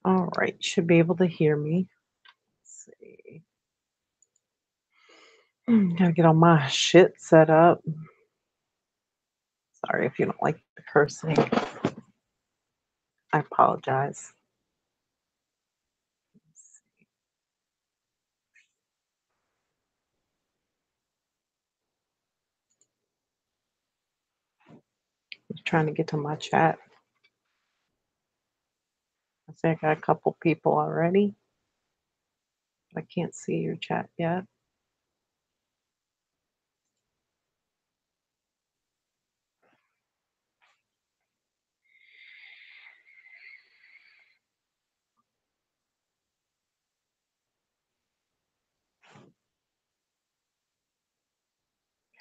All right, should be able to hear me. Let's see. Gotta get all my shit set up. Sorry if you don't like the cursing. I apologize. I'm trying to get to my chat. I think I got a couple people already. I can't see your chat yet.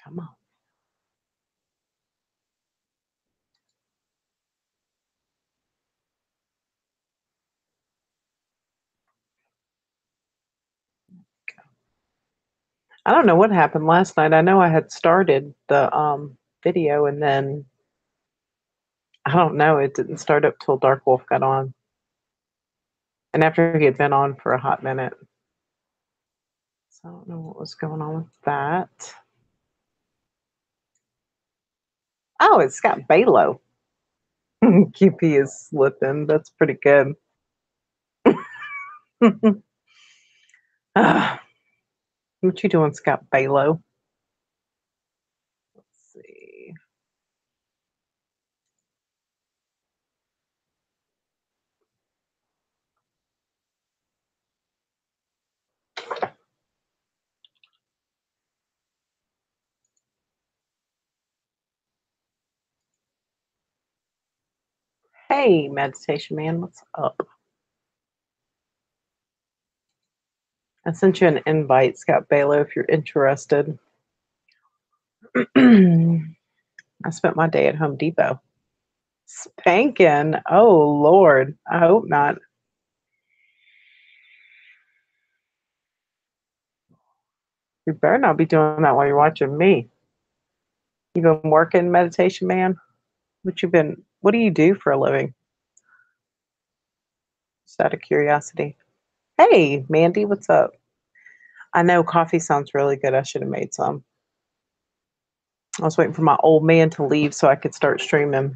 Come on. I don't know what happened last night. I know I had started the video and then I don't know, it didn't start up till Dark Wolf got on. And after he had been on for a hot minute. So I don't know what was going on with that. Oh, it's Scott Balo. QP is slipping. That's pretty good. What you doing, Scott Balo? Let's see. Hey, Meditation Man, what's up? I sent you an invite, Scott Balo, if you're interested. I spent my day at Home Depot. Spanking? Oh, Lord. I hope not. You better not be doing that while you're watching me. You been working, Meditation Man? What do you do for a living? Just out of curiosity. Hey, Mandy, what's up? I know coffee sounds really good. I should have made some. I was waiting for my old man to leave so I could start streaming.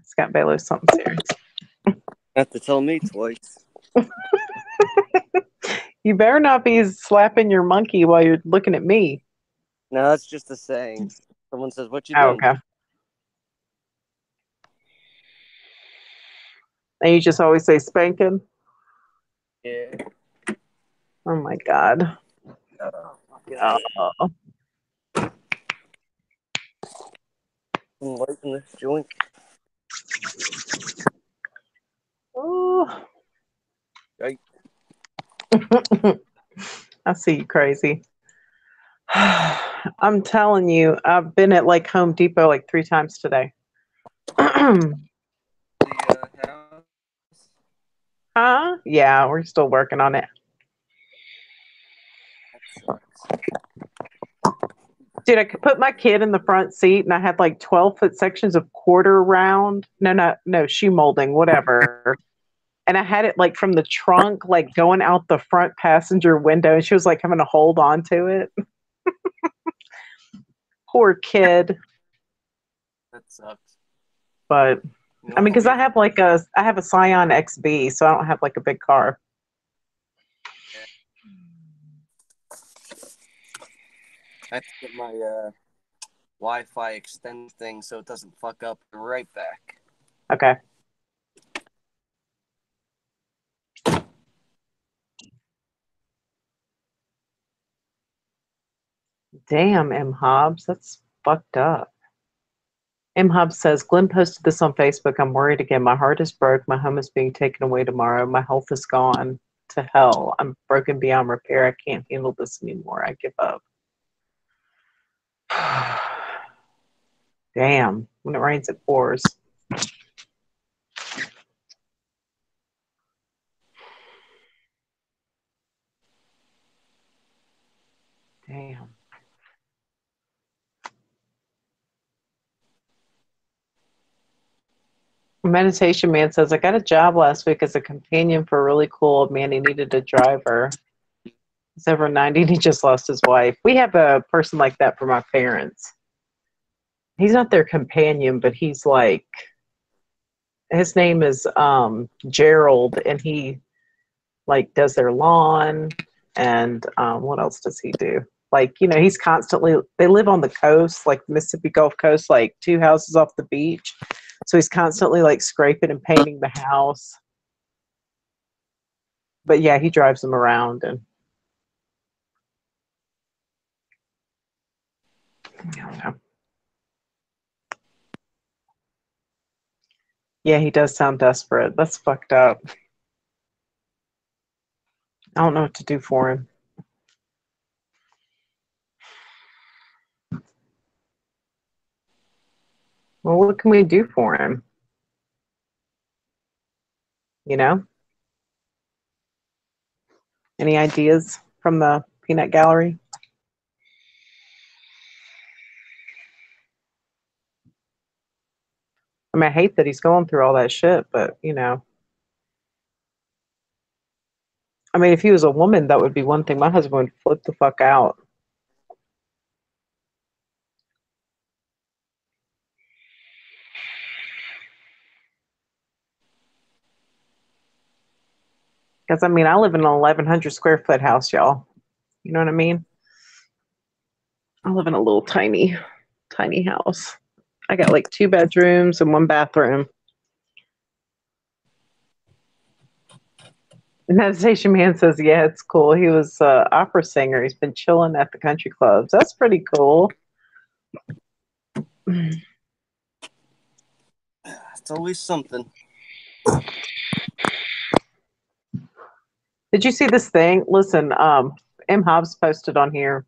Scott Baylor's something serious. Have to tell me twice. You better not be slapping your monkey while you're looking at me. No, that's just a saying. Someone says, "What you Oh, doing?" okay. And you just always say spanking? Yeah. Oh my God. Oh. I'm lighting this joint. Oh. Right. I see you crazy. I'm telling you, I've been at like Home Depot like 3 times today. The house. Huh? Yeah, we're still working on it. That sucks. Dude, I could put my kid in the front seat and I had like 12-foot sections of quarter round. No, shoe molding, whatever. And I had it like from the trunk, like going out the front passenger window. And she was like having to hold on to it. Poor kid. That sucks. But I mean, because Normally, I have a Scion XB, so I don't have like a big car. yeah. I have to get my Wi-Fi extend thing so it doesn't fuck up. Right back. Okay. Damn, M. Hobbs. That's fucked up. M. Hobbs says, Glenn posted this on Facebook. I'm worried again. My heart is broke. My home is being taken away tomorrow. My health is gone to hell. I'm broken beyond repair. I can't handle this anymore. I give up. Damn. When it rains, it pours. Damn. Meditation Man says, I got a job last week as a companion for a really cool old man. He needed a driver. He's over 90 and he just lost his wife. We have a person like that for my parents. He's not their companion, but he's like, his name is Gerald, and he like does their lawn, and what else does he do? Like, you know, he's constantly, they live on the coast, like Mississippi Gulf Coast, like 2 houses off the beach. So he's constantly like scraping and painting the house. But yeah, he drives them around, and I don't know. Yeah, he does sound desperate. That's fucked up. I don't know what to do for him. Well, what can we do for him? You know? Any ideas from the peanut gallery? I mean, I hate that he's going through all that shit, but you know. I mean, if he was a woman, that would be one thing. My husband would flip the fuck out. Because I mean, I live in an 1,100 square foot house, y'all. You know what I mean? I live in a little tiny house. I got like 2 bedrooms and 1 bathroom. Meditation Man says, yeah, it's cool. He was an opera singer. He's been chilling at the country clubs. That's pretty cool. It's always something. Did you see this thing? Listen, M. Hobbs posted on here.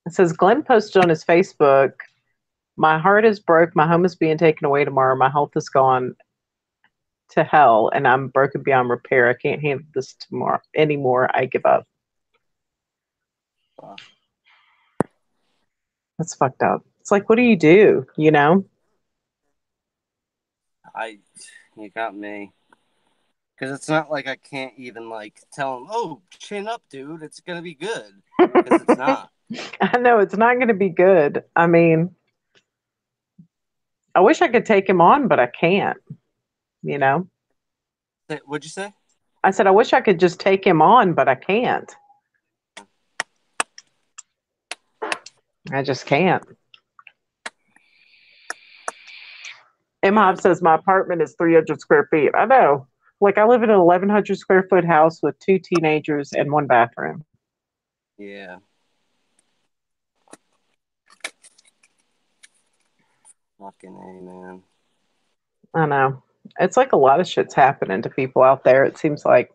It says, Glenn posted on his Facebook, my heart is broke. My home is being taken away tomorrow. My health is gone to hell, and I'm broken beyond repair. I can't handle this tomorrow anymore. I give up. Wow. That's fucked up. It's like, what do you do? You know? You got me. Because it's not like I can't even like tell him, "Oh, chin up, dude. It's gonna be good." Because it's not. I know it's not going to be good. I mean, I wish I could take him on, but I can't. You know? What'd you say? I said, I wish I could just take him on, but I can't. I just can't. M-Hob says my apartment is 300 square feet. I know. Like, I live in an 1,100 square foot house with 2 teenagers and 1 bathroom. Yeah. Fucking A, man. I know. It's like a lot of shit's happening to people out there, it seems like.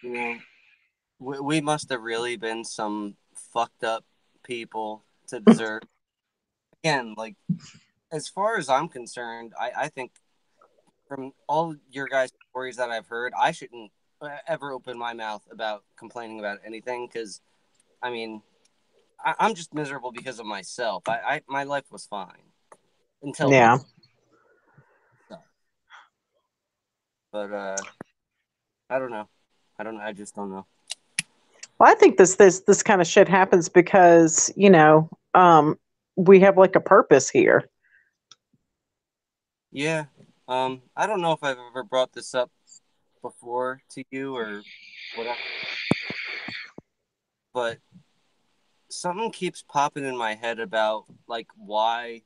You know, we must have really been some fucked up people to deserve. Again, like, as far as I'm concerned, I think from all your guys' stories that I've heard, I shouldn't ever open my mouth about complaining about anything because, I mean, I'm just miserable because of myself. My life was fine until Yeah. this. But I don't know. I just don't know. Well, I think this kind of shit happens because, you know, we have like a purpose here. Yeah. I don't know if I've ever brought this up before to you or whatever, but something keeps popping in my head about like why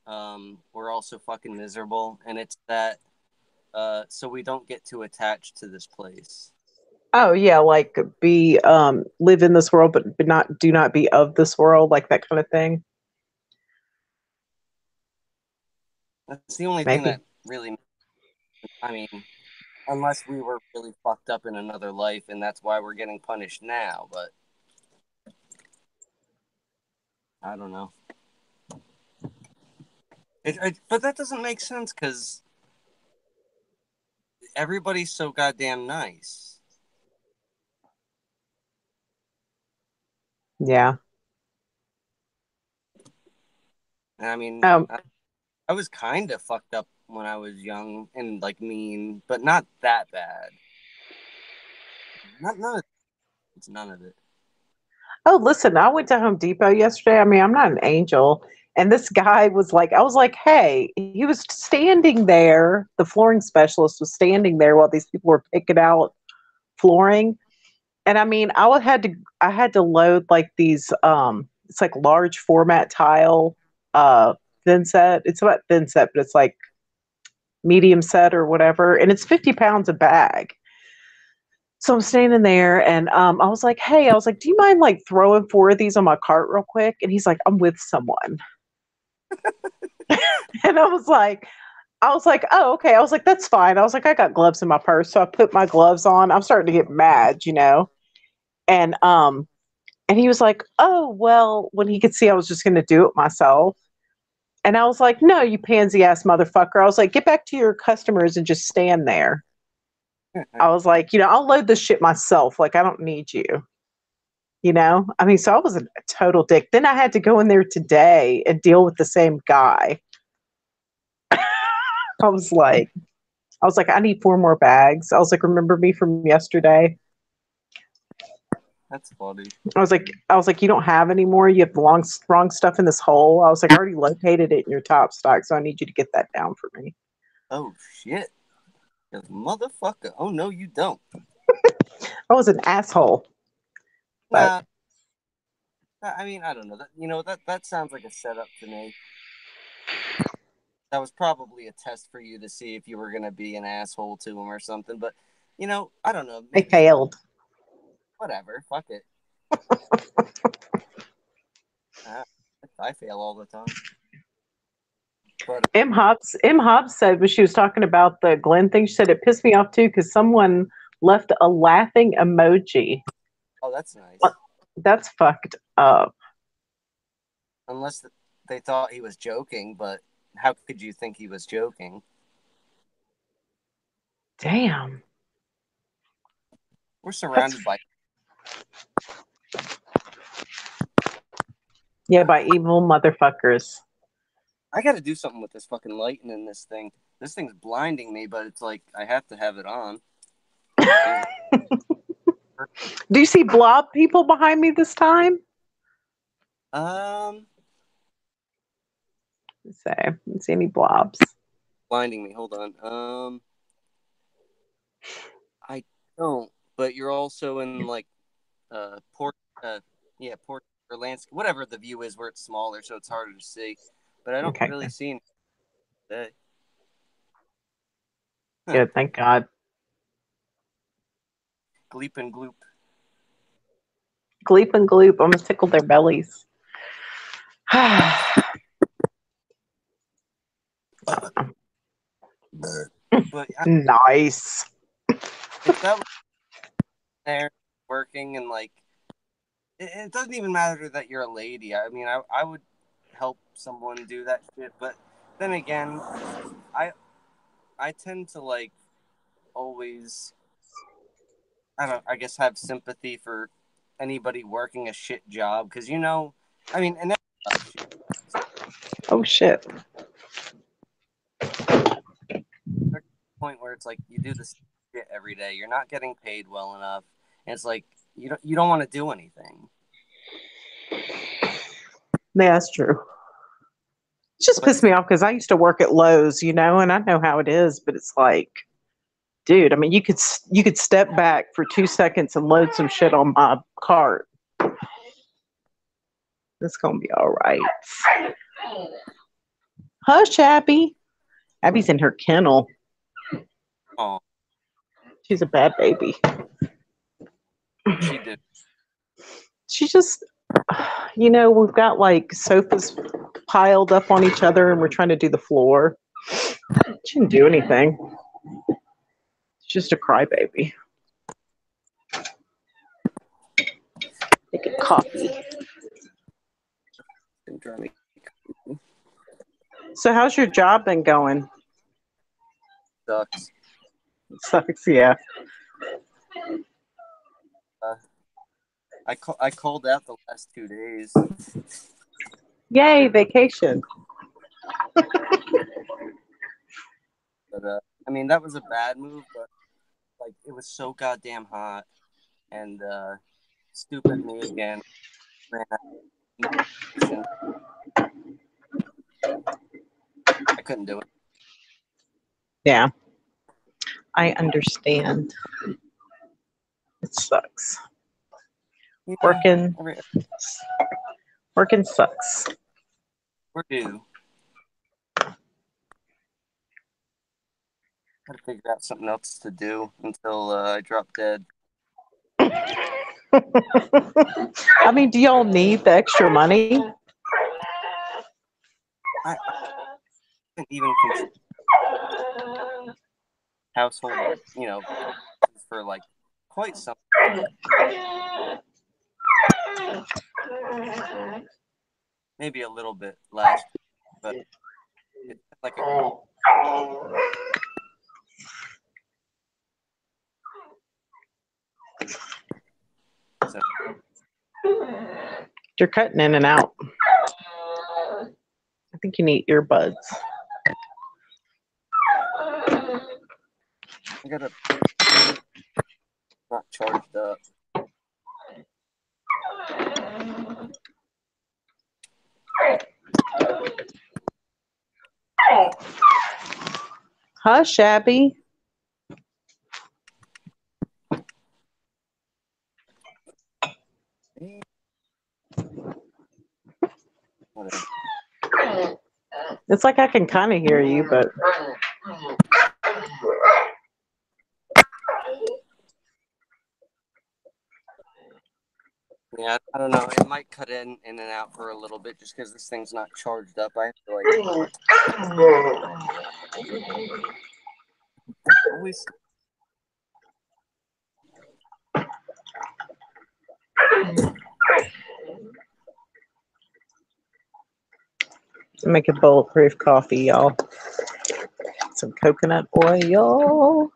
we're all so fucking miserable, and it's that so we don't get too attached to this place. Oh yeah, like be live in this world but not do not be of this world, like that kind of thing. That's the only thing Maybe. that really, I mean, unless we were really fucked up in another life and that's why we're getting punished now, but I don't know. But that doesn't make sense because everybody's so goddamn nice. Yeah. And I mean, Um, I was kind of fucked up when I was young and like mean, but not that bad. Not none of it's none of it. oh, listen, I went to Home Depot yesterday. I mean, I'm not an angel. And this guy was like, I was like, hey, he was standing there. The flooring specialist was standing there while these people were picking out flooring. And I mean, I had to load like these, it's like large format tile, thin set. It's about thin set, but it's like medium set or whatever. And it's 50 pounds a bag. So I'm standing there and I was like, hey, I was like, do you mind like throwing 4 of these on my cart real quick? And he's like, I'm with someone. And I was like, oh, okay. I was like, that's fine. I was like, I got gloves in my purse. So I put my gloves on. I'm starting to get mad, you know? And and he was like, oh, well, when he could see I was just gonna do it myself. And I was like, no, you pansy ass motherfucker. I was like, get back to your customers and just stand there. I was like, you know, I'll load this shit myself. Like, I don't need you. You know? I mean, so I was a total dick. Then I had to go in there today and deal with the same guy. I was like, I need 4 more bags. I was like, remember me from yesterday? That's funny. I was like, you don't have any more. You have the wrong stuff in this hole. I was like, I already located it in your top stock, so I need you to get that down for me. Oh shit, motherfucker! Oh no, you don't. I was an asshole, but Nah, I mean, I don't know. That sounds like a setup to me. That was probably a test for you to see if you were gonna be an asshole to him or something. But I don't know. I Maybe failed. whatever. Fuck it. Uh, I fail all the time. But M Hobbs said when she was talking about the Glenn thing, she said it pissed me off too because someone left a laughing emoji. oh, that's nice. That's fucked up. Unless they thought he was joking, but how could you think he was joking? Damn. We're surrounded by. Yeah, by evil motherfuckers. I got to do something with this fucking lighting in this thing. This thing's blinding me, but it's like I have to have it on. Do you see blob people behind me this time? Um, Let's say, I didn't see any blobs. blinding me. Hold on. I don't. But you're also in like port. Yeah, port or landscape, whatever the view is, where it's smaller, so it's harder to see. But I don't Okay, really see anything today. Huh. good. Thank God. Gleep and gloop. Gleep and gloop. I'm gonna tickle their bellies. But Nice. if that was there working and like it doesn't even matter that you're a lady. I mean, I would help someone do that shit, but then again, I I tend to like always I guess have sympathy for anybody working a shit job because I mean, and that's shit. Oh shit. There's a point where it's like you do this shit every day. You're not getting paid well enough, and it's like you don't want to do anything. Yeah, that's true. It just But pissed me off because I used to work at Lowe's, you know, and I know how it is, but it's like, dude, I mean, you could step back for 2 seconds and load some shit on my cart. It's gonna be all right. Hush, Abby. Abby's in her kennel. oh, She's a bad baby. what she did. She just, you know, we've got like sofas piled up on each other and we're trying to do the floor. She didn't do anything. She's just a crybaby. Make it coffee. So how's your job been going? Sucks. Sucks, yeah. I called out the last 2 days. Yay, vacation. But I mean, that was a bad move, but like it was so goddamn hot, and stupid me again. Ran out of motion. I couldn't do it. Yeah, I understand. It sucks. Yeah, Working every- working sucks. we're due. Gotta figure out something else to do until I drop dead. I mean, do y'all need the extra money? I haven't even considered household, for like quite some time. Maybe a little bit last, but it's like a so You're cutting in and out. I think you need earbuds. I gotta not charged up. Hush, Abby. Whatever. It's like I can kind of hear you, but Yeah, I don't know. It might cut in and out for a little bit just because this thing's not charged up. I have to always. make it bulletproof coffee, y'all. Some coconut oil.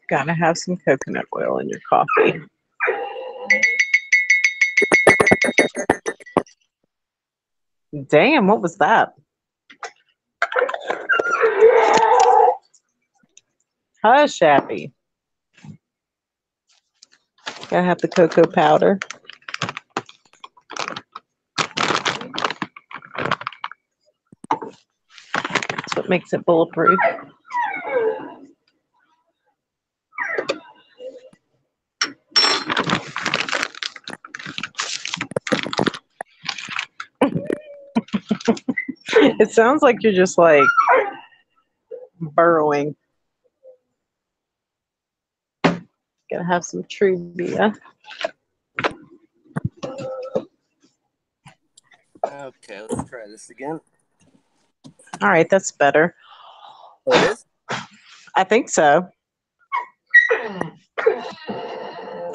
Gotta have some coconut oil in your coffee. Damn, what was that? Hush, Abby. Gotta have the cocoa powder. That's what makes it bulletproof. It sounds like you're just like burrowing. Gotta have some Truvia. Okay, let's try this again. All right, that's better. Oh, it is? I think so.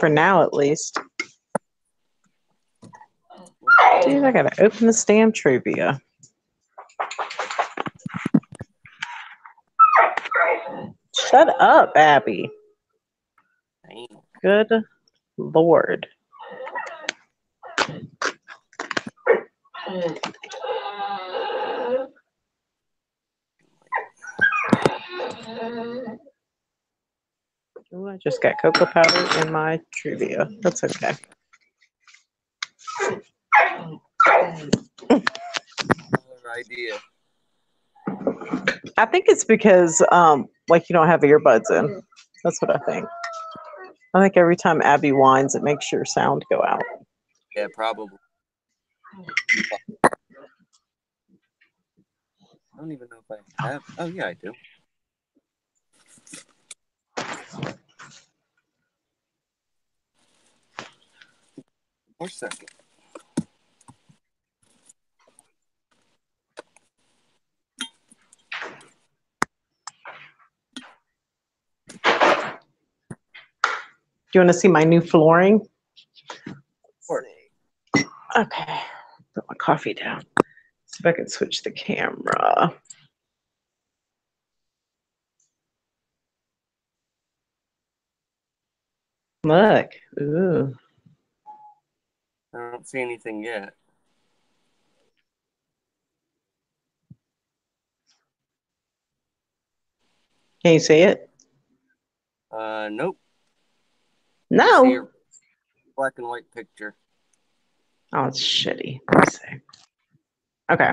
For now, at least. Dude, I gotta open this damn Truvia. Shut up, Abby. Dang. Good Lord. Ooh, I just got cocoa powder in my Truvia. That's okay. Another idea. I think it's because like you don't have earbuds in. That's what I think. I think every time Abby whines, it makes your sound go out. Yeah, probably. I don't even know if I have. Oh, yeah, I do. One second. Do you want to see my new flooring? Sure. Okay. Put my coffee down. See if I can switch the camera. Look. Ooh. I don't see anything yet. Can you see it? Nope. Just see a No. black and white picture. Oh, it's shitty. Let's see. Okay.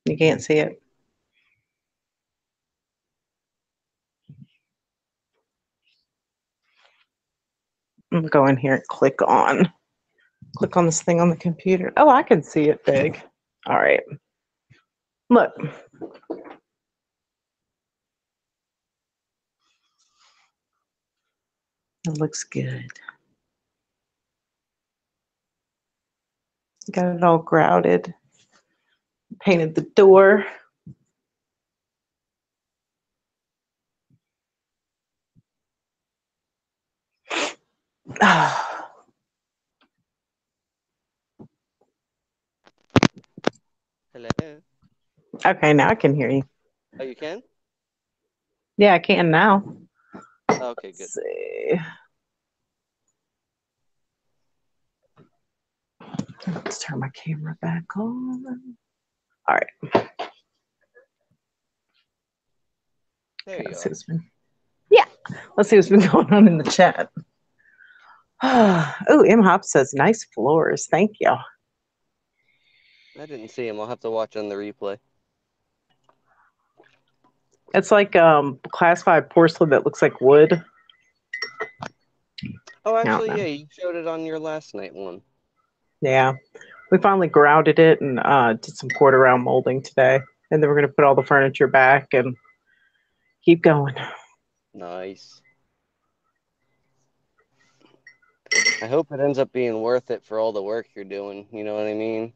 You can't see it. I'm gonna go in here and click on this thing on the computer. Oh, I can see it big. All right. Look. It looks good. Got it all grouted. Painted the door. Hello. Okay, now I can hear you. Oh, you can? Yeah, I can now. Okay, good. Let's see. Let's turn my camera back on. All right. There you Let's see are. what's been. Yeah. Let's see what's been going on in the chat. Oh, M Hop says nice floors. Thank you. I didn't see him. I'll have to watch on the replay. It's like class 5 porcelain that looks like wood. Oh, I don't actually, know. yeah, you showed it on your last night one. Yeah. We finally grouted it and did some quarter round molding today. And then we're going to put all the furniture back and keep going. Nice. I hope it ends up being worth it for all the work you're doing. You know what I mean?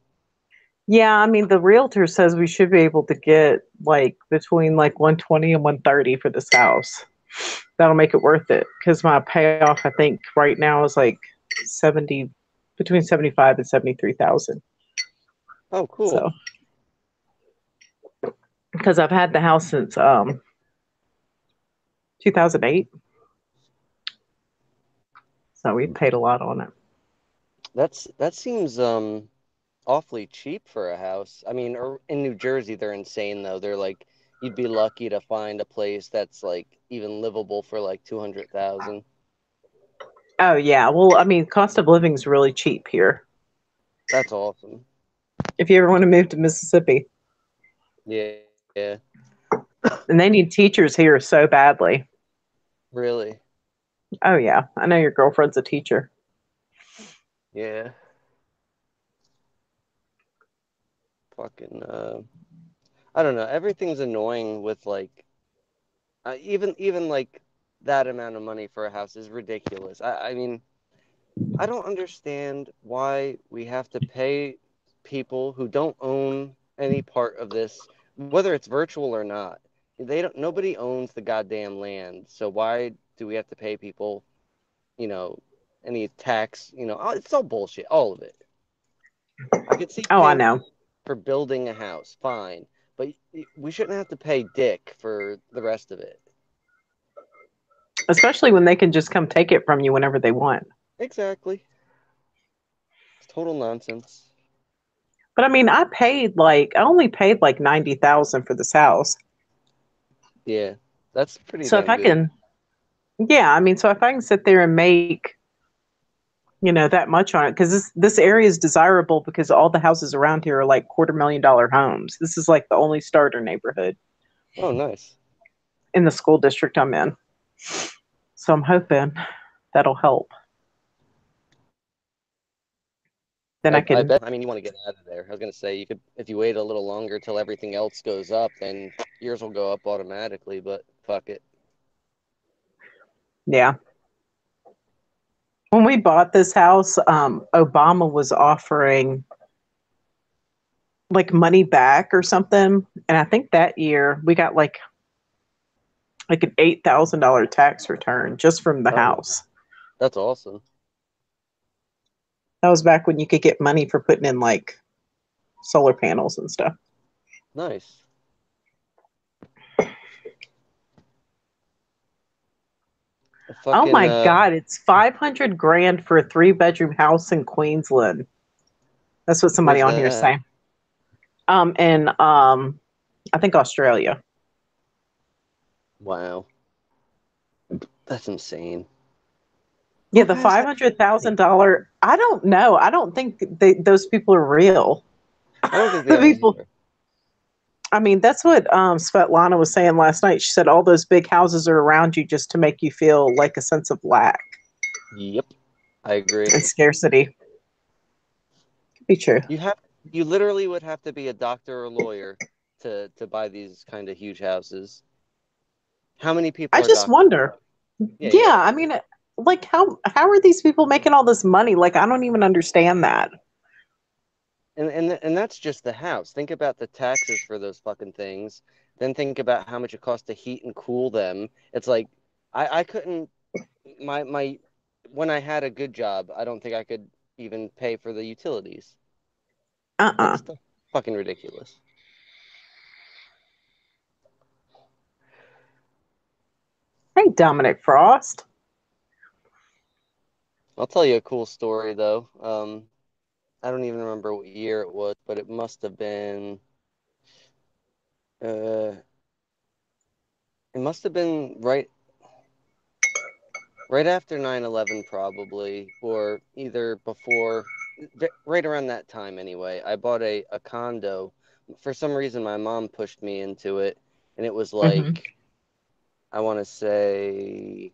Yeah, I mean, the realtor says we should be able to get like between like 120 and 130 for this house. That'll make it worth it because my payoff, I think, right now is like 70, between 75 and 73,000. Oh, cool. So, because I've had the house since 2008, so we paid a lot on it. That seems awfully cheap for a house. I mean, in New Jersey, they're insane though. They're like, you'd be lucky to find a place that's like even livable for like 200,000. Oh yeah, well, I mean, cost of living is really cheap here. That's awesome. If you ever want to move to Mississippi, Yeah. Yeah. and they need teachers here so badly. Really? Oh yeah, I know your girlfriend's a teacher. Yeah. Fucking I don't know. Everything's annoying with like even like that amount of money for a house is ridiculous. I mean, I don't understand why we have to pay people who don't own any part of this, whether it's virtual or not. Nobody owns the goddamn land. So why do we have to pay people, you know, any tax, it's all bullshit, all of it. I could see Oh, I paying know. for building a house, fine, but we shouldn't have to pay dick for the rest of it. Especially when they can just come take it from you whenever they want. Exactly. It's total nonsense. But I mean, I only paid like 90,000 for this house. Yeah, that's pretty So if damn I good. can, yeah, I mean, so if I can sit there and make, that much on it, because this area is desirable because all the houses around here are like $250,000 homes. This is like the only starter neighborhood Oh, nice. in the school district I'm in. So I'm hoping that'll help. Then I I can. bet. I mean, you want to get out of there. I was gonna say you could, if you wait a little longer till everything else goes up, then yours will go up automatically. But fuck it. Yeah. When we bought this house, Obama was offering like money back or something, and I think that year we got like an $8,000 tax return just from the Oh, house. that's awesome. That was back when you could get money for putting in like solar panels and stuff. Nice. Oh Fucking, my God, it's 500 grand for a 3-bedroom house in Queensland. That's what somebody where's on here is that? saying. In I think Australia. Wow, that's insane. Yeah, Who the has five that hundred thousand money? dollar. I don't know. I don't think those people are real. I don't think they The are people. either. I mean, that's what Svetlana was saying last night. She said all those big houses are around you just to make you feel like a sense of lack Yep, I agree. and scarcity. Could be true. You literally would have to be a doctor or a lawyer to buy these kind of huge houses. How many people I are just doctors? wonder. Yeah. Yeah, I mean, like how are these people making all this money? Like I don't even understand that. And that's just the house. Think about the taxes for those fucking things. Then think about how much it costs to heat and cool them. It's like I couldn't my when I had a good job, I don't think I could even pay for the utilities. Uh-uh. It's fucking ridiculous. Hey, Dominic Frost. I'll tell you a cool story though. I don't even remember what year it was, but it must have been uh it must have been right after 9/11 probably, or either before, right around that time anyway. I bought a condo. For some reason my mom pushed me into it, and it was Hmm. like, I want to say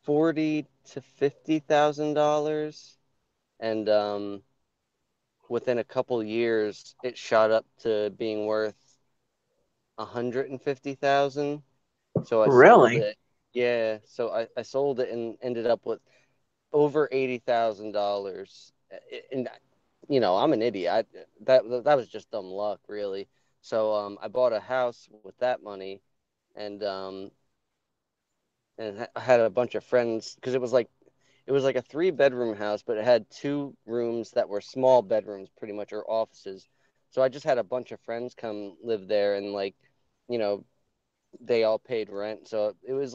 40 to $50,000, and within a couple years it shot up to being worth 150,000. So I sold Really? it. Yeah, so I sold it and ended up with over $80,000. And I'm an idiot. That was just dumb luck, really. So I bought a house with that money, and I had a bunch of friends, because it was like a 3-bedroom house, but it had 2 rooms that were small bedrooms, pretty much, or offices. So I just had a bunch of friends come live there, and like, you know, they all paid rent. So it was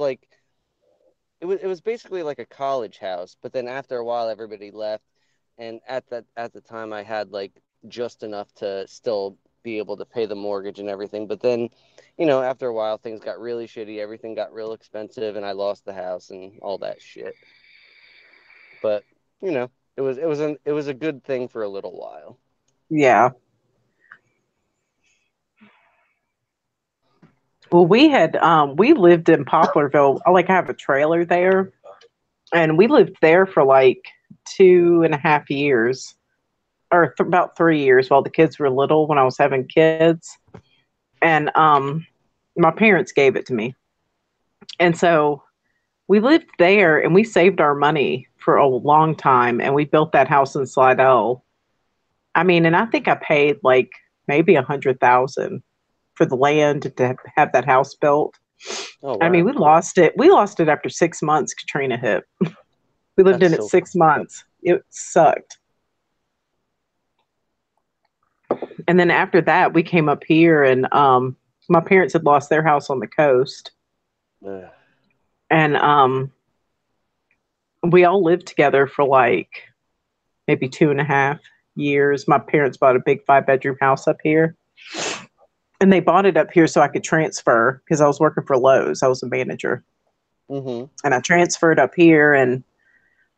basically like a college house, but then after a while everybody left, and at the time I had like just enough to still be able to pay the mortgage and everything. But then, after a while things got really shitty, everything got real expensive, and I lost the house and all that shit. But, it was a good thing for a little while. Yeah. Well, we lived in Poplarville. Like I have a trailer there, and we lived there for like 2.5 years, or about 3 years while the kids were little. When I was having kids, and my parents gave it to me, and so we lived there, and we saved our money for a long time, and we built that house in Slidell. I mean, and I think I paid like maybe 100,000 for the land to have that house built. Oh I mean, wow. we lost it. We lost it after 6 months. Katrina hit. We lived That's in it so six fucked up. months. It sucked. And then after that, we came up here, and my parents had lost their house on the coast, Ugh. and we all lived together for like maybe 2.5 years. My parents bought a big 5-bedroom house up here, and they bought it up here so I could transfer because I was working for Lowe's. I was a manager, Mm-hmm. and I transferred up here, and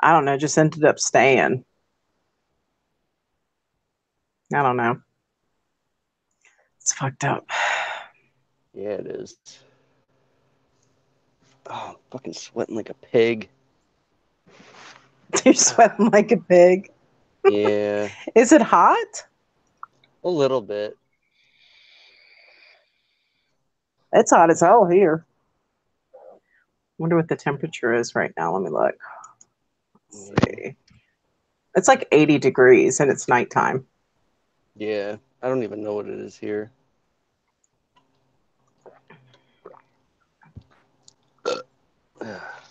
I don't know, just ended up staying. I don't know. It's fucked up. Yeah, it is. Oh, I'm fucking sweating like a pig. You're sweating like a pig. Yeah, Is it hot? a little bit. It's hot as hell here. Wonder what the temperature is right now. Let me look. Let's Yeah. see. It's like 80 degrees and it's nighttime. Yeah, I don't even know what it is here.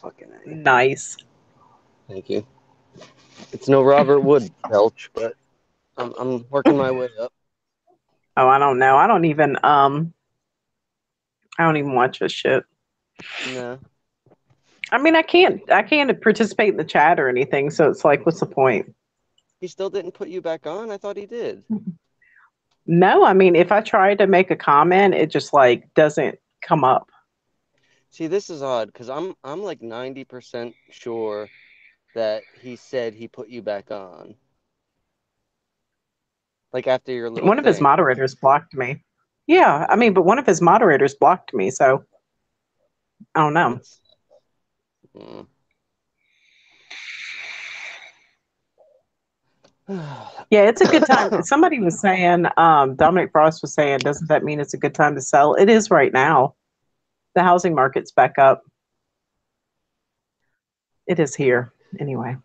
Fucking A. Nice. Thank you. It's no Robert Wood belch, but I'm working my way up. Oh, I don't know. I don't even watch this shit. No, I mean, I can't participate in the chat or anything, so it's like what's the point? he still didn't put you back on. I thought he did. No, I mean, if I try to make a comment, it just like doesn't come up. See, this is odd because I'm like 90% sure that he said he put you back on. Like after your little One of his thing. moderators blocked me. Yeah, I mean, but one of his moderators blocked me, so I don't know. That's, mm. Yeah, it's a good time. Somebody was saying, Dominic Frost was saying, doesn't that mean it's a good time to sell? It is right now. The housing market's back up. It is here. Anyway.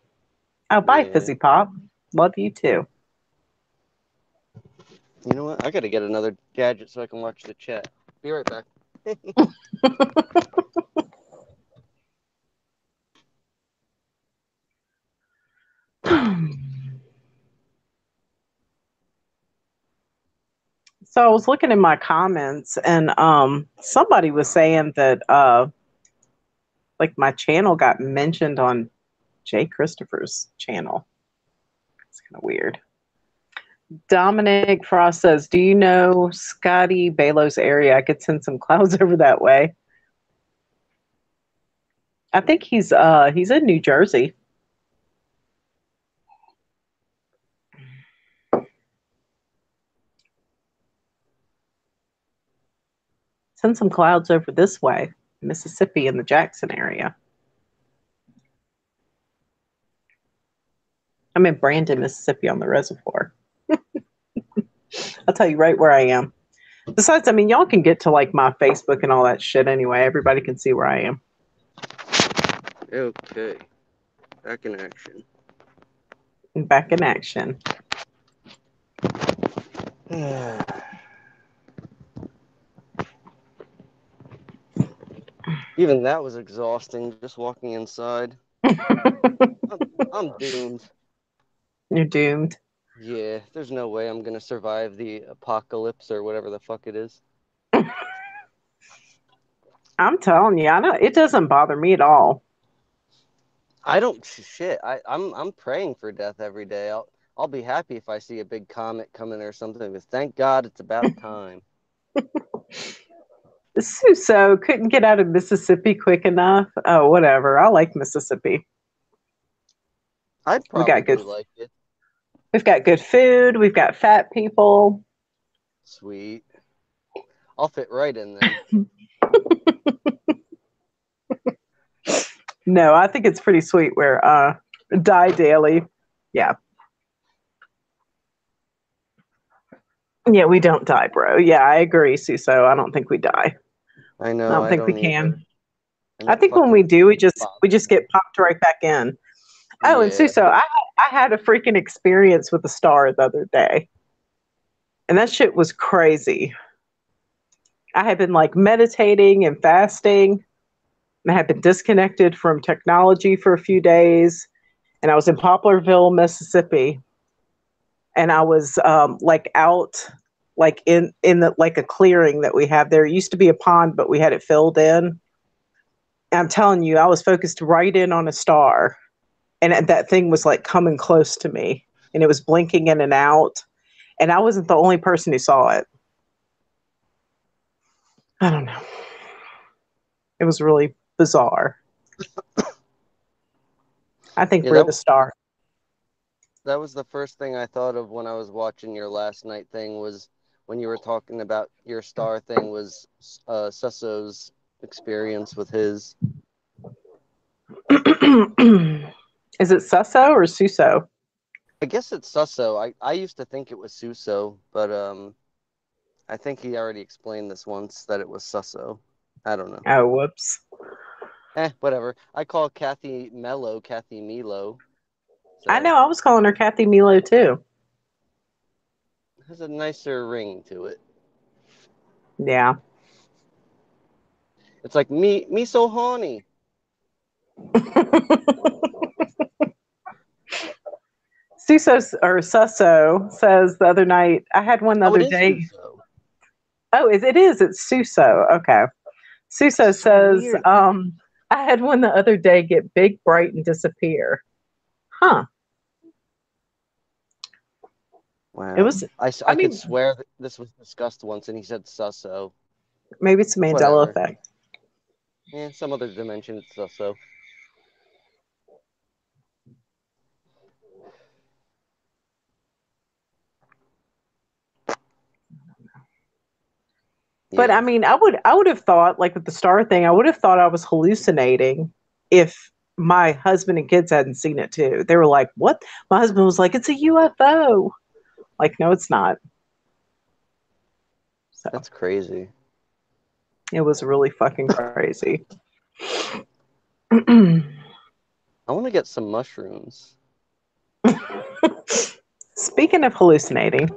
Oh, bye, Yeah. Fizzy Pop. Love you too. You know what? I gotta get another gadget so I can watch the chat. Be right back. So I was looking in my comments and somebody was saying that like my channel got mentioned on Jay Christopher's channel. It's kind of weird. Dominic Frost says, do you know Scotty Balos area? I could send some clouds over that way. I think he's in New Jersey. Send some clouds over this way, Mississippi and the Jackson area. I'm in Brandon, Mississippi on the reservoir. I'll tell you right where I am. Besides, I mean, y'all can get to like my Facebook and all that shit anyway. Everybody can see where I am. Okay. Back in action. Back in action. Even that was exhausting, just walking inside. I'm doomed. You're doomed. Yeah, there's no way I'm gonna survive the apocalypse or whatever the fuck it is. I'm telling you, I know it doesn't bother me at all. I don't shit. I'm praying for death every day. I'll be happy if I see a big comet coming or something. But thank God it's about time. Suso couldn't get out of Mississippi quick enough. Oh, whatever. I like Mississippi. I'd We got probably good. like it. We've got good food. We've got fat people. Sweet. I'll fit right in then. No, I think it's pretty sweet where die daily. Yeah. Yeah, we don't die, bro. Yeah, I agree, Suso. I don't think we die. I know. I don't think we either. can. And I that think when fucking we do, we just bothers me. get popped right back in. Oh, and Yeah. Suso, I had a freaking experience with a star the other day. And that shit was crazy. I had been like meditating and fasting. And I had been disconnected from technology for a few days. And I was in Poplarville, Mississippi. And I was like out like in the like a clearing that we have there. It used to be a pond, but we had it filled in. And I'm telling you, I was focused right in on a star. And that thing was like coming close to me. And it was blinking in and out. And I wasn't the only person who saw it. I don't know. It was really bizarre. I think Yeah, we're the star. that was the first thing I thought of when I was watching your last night thing, was when you were talking about your star thing, was Susso's experience with his. Is it Susso or Suso? I guess it's Susso. I used to think it was Suso, but I think he already explained this once that it was Susso. I don't know. Oh, whoops. Whatever. I call Kathy Mello Kathy Milo. So I know. I was calling her Kathy Milo too. it has a nicer ring to it. Yeah. It's like me so horny. Suso or Susso says the other night, I had one the Oh, it other is day. Suso. Oh, it is. It's Suso. Okay. Suso So says, weird. I had one the other day get big, bright, and disappear. Huh. Wow. It was. I I could mean, swear that this was discussed once, and he said susso. maybe it's a Mandela Whatever. effect. Yeah, some other dimension, it's susso. But Yeah. I mean, I would have thought, like with the star thing, I would have thought I was hallucinating if my husband and kids hadn't seen it too. They were like, "What?" My husband was like, "It's a UFO." Like, no, it's not. So That's crazy. it was really fucking crazy. I want to get some mushrooms. Speaking of hallucinating,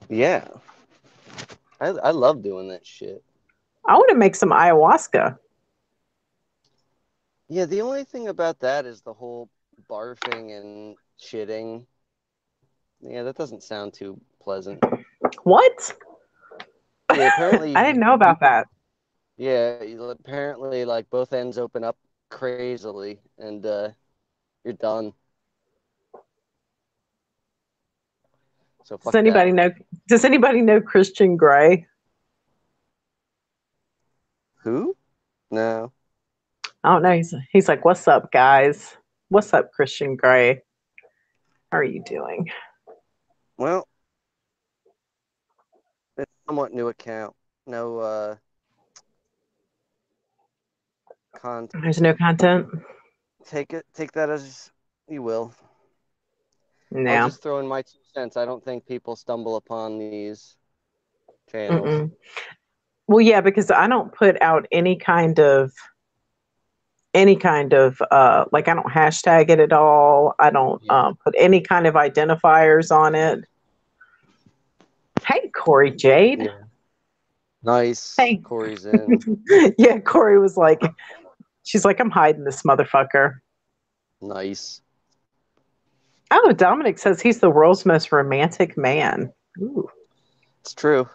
Yeah. I love doing that shit. I want to make some ayahuasca. Yeah, the only thing about that is the whole barfing and shitting. Yeah, that doesn't sound too pleasant. What? Yeah, apparently I didn't know about that. yeah, apparently like both ends open up crazily and you're done. So Does fuck that. anybody know? Does anybody know Christian Grey? Who? No. I don't know. He's like, "What's up, guys? What's up, Christian Grey? How are you doing?" Well, it's a somewhat new account. No content. There's no content. Take that as you will. I'll No. just throw in my 2 cents. I don't think people stumble upon these channels. Mm-mm. Well, yeah, because I don't put out any kind of like I don't hashtag it at all. I don't Yeah. put any kind of identifiers on it. Hey, Corey Jade. Yeah. Nice. Hey. Corey's in. Yeah, Corey was like, she's like, I'm hiding this motherfucker. Nice. Oh, Dominic says he's the world's most romantic man. Ooh. It's true.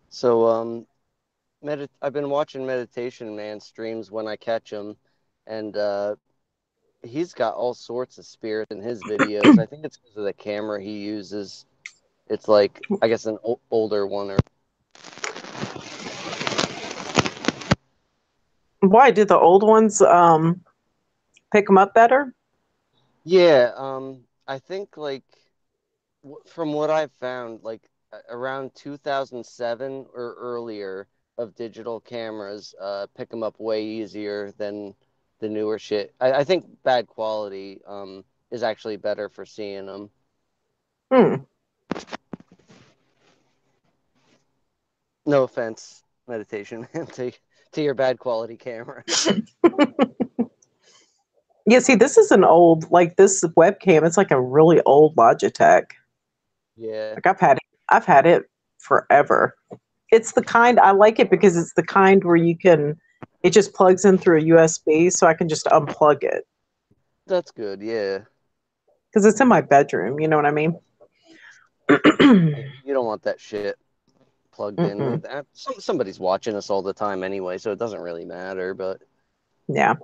So I've been watching Meditation Man streams when I catch him, and he's got all sorts of spirits in his videos. I think it's because of the camera he uses. It's like I guess an older one or Why do the old ones pick them up better? yeah. I think like from what I've found, like around 2007 or earlier of digital cameras, pick them up way easier than the newer shit. I think bad quality is actually better for seeing them. Hmm. No offense, meditation to your bad quality camera. Yeah, see, this is an old, like this webcam. It's like a really old Logitech. Yeah, Like I've had it forever. It's the kind I like it because it's the kind where it just plugs in through a USB, so I can just unplug it that's good. Yeah, because it's in my bedroom. You know what I mean? you don't want that shit plugged in. Mm-mm. Somebody's watching us all the time anyway, so it doesn't really matter. But Yeah.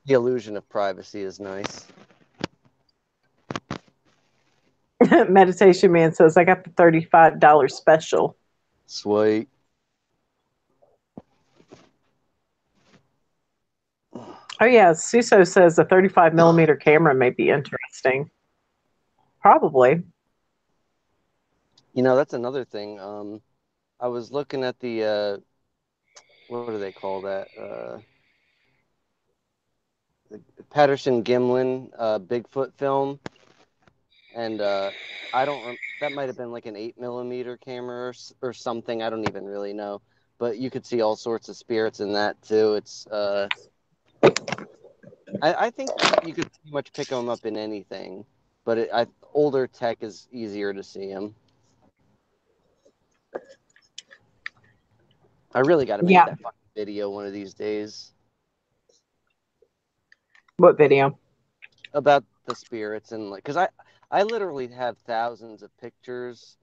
the illusion of privacy is nice. Meditation Man says I got the $35 special. Sweet. Oh yeah, Suso says a 35 millimeter camera may be interesting. Probably. You know, that's another thing. I was looking at the what do they call that? The Patterson Gimlin Bigfoot film, and I don't. That might have been like an 8 millimeter camera or something. I don't even really know, but you could see all sorts of spirits in that too. It's I think you could pretty much pick them up in anything, but older tech is easier to see them. I really got to make Yeah. that fucking video one of these days What video? about the spirits and like, because I literally have thousands of pictures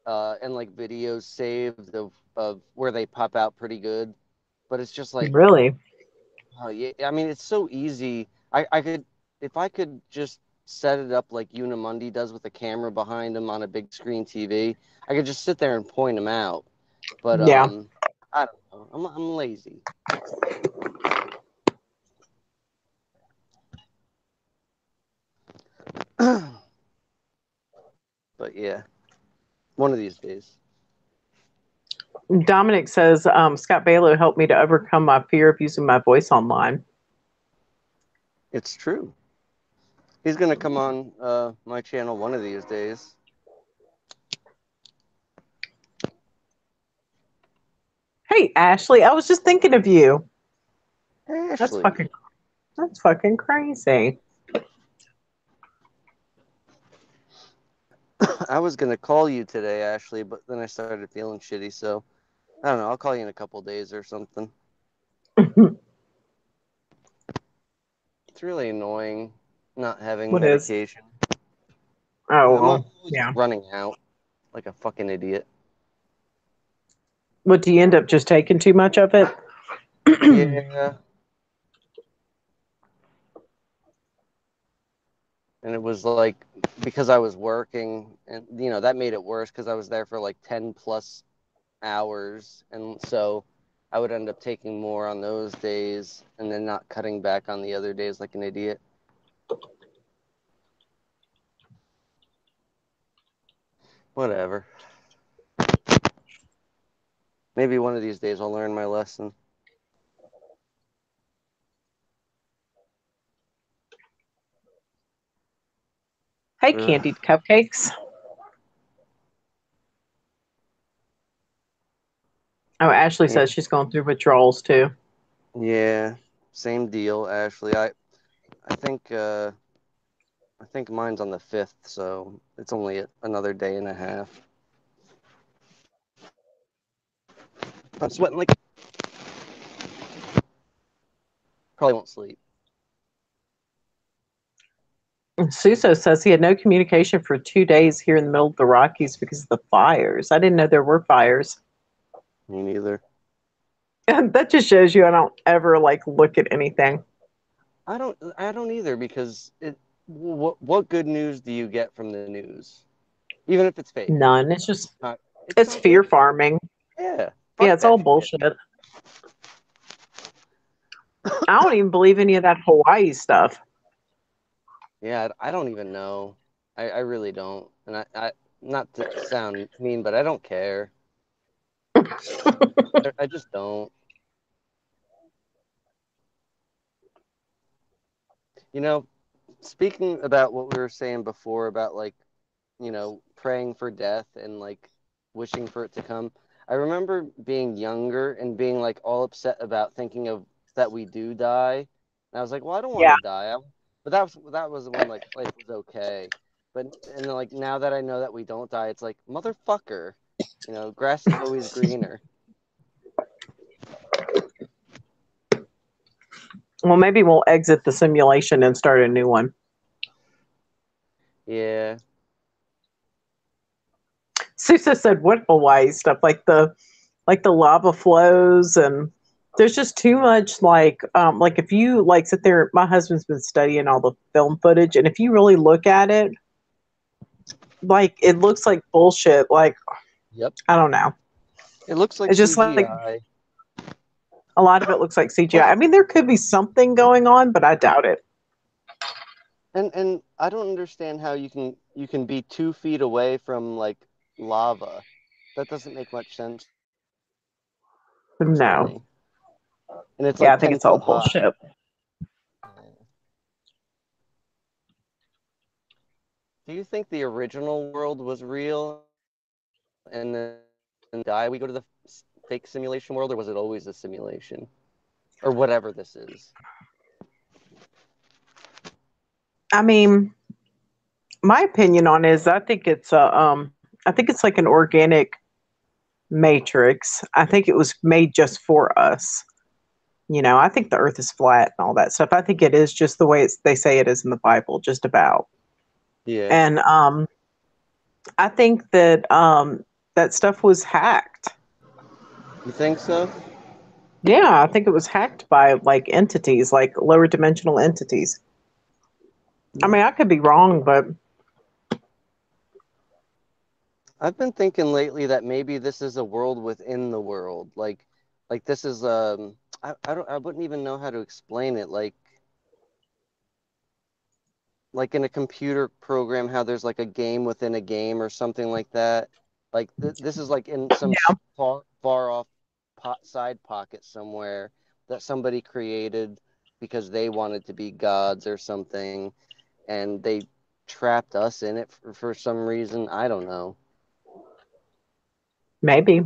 and like videos saved of where they pop out pretty good. But it's just like, Really? oh yeah, I mean, it's so easy. I could, if I could just set it up like Unimundi does with a camera behind them on a big screen TV, I could just sit there and point them out. But Yeah. I don't know. I'm lazy. But yeah, one of these days. Dominic says, Scott Balo helped me to overcome my fear of using my voice online. It's true. He's gonna come on my channel one of these days. Hey, Ashley, I was just thinking of you. Hey, That's Ashley. fucking crazy. I was gonna call you today, Ashley, but then I started feeling shitty, so I don't know. I'll call you in a couple days or something. It's really annoying not having What is? medication. Oh, I'm well, always yeah. running out like a fucking idiot. What, do you end up just taking too much of it? Yeah. And it was like, because I was working, and that made it worse because I was there for like 10 plus hours, and so I would end up taking more on those days and then not cutting back on the other days like an idiot. Whatever. Maybe one of these days I'll learn my lesson. Hey, Ugh. candied cupcakes. Oh, Ashley says she's going through withdrawals too. Yeah, same deal, Ashley. I think mine's on the 5th, so it's only another day and a half. I'm sweating like probably won't sleep. Suso says he had no communication for 2 days here in the middle of the Rockies because of the fires. I didn't know there were fires. Me neither. And that just shows you I don't ever look at anything. I don't either, because what good news do you get from the news? Even if it's fake. None. It's just it's not fear good. farming. Yeah. Yeah, it's all shit. bullshit. I don't even believe any of that Hawaii stuff. Yeah, I don't even know. I really don't. And I not to sound mean, but I don't care. I just don't. Speaking about what we were saying before about praying for death and wishing for it to come. I remember being younger and being all upset about thinking of that we do die. And I was like, well, I don't want Yeah. to die. But that was when life was okay. But and then, now that I know that we don't die, it's like, motherfucker, grass is always greener. Well, maybe we'll exit the simulation and start a new one. Yeah. Susa said, what Hawaii stuff? Like the lava flows, and there's just too much if you sit there. My husband's been studying all the film footage, and if you really look at it, it looks like bullshit. Yep. I don't know. It looks like It's just CGI. A lot of it looks like CGI. I mean, there could be something going on, but I doubt it. And I don't understand how you can be 2 feet away from lava. That doesn't make much sense. No. And it's I think it's all 10 foot high. bullshit. Do you think the original world was real and then we go to the fake simulation world, or was it always a simulation? Or whatever this is. I mean, my opinion on it is I think it's like an organic matrix. I think it was made just for us. I think the earth is flat and all that stuff. I think it is just the way they say it is in the Bible, just about. Yeah. And I think that that stuff was hacked. You think so? Yeah, I think it was hacked by like entities, like lower dimensional entities. I mean, I could be wrong, but I've been thinking lately that maybe this is a world within the world. Like this is I wouldn't even know how to explain it. Like in a computer program, how there's like a game within a game or something like that. Like this is like in some yeah, far off side pocket somewhere that somebody created because they wanted to be gods or something, and they trapped us in it for some reason. I don't know. maybe.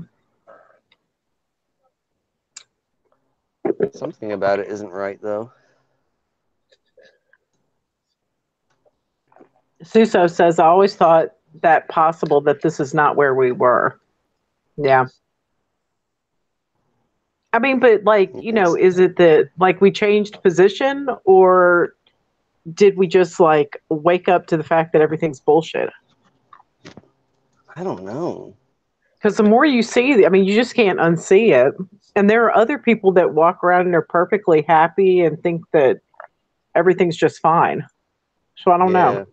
Something about it isn't right though. Suso says, I always thought that possible that this is not where we were. Yeah. I mean, but like, is it that like we changed position or did we just like wake up to the fact that everything's bullshit? I don't know. Because the more you see, I mean, you just can't unsee it. And there are other people that walk around and are perfectly happy and think that everything's just fine. So I don't know. Yeah.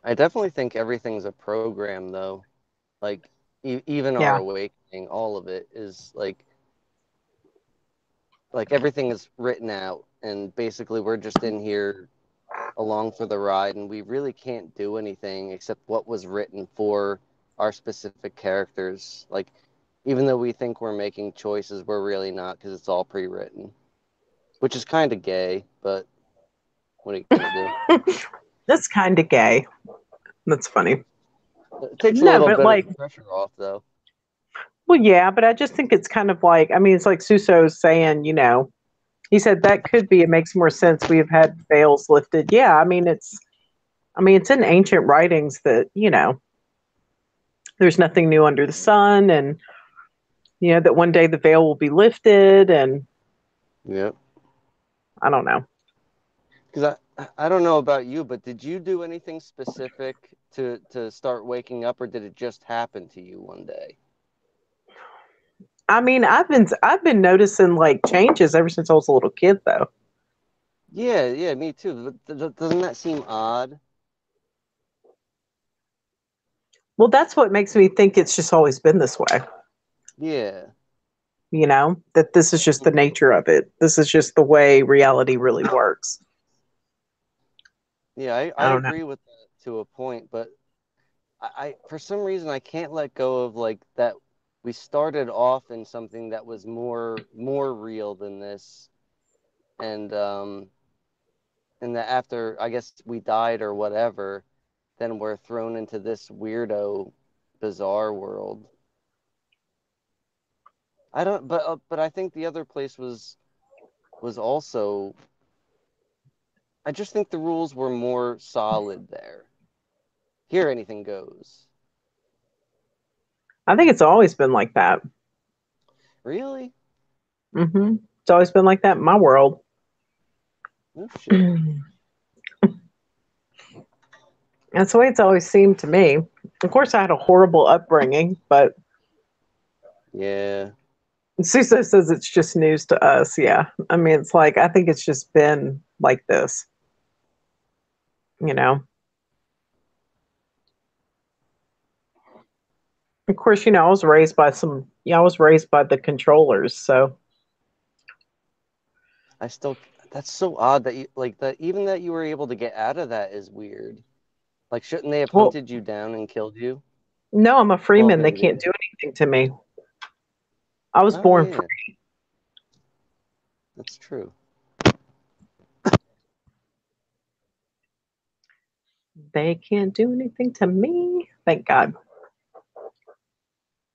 I definitely think everything's a program though. Like even our Yeah. awakening, all of it is like everything is written out, and basically we're just in here along for the ride, and we really can't do anything except what was written for our specific characters. Like even though we think we're making choices, we're really not, because it's all pre-written, which is kind of gay, but what are you gonna do? That's kind of gay. That's funny. It takes a No, little but bit of like, the pressure off though. well, yeah, but I just think it's kind of like, I mean, it's like Suso's saying, he said that could be, it makes more sense. We have had veils lifted. Yeah, it's in ancient writings that, there's nothing new under the sun and, that one day the veil will be lifted and Yeah. I don't know. Because I don't know about you, but did you do anything specific to start waking up, or did it just happen to you one day? I mean, I've been noticing like changes ever since I was a little kid though. Yeah, me too. But doesn't that seem odd? Well, that's what makes me think it's just always been this way. Yeah. That this is just the nature of it. This is just the way reality really works. Yeah, I I don't know. agree with that to a point, but I for some reason I can't let go of like that we started off in something that was more real than this, and that after I guess we died or whatever, then we're thrown into this weirdo, bizarre world. I don't, but I think the other place was also. I just think the rules were more solid there. Here, anything goes. I think it's always been like that. Really? It's always been like that in my world. No shit. That's the way it's always seemed to me. Of course, I had a horrible upbringing, but Yeah. Suso says it's just news to us. Yeah. I mean, it's like, I think it's just been like this, you know? Of course, I was raised by the controllers. So, I still. That's so odd that you like that. Even that you were able to get out of that is weird. Like, shouldn't they have well, hunted you down and killed you? no, I'm a Well, freeman. They maybe they can't did. do anything to me. I was Oh born yeah, free. that's true. They can't do anything to me. Thank God.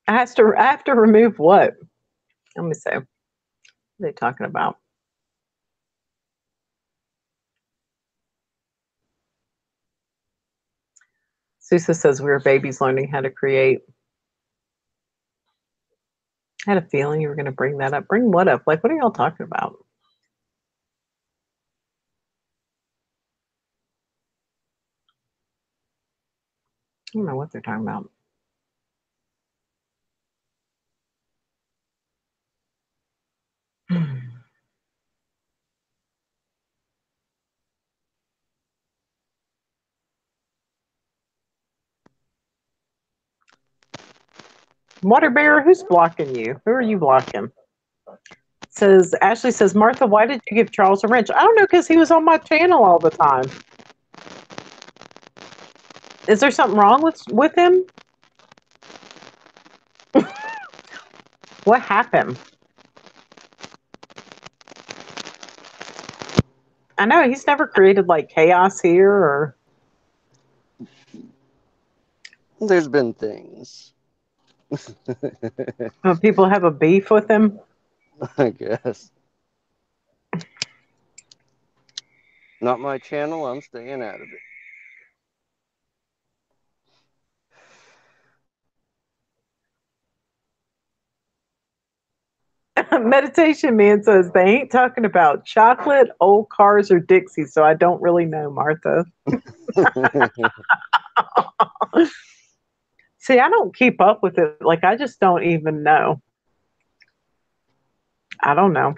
I have to remove what? Let me see. What are they talking about? Susa says we were babies learning how to create. I had a feeling you were going to bring that up. Bring what up? Like, what are y'all talking about? don't know what they're talking about. Water Bear, who's blocking you? Who are you blocking? Says Ashley says, Martha, why did you give Charles a wrench? I don't know, because he was on my channel all the time. Is there something wrong with him? What happened? I know he's never created like chaos here, or There's been things. people have a beef with him. I guess. Not my channel. I'm staying out of it. Meditation Man says they ain't talking about chocolate, old cars, or Dixie, so I don't really know, Martha. See, I don't keep up with it. Like, I just don't even know. I don't know.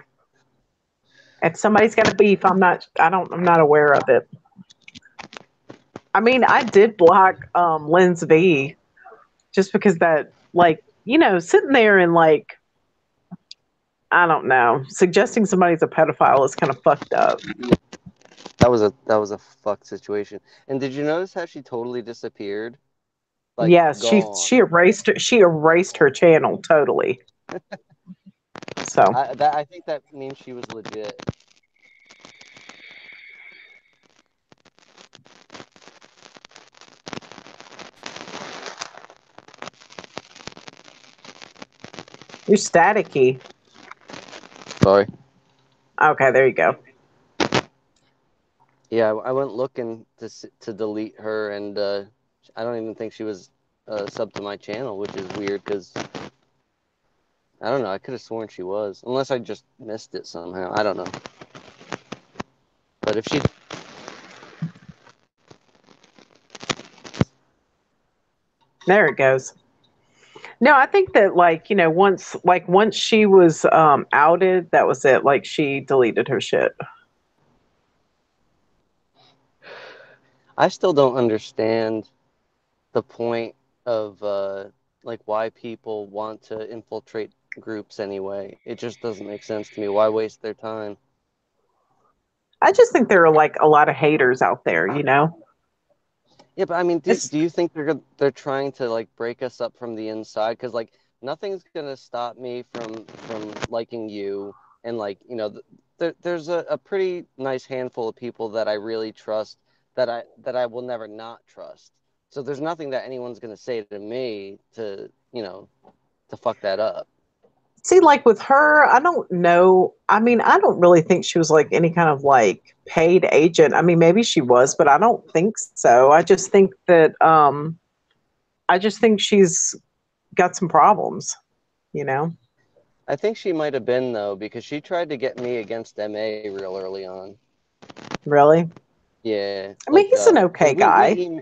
If somebody's got a beef, I'm not aware of it. I mean, I did block Lynn's V just because that, like, sitting there and like, I don't know, suggesting somebody's a pedophile is kind of fucked up. That was a fuck situation. And did you notice how she totally disappeared? Like, yes, gone. she erased her channel totally. So I think that means she was legit. you're staticky. Sorry. Okay, there you go. Yeah, I went looking to delete her, and I don't even think she was sub to my channel, which is weird because I don't know. I could have sworn she was, unless I just missed it somehow. I don't know. But if she, There it goes. No, I think that once she was outed, that was it. Like she deleted her shit. I still don't understand the point of like why people want to infiltrate groups anyway. It just doesn't make sense to me. Why waste their time? I just think there are like a lot of haters out there, Yeah, but I mean, do you think they're trying to like break us up from the inside? Because like nothing's gonna stop me from liking you, and like there's a pretty nice handful of people that I really trust that I will never not trust. So there's nothing that anyone's gonna say to me to fuck that up. See, like with her, I don't know. I mean, I don't really think she was like any kind of like paid agent. I mean, maybe she was, but I don't think so. I just think she's got some problems, you know? I think she might have been though, because she tried to get me against MA real early on. Really? Yeah. I mean, he's an okay guy.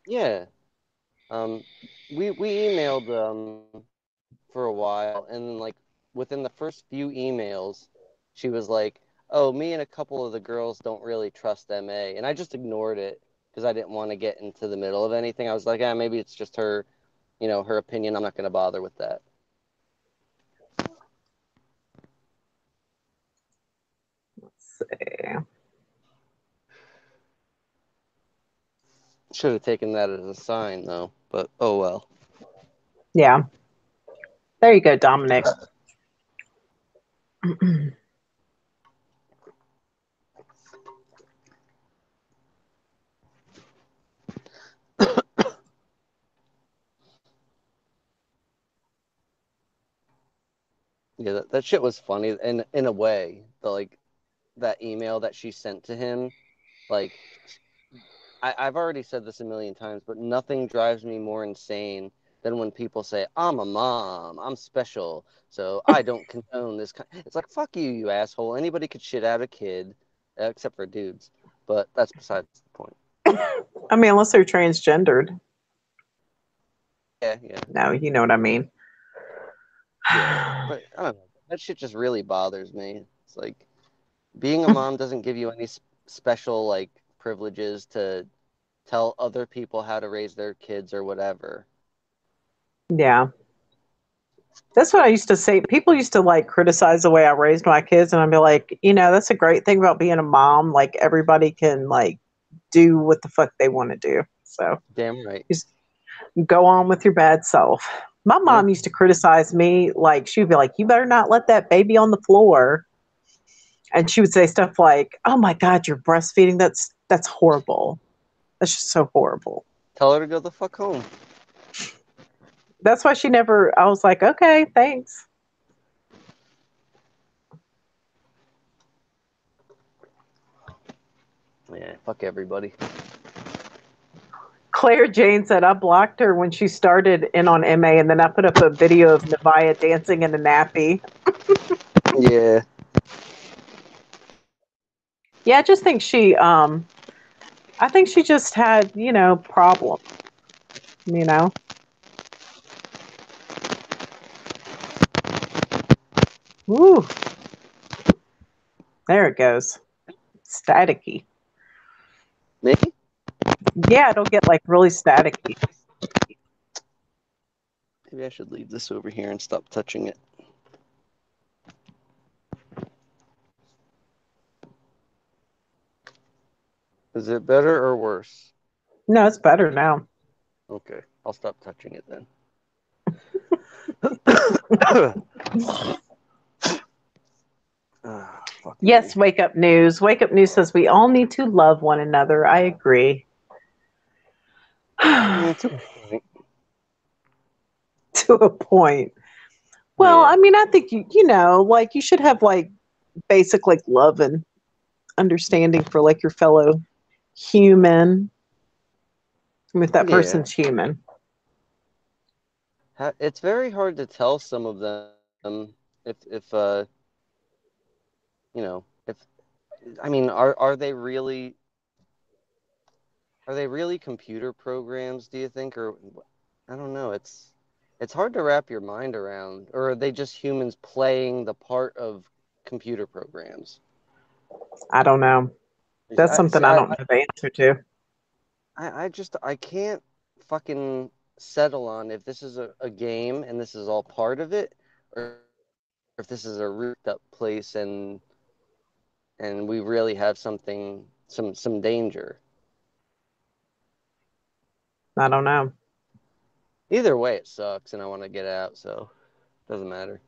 Yeah. We emailed for a while, and then like within the first few emails, she was like, "Oh, me and a couple of the girls don't really trust MA," and I just ignored it because I didn't want to get into the middle of anything. I was like, "Ah, maybe it's just her, her opinion. I'm not going to bother with that." Let's see. Should have taken that as a sign though, but oh well. Yeah. There you go, Dominic. Yeah, that shit was funny, and in a way, that email that she sent to him, like I've already said this a million times, but nothing drives me more insane than when people say, "I'm a mom, I'm special, so I don't condone this." It's like, fuck you, you asshole. Anybody could shit out a kid, except for dudes, but that's besides the point. I mean, unless they're transgendered. Yeah. No, you know what I mean. Yeah. But I don't know. That shit just really bothers me. It's like being a mom doesn't give you any special like privileges to tell other people how to raise their kids or whatever. Yeah. That's what I used to say. People used to like criticize the way I raised my kids, and I'd be like, that's a great thing about being a mom. Like everybody can like do what the fuck they want to do. So Damn right. just go on with your bad self. My mom used to criticize me, like she'd be like, "You better not let that baby on the floor," and she would say stuff like, "Oh my God, you're breastfeeding. That's horrible. That's just so horrible." Tell her to go the fuck home. That's why she never. I was like, "Okay, thanks." Yeah, fuck everybody. Claire Jane said I blocked her when she started in on MA, and then I put up a video of Nevaeh dancing in a nappy. Yeah. Yeah, I just think I think she just had, problems, Woo. There it goes. Staticky. Me? Yeah, it'll get like really staticky. Maybe I should leave this over here and stop touching it. Is it better or worse? No, it's better now. Okay, I'll stop touching it then. Yes, Wake Up News. Wake Up News says we all need to love one another. I agree. To a point. To a point. Well, Yeah. I mean, I think like you should have like basic like love and understanding for like your fellow human. I mean, if that person's human. It's very hard to tell some of them if if I mean, are they really computer programs, do you think? Or I don't know, it's hard to wrap your mind around. Or are they just humans playing the part of computer programs? I don't know. That's something I don't know the answer to. I can't fucking settle on if this is a game and this is all part of it, or if this is a roofed up place and we really have some danger. I don't know. Either way, it sucks, and I want to get out, so it doesn't matter.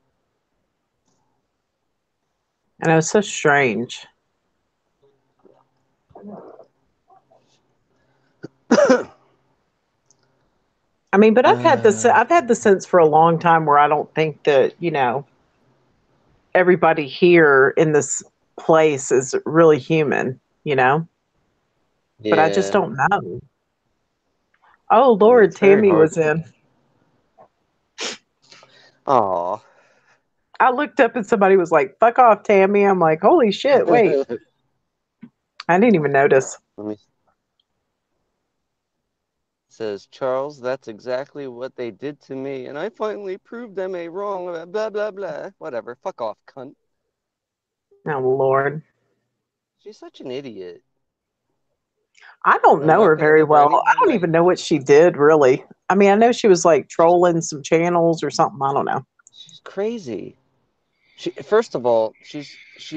And it was so strange. I mean, but I've had the sense for a long time where I don't think that, everybody here in this place is really human, But I just don't know. Oh Lord, Tammy was in. Aw. I looked up and somebody was like, "Fuck off, Tammy." I'm like, "Holy shit, wait." I didn't even notice. Says, Charles, that's exactly what they did to me, and I finally proved them wrong, blah, blah, blah. Whatever. Fuck off, cunt. Oh, Lord. She's such an idiot. I don't know her very well. I don't even know what she did, really. I mean, I know she was like trolling some channels or something. I don't know. She's crazy. First of all, she's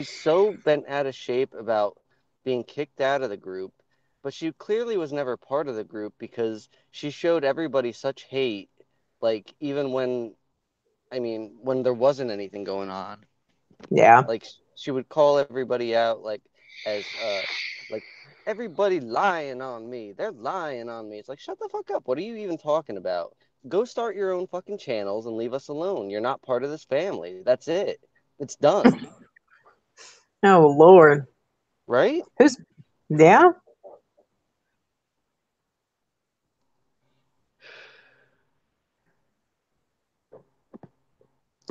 so bent out of shape about being kicked out of the group, but she clearly was never part of the group because she showed everybody such hate, like even when there wasn't anything going on. Yeah. Like she would call everybody out like as like everybody lying on me. They're lying on me. It's like, shut the fuck up. What are you even talking about? Go start your own fucking channels and leave us alone. You're not part of this family. That's it. It's done. Oh Lord. Right? Yeah.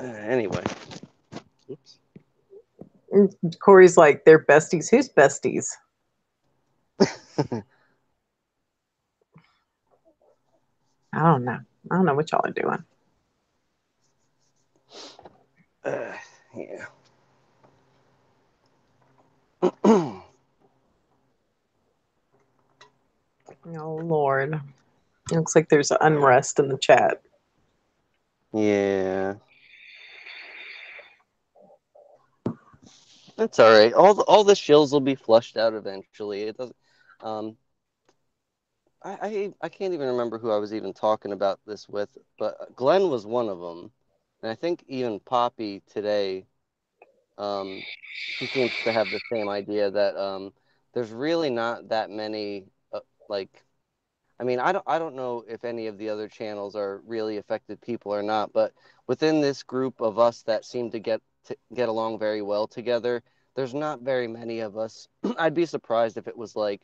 Anyway. Oops. Corey's like, they're besties. Who's besties? I don't know. I don't know what y'all are doing. Yeah. Oh Lord. It looks like there's unrest in the chat. Yeah. That's all right. All the shills will be flushed out eventually. It doesn't. I can't even remember who I was even talking about this with, but Glenn was one of them, and I think even Poppy today, she seems to have the same idea that there's really not that many like. I mean, I don't know if any of the other channels are really affected people or not, but within this group of us that seem to get along very well together, there's not very many of us. I'd be surprised if it was like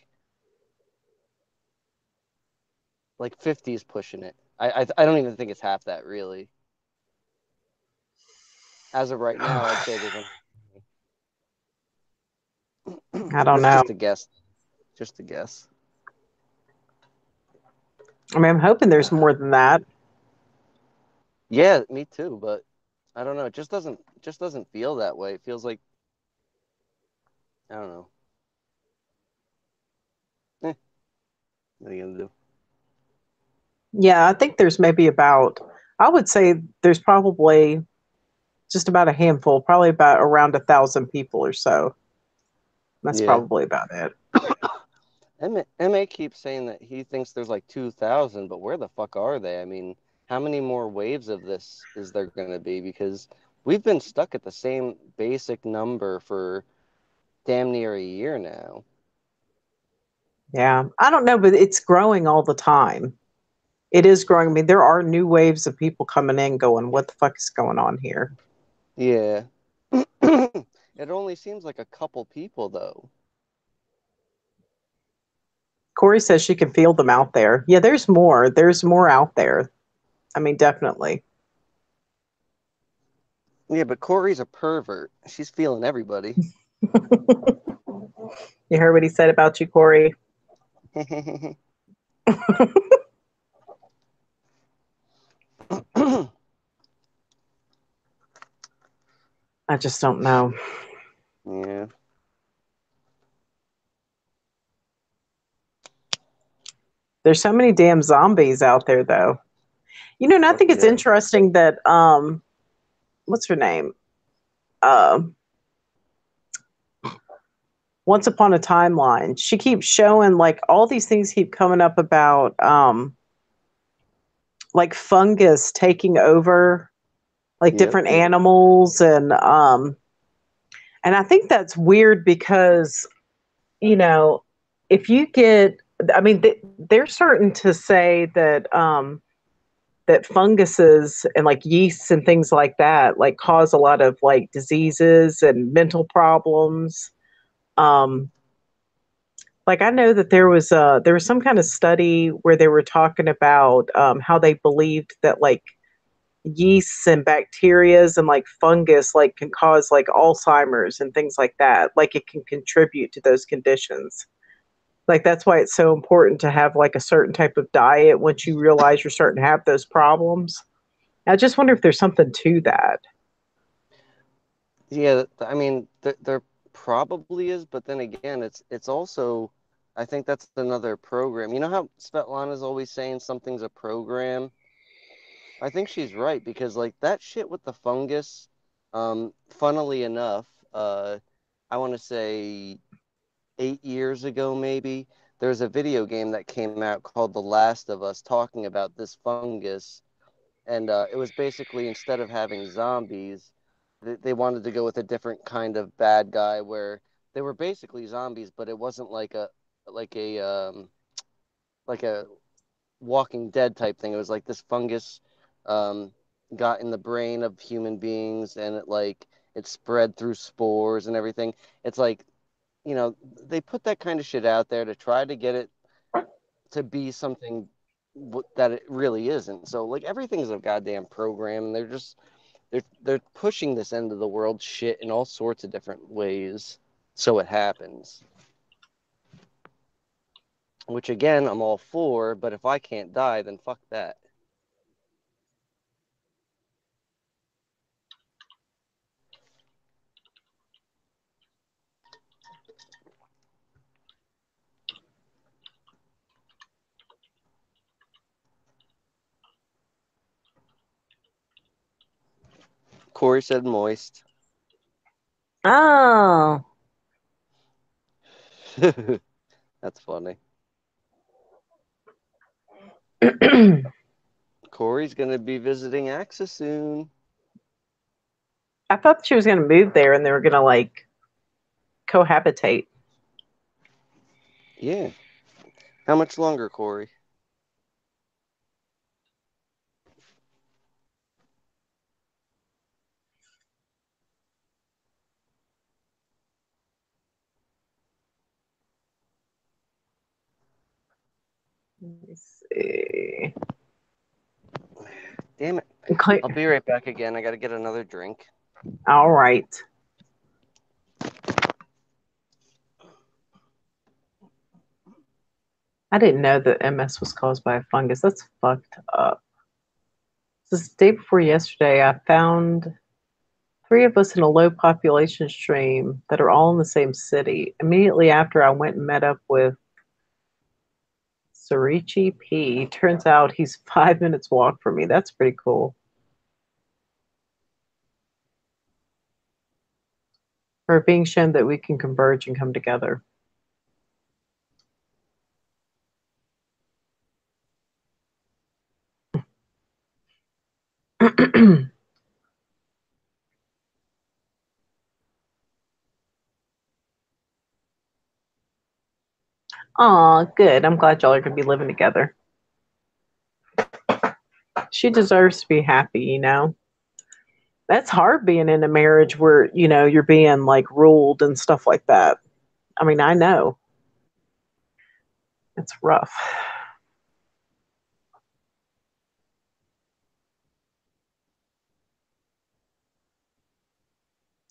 50s pushing it. I don't even think it's half that really. As of right now, I'd say there's I don't know. Just a guess. Just a guess. I mean, I'm hoping there's more than that. Yeah, me too, but I don't know. It just doesn't feel that way. It feels like I don't know. What are you gonna do? Yeah, I think there's maybe about, I would say there's probably just about a handful, probably about around 1,000 people or so. That's Yeah. probably about it. MA keeps saying that he thinks there's like 2,000, but where the fuck are they? I mean, how many more waves of this is there going to be? Because we've been stuck at the same basic number for damn near a year now. Yeah, I don't know, but it's growing all the time. It is growing. I mean, there are new waves of people coming in going, what the fuck is going on here? Yeah. It only seems like a couple people, though. Corey says she can feel them out there. Yeah, there's more. There's more out there. I mean, definitely. Yeah, but Corey's a pervert. She's feeling everybody. You heard what he said about you, Corey? I just don't know. Yeah. There's so many damn zombies out there, though. You know, and I think it's interesting that what's her name? Once Upon a Timeline. She keeps showing like all these things keep coming up about like fungus taking over like different animals and I think that's weird because you know if you get I mean they're certain to say that funguses and like yeasts and things like that like cause a lot of like diseases and mental problems. Like I know that there was some kind of study where they were talking about how they believed that like yeasts and bacterias and like fungus like can cause like Alzheimer's and things like that. Like it can contribute to those conditions. Like that's why it's so important to have like a certain type of diet once you realize you're starting to have those problems. I just wonder if there's something to that. Yeah, I mean, there probably is, but then again, it's also, I think that's another program. You know how Svetlana's always saying something's a program? I think she's right because like that shit with the fungus, funnily enough, I want to say 8 years ago maybe, there's a video game that came out called The Last of Us talking about this fungus, and it was basically instead of having zombies, they wanted to go with a different kind of bad guy where they were basically zombies, but it wasn't like a like a Walking Dead type thing. It was like this fungus um, got in the brain of human beings, and it spread through spores and everything. It's like, they put that kind of shit out there to try to get it to be something that it really isn't. So like everything's a goddamn program. And they're pushing this end of the world shit in all sorts of different ways, so it happens. Which again, I'm all for, but if I can't die, then fuck that. Corey said moist. Oh. That's funny. I Corey's gonna be visiting Axis soon. thought she was going to move there and they were going to like cohabitate. Yeah. How much longer, Corey? Let me see. Damn it. I'll be right back again. I gotta get another drink. All right. I didn't know that MS was caused by a fungus. That's fucked up. This is the day before yesterday. I found 3 of us in a low population stream that are all in the same city. Immediately after, I went and met up with Sarichi P. Turns out he's 5 minutes walk from me. That's pretty cool. We're being shown that we can converge and come together. Aw, good. I'm glad y'all are going to be living together. She deserves to be happy, you know? That's hard being in a marriage where, you know, you're being like ruled and stuff like that. I mean, I know. It's rough.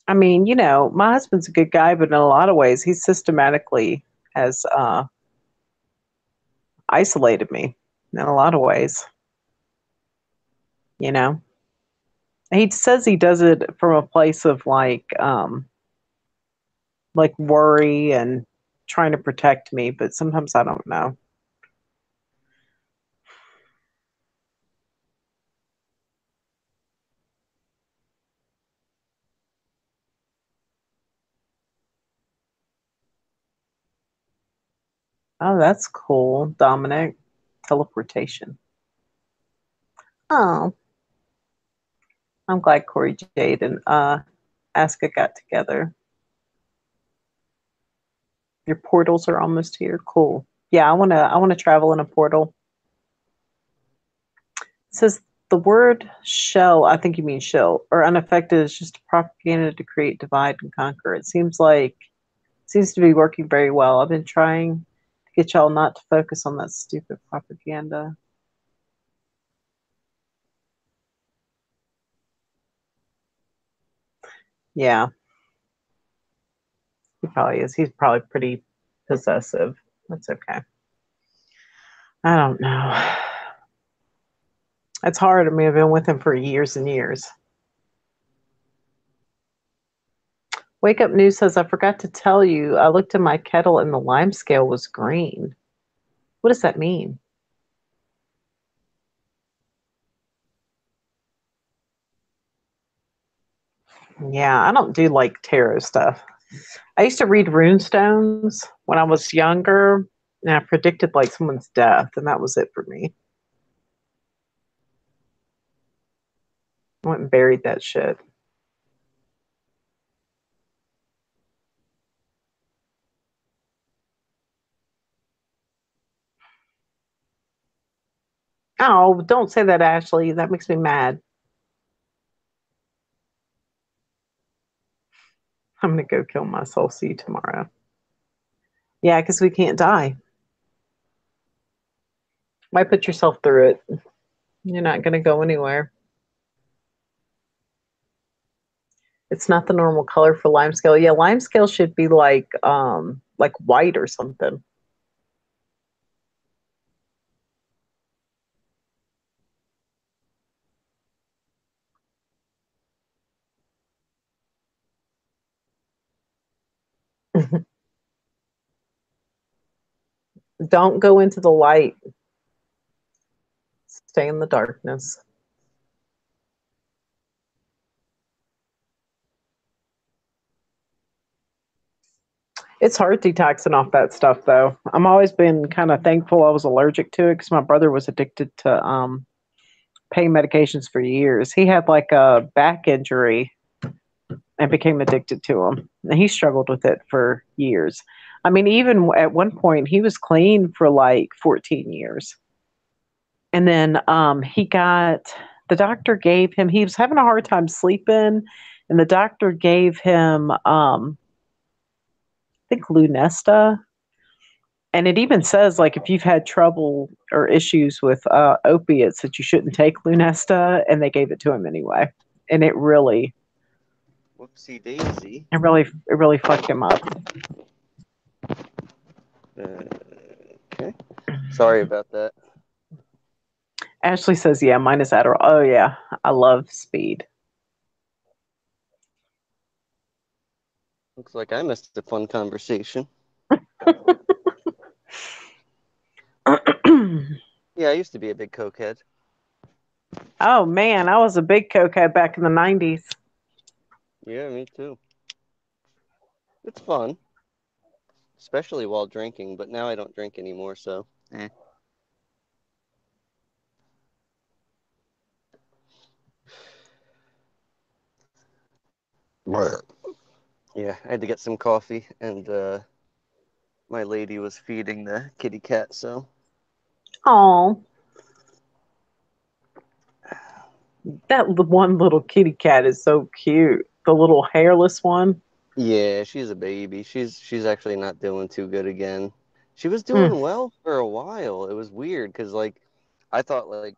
I mean, you know, my husband's a good guy, but in a lot of ways, he systematically has isolated me in a lot of ways. You know, he says he does it from a place of like worry and trying to protect me, but sometimes I don't know. Oh, that's cool, Dominic. Teleportation. Oh, I'm glad Corey Jade and Aska got together. Your portals are almost here. Cool. Yeah, I wanna travel in a portal. It says the word shell, I think you mean shell, or unaffected is just propaganda to create divide and conquer. Seems to be working very well. I've been trying to get y'all not to focus on that stupid propaganda. Yeah, he probably is. He's probably pretty possessive. That's okay. I don't know. It's hard. I mean, I've been with him for years and years. Wake Up News says, I forgot to tell you, I looked in my kettle and the lime scale was green. What does that mean? Yeah, I don't do like tarot stuff. I used to read runestones when I was younger, and I predicted like someone's death, and that was it for me. I went and buried that shit. Oh, don't say that, Ashley. That makes me mad. I'm gonna go kill my soul seed tomorrow. Yeah, because we can't die. Why put yourself through it? You're not gonna go anywhere. It's not the normal color for lime scale. Yeah, lime scale should be like white or something. Don't go into the light. Stay in the darkness. It's hard detoxing off that stuff, though. I'm always been kind of thankful I was allergic to it because my brother was addicted to pain medications for years. He had like a back injury and became addicted to them. And he struggled with it for years. I mean, even at one point, he was clean for like 14 years. And then the doctor gave him, he was having a hard time sleeping, and the doctor gave him, I think, Lunesta. And it even says, like, if you've had trouble or issues with opiates, that you shouldn't take Lunesta, and they gave it to him anyway. And Whoopsie daisy. it really fucked him up. Okay. Sorry about that. Ashley says, yeah, mine is Adderall. Oh, yeah. I love speed. Looks like I missed a fun conversation. Yeah, I used to be a big cokehead. Oh, man. I was a big cokehead back in the 90s. Yeah, me too. It's fun. Especially while drinking, but now I don't drink anymore, so. Yeah, I had to get some coffee, and my lady was feeding the kitty cat, so. Oh, that one little kitty cat is so cute. The little hairless one. Yeah, she's a baby. She's actually not doing too good again. She was Hmm. doing well for a while. It was weird because like I thought like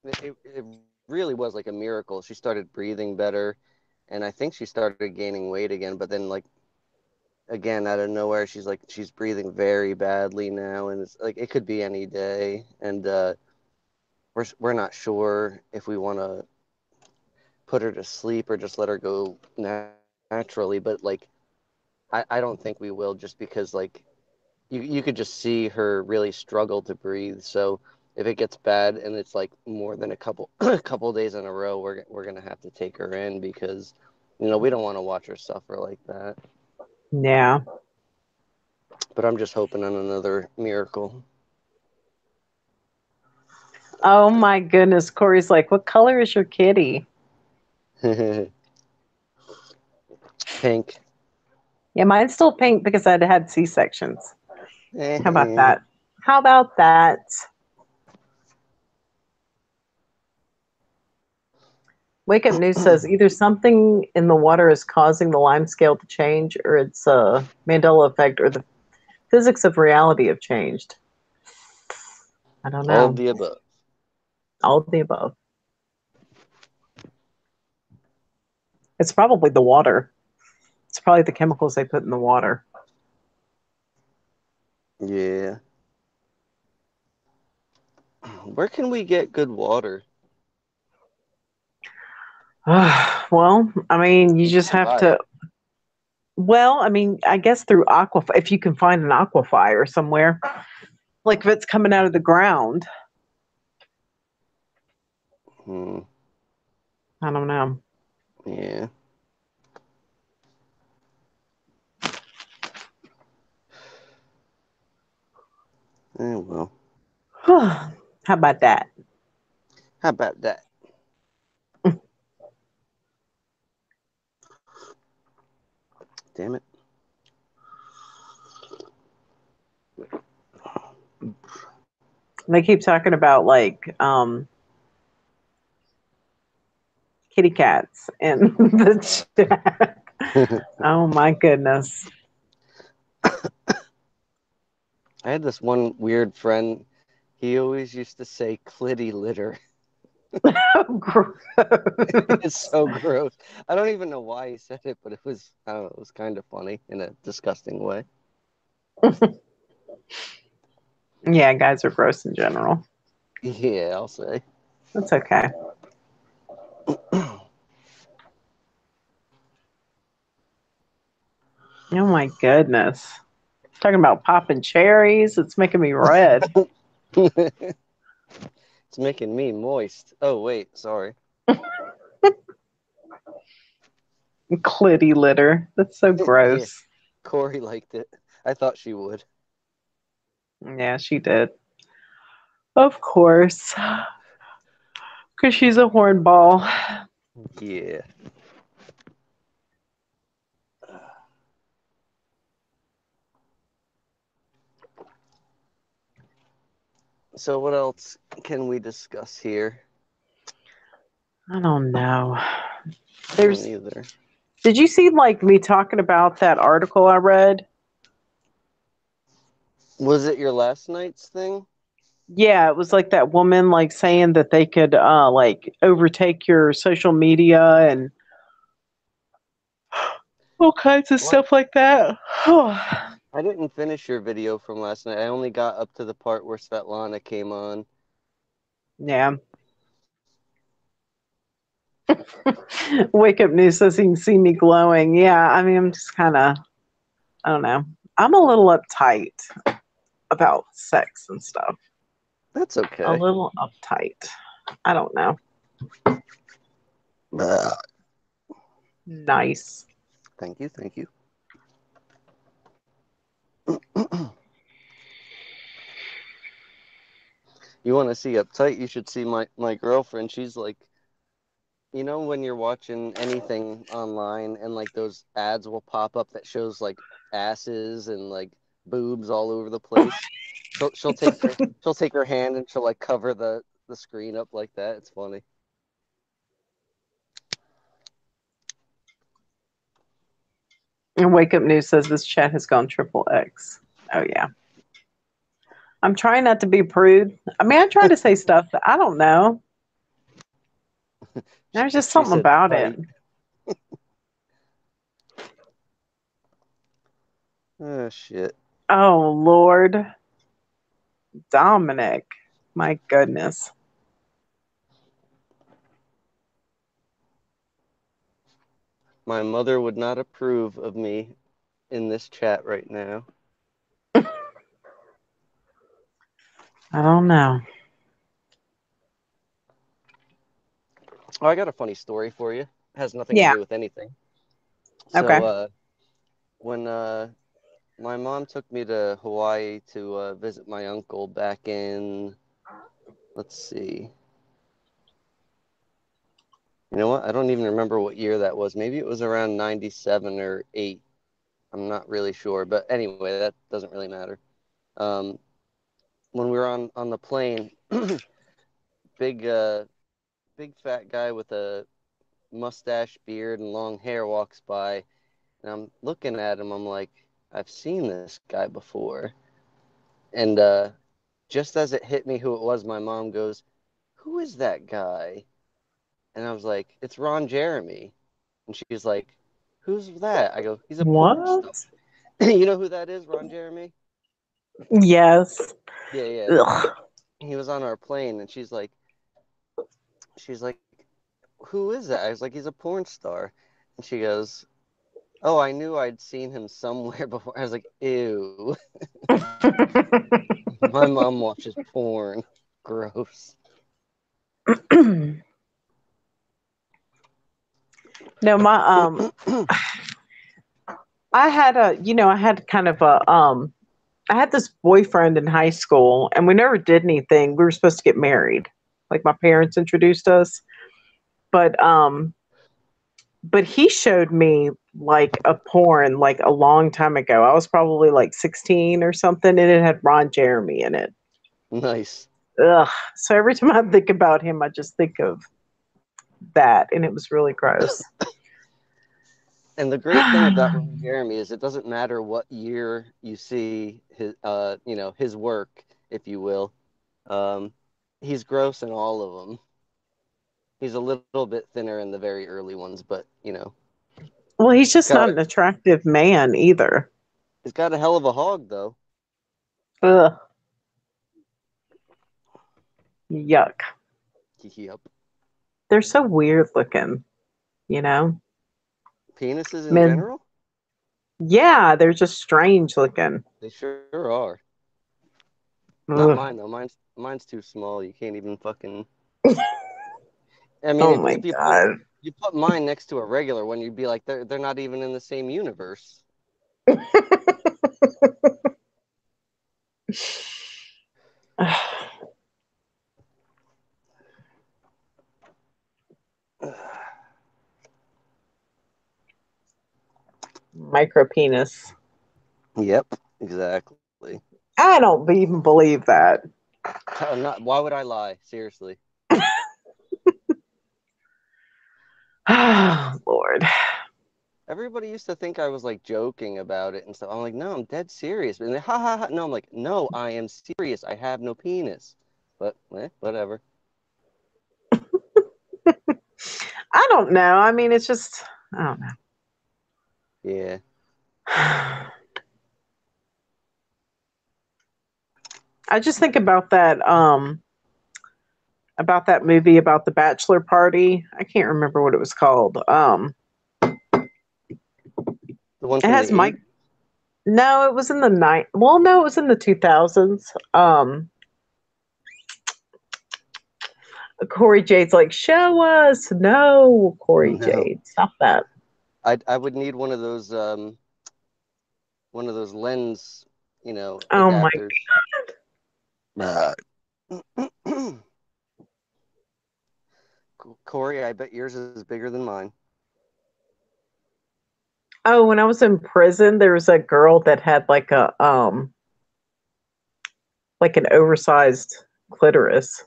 it really was like a miracle. She started breathing better, and I think she started gaining weight again. But then like again out of nowhere, she's breathing very badly now, and it's like it could be any day. And we're not sure if we want to put her to sleep or just let her go naturally. But like I don't think we will just because like you could just see her really struggle to breathe. So if it gets bad and it's like more than a couple a couple days in a row, we're gonna have to take her in because we don't want to watch her suffer like that. Yeah. But I'm just hoping on another miracle. Oh my goodness. Corey's like, what color is your kitty? Pink. Yeah, mine's still pink because I'd had C-sections. How about that? How about that? Wake Up News says either something in the water is causing the lime scale to change, or it's a Mandela effect, or the physics of reality have changed. I don't know. All of the above. All of the above. It's probably the water. It's probably the chemicals they put in the water. Yeah. Where can we get good water? Well, I mean, you just have to. Well, I mean, I guess through if you can find an aquifer somewhere, like if it's coming out of the ground. I don't know. Yeah. Well. How about that? How about that? Damn it. They keep talking about like kitty cats in the chat. Oh my goodness. I had this one weird friend. He always used to say "clitty litter." Gross. It's so gross. I don't even know why he said it, but it was, I don't know, it was kind of funny in a disgusting way. Yeah, guys are gross in general. Yeah, I'll say. That's okay. Oh my goodness. Talking about popping cherries. It's making me red. It's making me moist. Oh, wait, sorry. Clitty litter. That's so gross. Yeah, Corey liked it. I thought she would. Yeah, she did. Of course. Because she's a hornball. Yeah. So what else can we discuss here? I don't know. I There's. don't either. Did you see like me talking about that article I read? Was it your last night's thing? Yeah, it was like that woman like saying that they could like overtake your social media and all kinds of What? stuff like that. I didn't finish your video from last night. I only got up to the part where Svetlana came on. Yeah. Wake Up News says he can see me glowing. Yeah, I mean, I'm just kind of, I don't know. I'm a little uptight about sex and stuff. That's A okay. little uptight. I don't know. Nice. Thank you, thank you. You want to see uptight? You should see my girlfriend. She's like, you know, when you're watching anything online and like those ads will pop up that shows like asses and like boobs all over the place. She'll take her hand and she'll like cover the screen up like that. It's funny. And Wake Up News says this chat has gone triple X. Oh, yeah. I'm trying not to be prude. I mean, I try to say stuff that I don't know. There's just She something said about tight. it. Oh shit. Oh, Lord. Dominic. My goodness. My mother would not approve of me in this chat right now. I don't know. Oh, I got a funny story for you. It has nothing to Yeah. do with anything. Okay. So, when my mom took me to Hawaii to visit my uncle back in, let's see. You know what? I don't even remember what year that was. Maybe it was around 97 or 8. I'm not really sure. But anyway, that doesn't really matter. When we were on the plane, big big fat guy with a mustache, beard, and long hair walks by, and I'm looking at him. I'm like, I've seen this guy before. And just as it hit me who it was, my mom goes, "Who is that guy?" And I was like, "It's Ron Jeremy." And she's like, "Who's that?" I go, "He's a porn star." What? You know who that is, Ron Jeremy? Yes. Yeah, yeah. Ugh. He was on our plane, and she's like, "Who is that?" I was like, "He's a porn star." And she goes, "Oh, I knew I'd seen him somewhere before." I was like, "Ew." My mom watches porn. Gross. No, I had I had kind of I had this boyfriend in high school and we never did anything. We were supposed to get married. Like my parents introduced us. But he showed me like a porn like a long time ago. I was probably like 16 or something and it had Ron Jeremy in it. Nice. Ugh. So every time I think about him, I just think of that and it was really gross. And the great thing about Ron Jeremy is it doesn't matter what year you see his, his work, if you will. He's gross in all of them. He's a little bit thinner in the very early ones, but Well, he's just not got an attractive man either. he's got a hell of a hog though. Ugh. Yuck. Yep. They're so weird looking, you know? Penises in Men. general, Yeah, they're just strange looking. they sure are. Not Ugh. mine though. Mine's too small. You can't even fucking. I mean, Oh if, my if God. you put mine next to a regular one, you'd be like, they're not even in the same universe. Micro penis. Yep, exactly. I don't even believe that. Why would I lie? Seriously. Lord. Everybody used to think I was like joking about it and stuff. I'm like, no, I'm dead serious. And they, ha ha ha. No, I'm like, no, I am serious. I have no penis. But whatever. I don't know. I mean, it's just, I don't know. Yeah. I just think about that movie about the bachelor party. I can't remember what it was called. The one It from has the Mike. 80s? No, it was in the night. Well, no, it was in the 2000s. Corey Jade's like, show us. No, Corey No. Jade, stop that. I would need one of those lens, Oh my. adapters. Uh, Corey, I bet yours is bigger than mine. Oh, when I was in prison, there was a girl that had like like an oversized clitoris.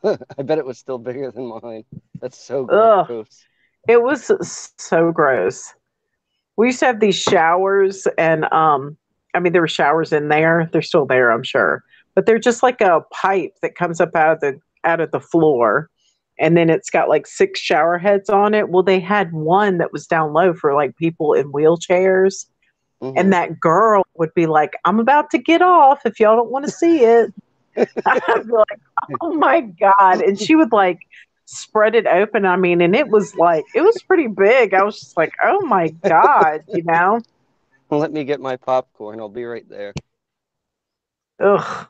I bet it was still bigger than mine. That's so Ugh, gross. it was so gross. We used to have these showers, and I mean, there were showers in there. They're still there, I'm sure, but they're just like a pipe that comes up out of the floor, and then it's got like 6 shower heads on it. Well, they had one that was down low for like people in wheelchairs, and Hmm. that girl would be like, "I'm about to get off if y'all don't want to see it." I'd be like, "Oh my god!" And she would like spread it open. I mean, and it was pretty big. I was just like, "Oh my god," you know? Let me get my popcorn. I'll be right there. Ugh.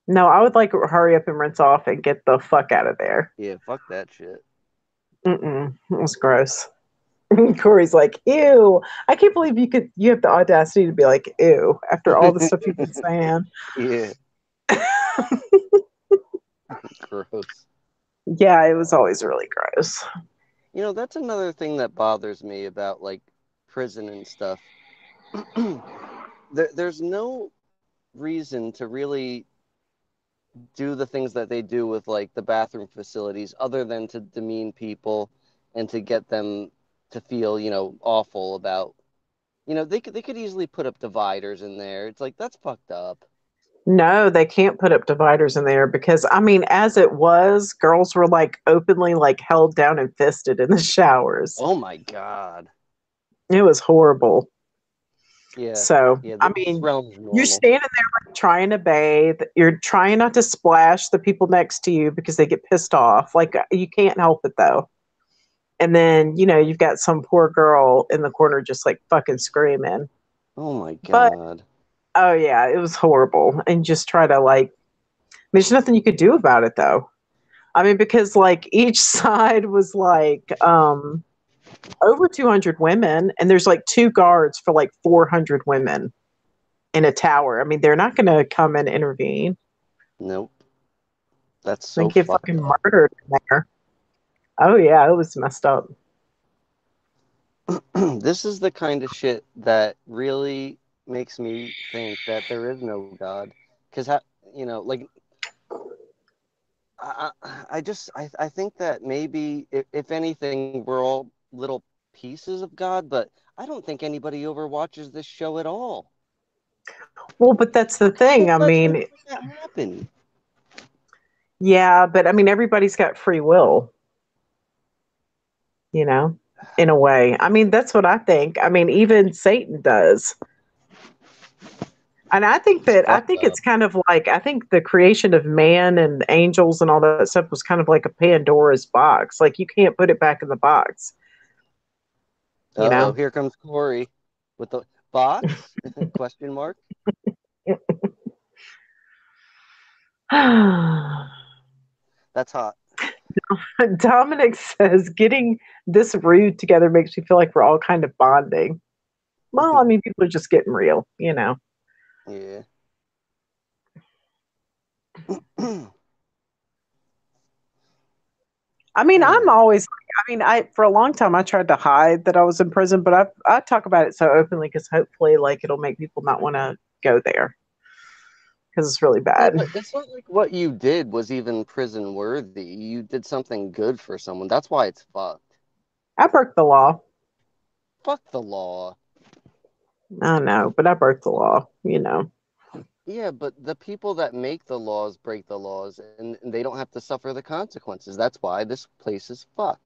No, I would like hurry up and rinse off and get the fuck out of there. Yeah, fuck that shit. Mm-mm. It was gross. Corey's like, ew. I can't believe you have the audacity to be like, ew, after all the stuff you've been saying. Yeah, gross. Yeah, it was always really gross. That's another thing that bothers me about like prison and stuff. There's no reason to really do the things that they do with like the bathroom facilities other than to demean people and to get them to feel, awful about, they could easily put up dividers in there. It's like that's fucked up. No, they can't put up dividers in there because I mean, as it was, girls were like openly like held down and fisted in the showers. Oh my God. It was horrible. Yeah. So, Yeah, I this mean, realm's you're normal. standing there like trying to bathe. You're trying not to splash the people next to you because they get pissed off. Like you can't help it though. And then, you've got some poor girl in the corner just like fucking screaming. Oh my But God. oh yeah, it was horrible. And just try to like there's nothing you could do about it though. I mean, because like each side was like over 200 women, and there's like 2 guards for like 400 women in a tower. I mean, they're not going to come and intervene. Nope. That's They so get fucked fucking up. murdered in there. Oh yeah, it was messed up. This is the kind of shit that really makes me think that there is no God. Because, like, I think that maybe, if anything, we're all little pieces of God, but I don't think anybody overwatches this show at all. Well, but that's the thing. I Let's mean, make that happen. yeah, but I mean, everybody's got free will, in a way. I mean, that's what I think. I mean, even Satan does. And It's I fucked think up. it's kind of like I think the creation of man and angels and all that stuff was kind of like a Pandora's box. Like you can't put it back in the box, you Uh-oh, know? here comes Corey with the box? Question mark? That's hot. Dominic says getting this rude together makes me feel like we're all kind of bonding. Well, I mean, people are just getting real, you know. Yeah. I mean, I'm always, I mean, for a long time I tried to hide that I was in prison, but I talk about it so openly because hopefully, like, it'll make people not want to go there because it's really Yeah, bad. but it's not like what you did was even prison worthy. You did something good for someone. That's why it's fucked. I broke the law. Fuck the law. I know, but I broke the law, you know. Yeah, but the people that make the laws break the laws and they don't have to suffer the consequences. That's why this place is fucked.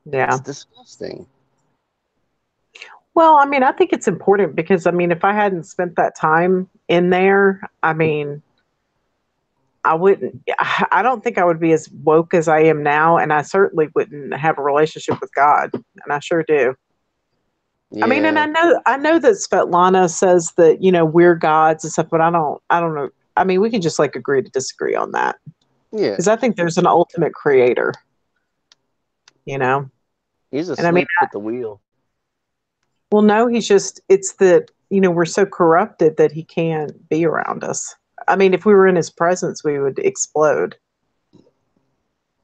It's Yeah. disgusting. Well, I mean, I think it's important because, I mean, if I hadn't spent that time in there, I mean, I wouldn't, I don't think I would be as woke as I am now. And I certainly wouldn't have a relationship with God. And I sure do. I mean, and Yeah. I know that Svetlana says that, you know, we're gods and stuff, but I don't know. I mean, we can just like agree to disagree on that Yeah. because I think there's an ultimate creator, you know? He's And I mean, asleep at the wheel. well, no, it's that, you know, we're so corrupted that he can't be around us. I mean, if we were in his presence, we would explode,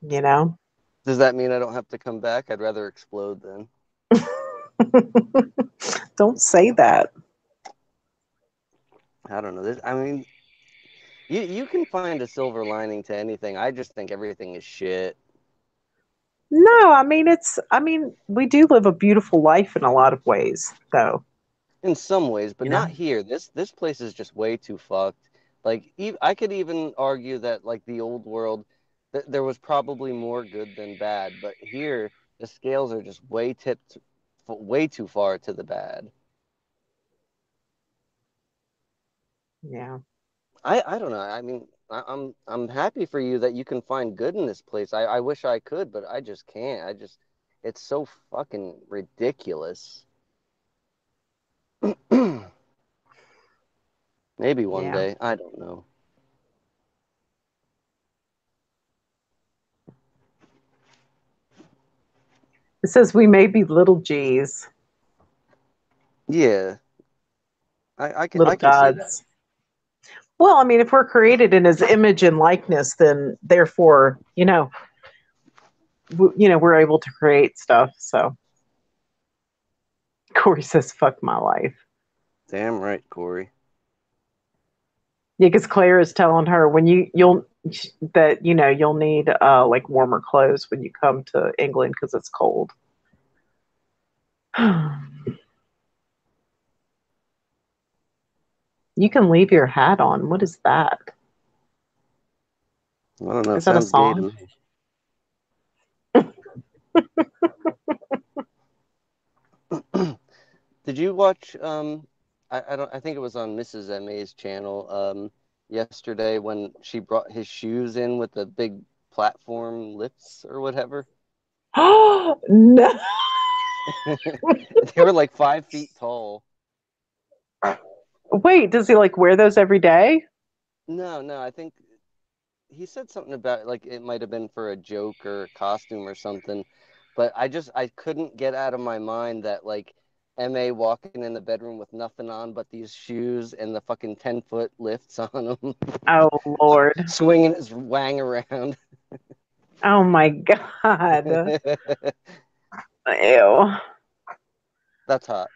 you know? Does that mean I don't have to come back? I'd rather explode then. Don't say that. I don't know. I mean, you can find a silver lining to anything. I just think everything is shit. No, I mean, we do live a beautiful life in a lot of ways, though. In some ways, but You know? not here. This place is just way too fucked. Like, I could even argue that like the old world, there was probably more good than bad, but here the scales are just way tipped, way too far to the bad. Yeah. I don't know. I mean, I'm happy for you that you can find good in this place. I wish I could, but I just can't. It's so fucking ridiculous. Maybe one Yeah. day. I don't know. It says we may be little G's, Yeah, little I can see that. gods. Well, I mean, if we're created in his image and likeness, then therefore, you know, we're able to create stuff. So Corey says, fuck my life. Damn right, Corey. Yeah, because Claire is telling her when that, you know, you'll need like warmer clothes when you come to England because it's cold. You can leave your hat on. What is that? I don't know. Is that a Sounds gay to song? me. Did you watch I don't I think it was on Mrs. MA's channel yesterday when she brought his shoes in with the big platform lifts or whatever? Oh no. They were like 5 feet tall. Wait, does he like wear those every day? No, I think he said something about like it might have been for a joke or a costume or something, but I couldn't get out of my mind that like MA walking in the bedroom with nothing on but these shoes and the fucking 10-foot lifts on him, Oh Lord. swinging his wang around. Oh my God. Ew. That's hot.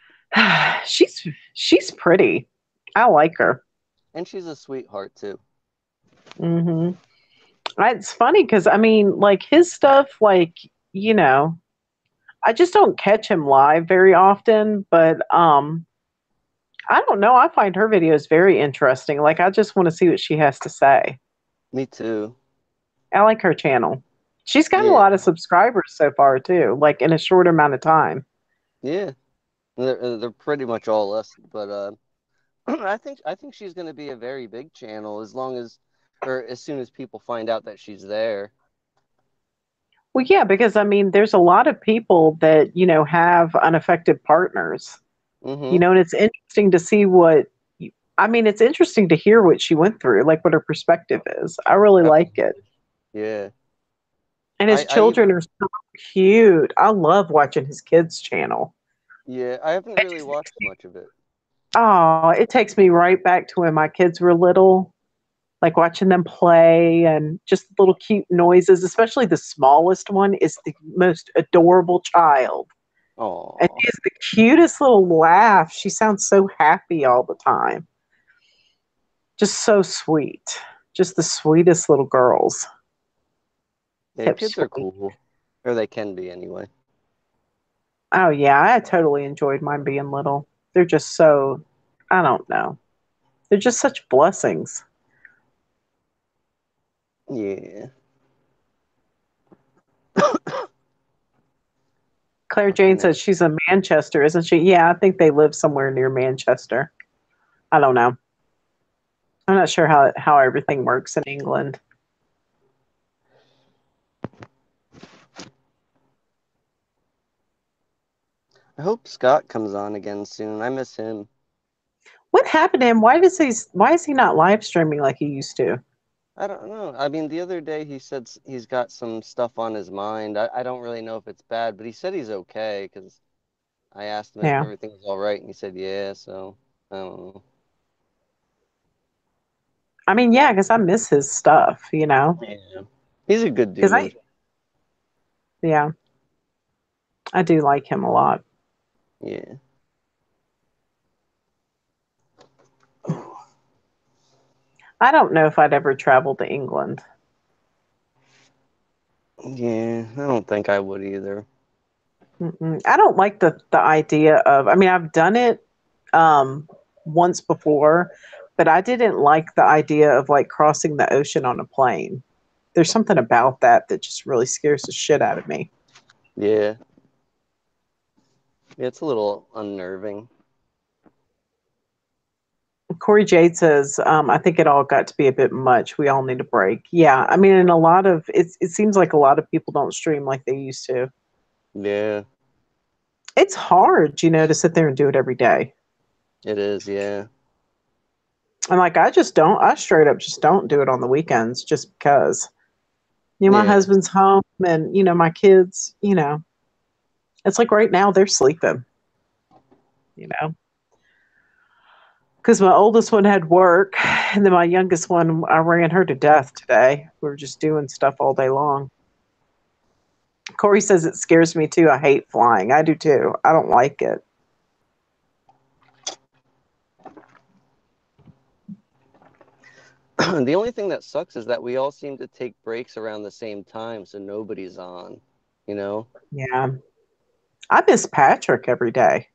She's pretty. I like her. And she's a sweetheart too. Hmm. It's funny because I mean, like his stuff, like, you know, I just don't catch him live very often, but I don't know. I find her videos very interesting. Like I just want to see what she has to say. Me too. I like her channel. She's got a Yeah, lot of subscribers so far too, like in a short amount of time. yeah. They're pretty much all us, but I think she's going to be a very big channel as long as, or as soon as people find out that she's there. Well, yeah, because I mean, there's a lot of people that, you know, have unaffected partners, you Mm-hmm. know, and it's interesting to see I mean, it's interesting to hear what she went through, like what her perspective is. I really like it. Absolutely. Yeah. And his I even children are so cute. I love watching his kids' channel. Yeah, I haven't really watched much of it. Oh, it takes me right back to when my kids were little, like watching them play and just little cute noises, especially the smallest one is the most adorable child. And Oh, she has the cutest little laugh. She sounds so happy all the time. Just so sweet. Just the sweetest little girls. yeah, kids are Pipsqueak. cool, or they can be anyway. Oh yeah, I totally enjoyed mine being little. They're just so, I don't know. They're just such blessings. Yeah. Claire Jane Fucking says she's in Manchester, isn't she? Yeah, I think they live somewhere near Manchester. I don't know. I'm not sure how everything works in England. I hope Scott comes on again soon. I miss him. What happened to him? Why is he not live streaming like he used to? I don't know. I mean, the other day he said he's got some stuff on his mind. I don't really know if it's bad, but he said he's okay because I asked him if Yeah. everything was all right, and he said yeah. So I don't know. I mean, yeah, because I miss his stuff, you know? Yeah, he's a good Because dude. yeah, I do like him a lot. Yeah. I don't know if I'd ever travel to England. Yeah, I don't think I would either. I don't like the idea of. I mean, I've done it um, once before, but I didn't like the idea of like crossing the ocean on a plane. There's something about that that just really scares the shit out of me. Yeah. Yeah, it's a little unnerving. Corey Jade says, I think it all got to be a bit much. We all need a break. Yeah, I mean, and a lot of it seems like a lot of people don't stream like they used to. Yeah, It's hard, you know, to sit there and do it every day. it is. Yeah. And like, I just don't. I straight up just don't do it on the weekends, just because. You know, my Yeah. husband's home, and you know, my kids. You know, it's like right now they're sleeping. You know, because my oldest one had work, and then my youngest one, I ran her to death today. We were just doing stuff all day long. Corey says it scares me too. I hate flying. I do too. I don't like it. The only thing that sucks is that we all seem to take breaks around the same time, so nobody's on, you know? Yeah. I miss Patrick every day.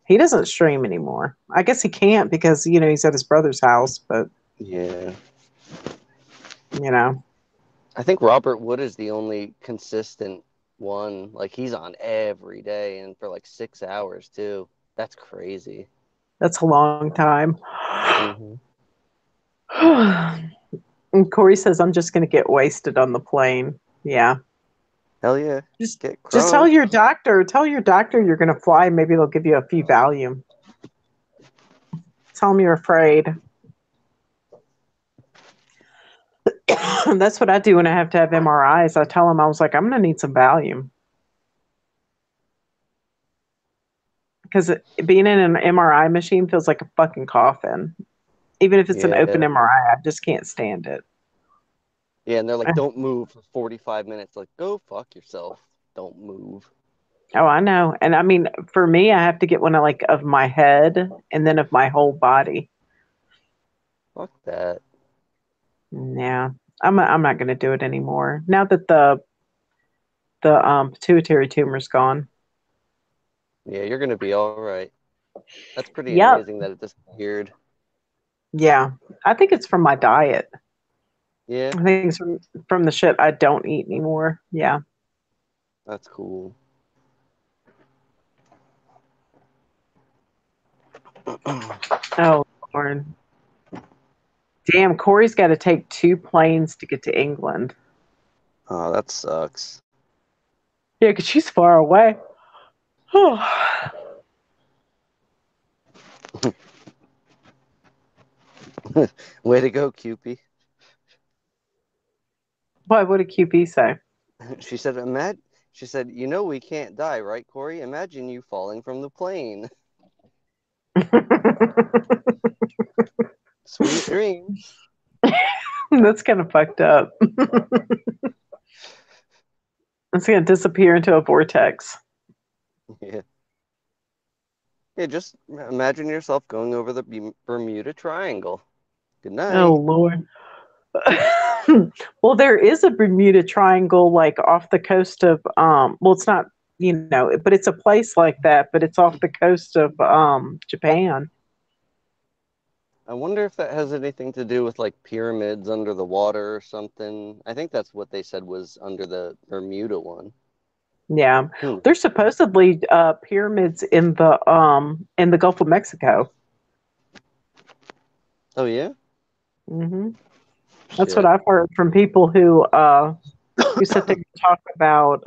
He doesn't stream anymore. I guess he can't because, you know, he's at his brother's house, but, Yeah. you know, I think Robert Wood is the only consistent one. Like, he's on every day and for like 6 hours, too. That's crazy. that's a long time. Hmm. And Corey says, I'm just going to get wasted on the plane. Yeah. Hell yeah. Just, Get just crunk. tell your doctor you're going to fly. Maybe they'll give you a few Valium. Tell them you're afraid. That's what I do when I have to have MRIs. I tell them, I was like, I'm going to need some Valium. Because being in an MRI machine feels like a fucking coffin. Even if it's an open Yeah. MRI, I just can't stand it. Yeah, and they're like, don't move for 45 minutes. Like, go fuck yourself. Don't move. Oh, I know. And I mean, for me, I have to get one of like of my head and then of my whole body. Fuck that. Yeah. I'm not going to do it anymore. Now that the pituitary tumor's gone. Yeah, you're gonna be all right. That's pretty Yep. amazing that it disappeared. Yeah. I think it's from my diet. Yeah, I think it's from the shit I don't eat anymore. Yeah. that's cool. Oh, Lord. Damn, Corey's got to take 2 planes to get to England. Oh, that sucks. Yeah, because she's far away. Way to go, Cupie. What did QP say? She said, Matt, She said, "You know we can't die, right, Corey? Imagine you falling from the plane. Sweet dreams." That's kind of fucked up. It's going to disappear into a vortex. Yeah. Yeah, just imagine yourself going over the Bermuda Triangle. Good night. Oh, Lord. Well, there is a Bermuda Triangle like off the coast of well, it's not, but it's a place like that, but it's off the coast of Japan. I wonder if that has anything to do with like pyramids under the water or something. I think that's what they said was under the Bermuda one. Yeah. Hmm. There's supposedly pyramids in the Gulf of Mexico. Oh yeah? That's Shit. what I've heard from people who sit there and talk about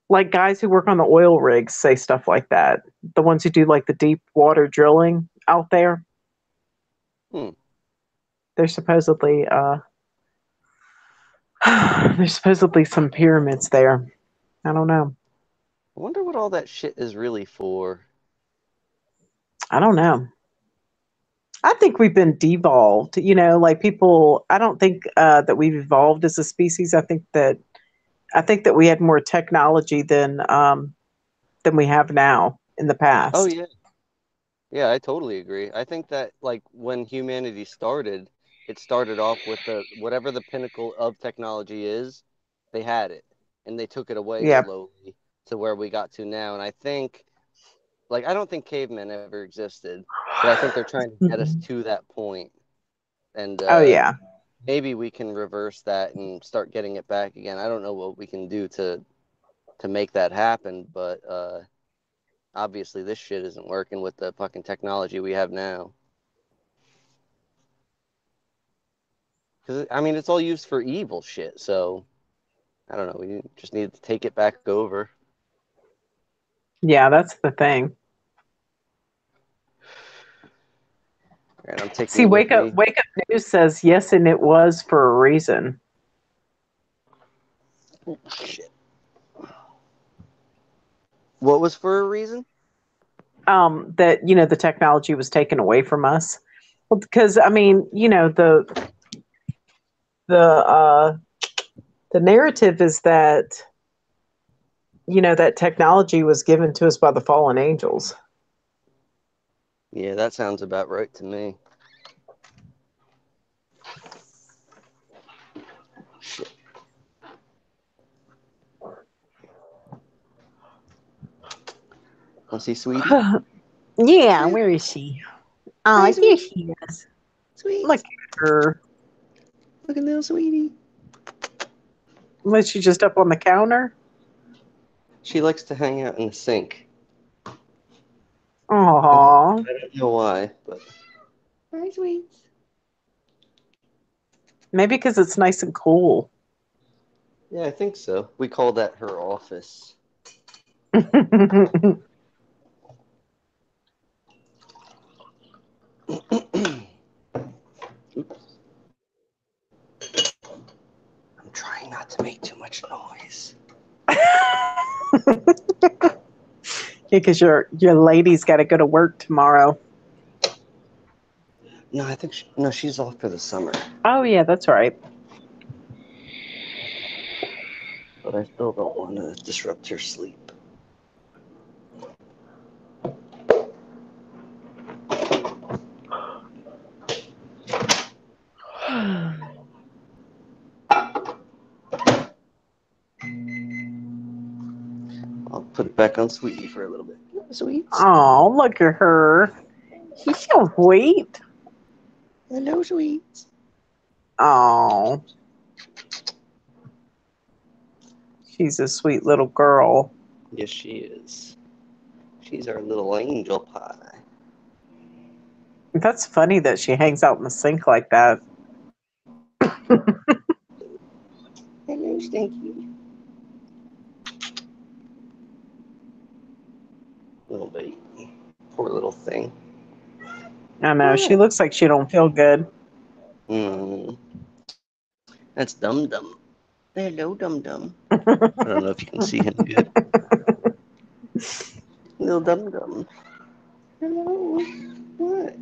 like guys who work on the oil rigs say stuff like that. The ones who do like the deep water drilling out there. Hmm. There's supposedly there's supposedly some pyramids there. I don't know. I wonder what all that shit is really for. I don't know. I think we've been devolved. Like people. I don't think that we've evolved as a species. I think that we had more technology than we have now in the past. Oh yeah. Yeah, I totally agree. I think that like when humanity started, it started off with whatever the pinnacle of technology is, they had it. And they took it away Yeah. slowly to where we got to now. And I think like I don't think cavemen ever existed, but I think they're trying to get us to that point. And Oh yeah. maybe we can reverse that and start getting it back again. I don't know what we can do to make that happen, but obviously this shit isn't working with the fucking technology we have now. Because I mean, it's all used for evil shit. So I don't know. We just need to take it back over. Yeah, that's the thing. And I'm taking See, it with me. Wake Up News says yes, and it was for a reason. Shit. What was for a reason? That the technology was taken away from us. Well, because I mean, the narrative is that that technology was given to us by the fallen angels. Yeah, that sounds about right to me. Shit. Want to see Sweetie? Yeah, where is she? Hi, Oh, there Sweetie. she is. Sweet. Look at her. Look at little Sweetie. Was she just up on the counter? She likes to hang out in the sink. Aww. I don't know why, but. Hi, Sweet. Maybe because it's nice and cool. Yeah, I think so. We call that her office. I'm trying not to make too much noise. Yeah, because your lady's got to go to work tomorrow. No, I think she's off for the summer. Oh yeah, that's right. But I still don't want to disrupt her sleep. I'll put it back on Sweetie for a little bit. Sweet. Oh, look at her. She's so sweet. Hello, Sweet. Oh, she's a sweet little girl. Yes, she is. She's our little angel pie. That's funny that she hangs out in the sink like that. Hello, Stinky. Little baby. Poor little thing. I know. She looks like she don't feel good. That's Dum Dum. Hello, Dum Dum. I don't know if you can see him good. Little Dum Dum. Hello. What?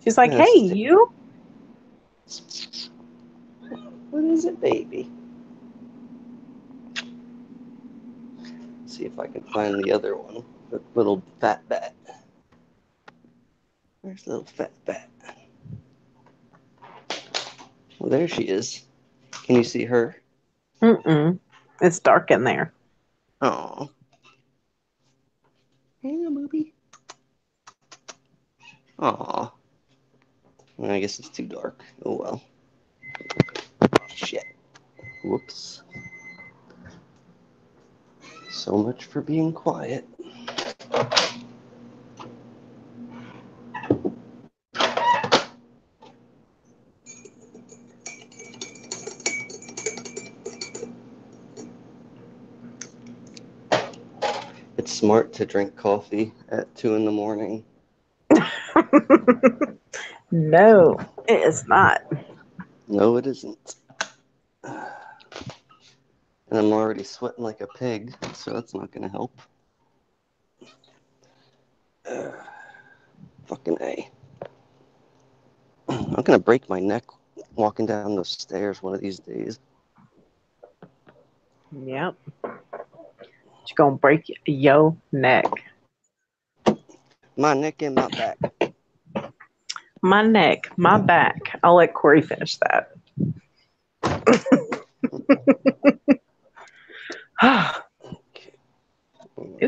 She's like, Yes. hey, you. What is it, baby? See if I can find the other one. The little fat bat. Where's little fat bat? Well, there she is. Can you see her? Mm-mm. It's dark in there. Oh. Hey, booby. Aw. I guess it's too dark. Oh well. Shit. Whoops. So much for being quiet. It's smart to drink coffee at 2 in the morning. No, it is not. No, it isn't. And I'm already sweating like a pig, so that's not gonna help. Fucking A. I'm gonna break my neck walking down those stairs one of these days. Yep. You're gonna break your neck. My neck and my back. My neck, my back. I'll let Corey finish that.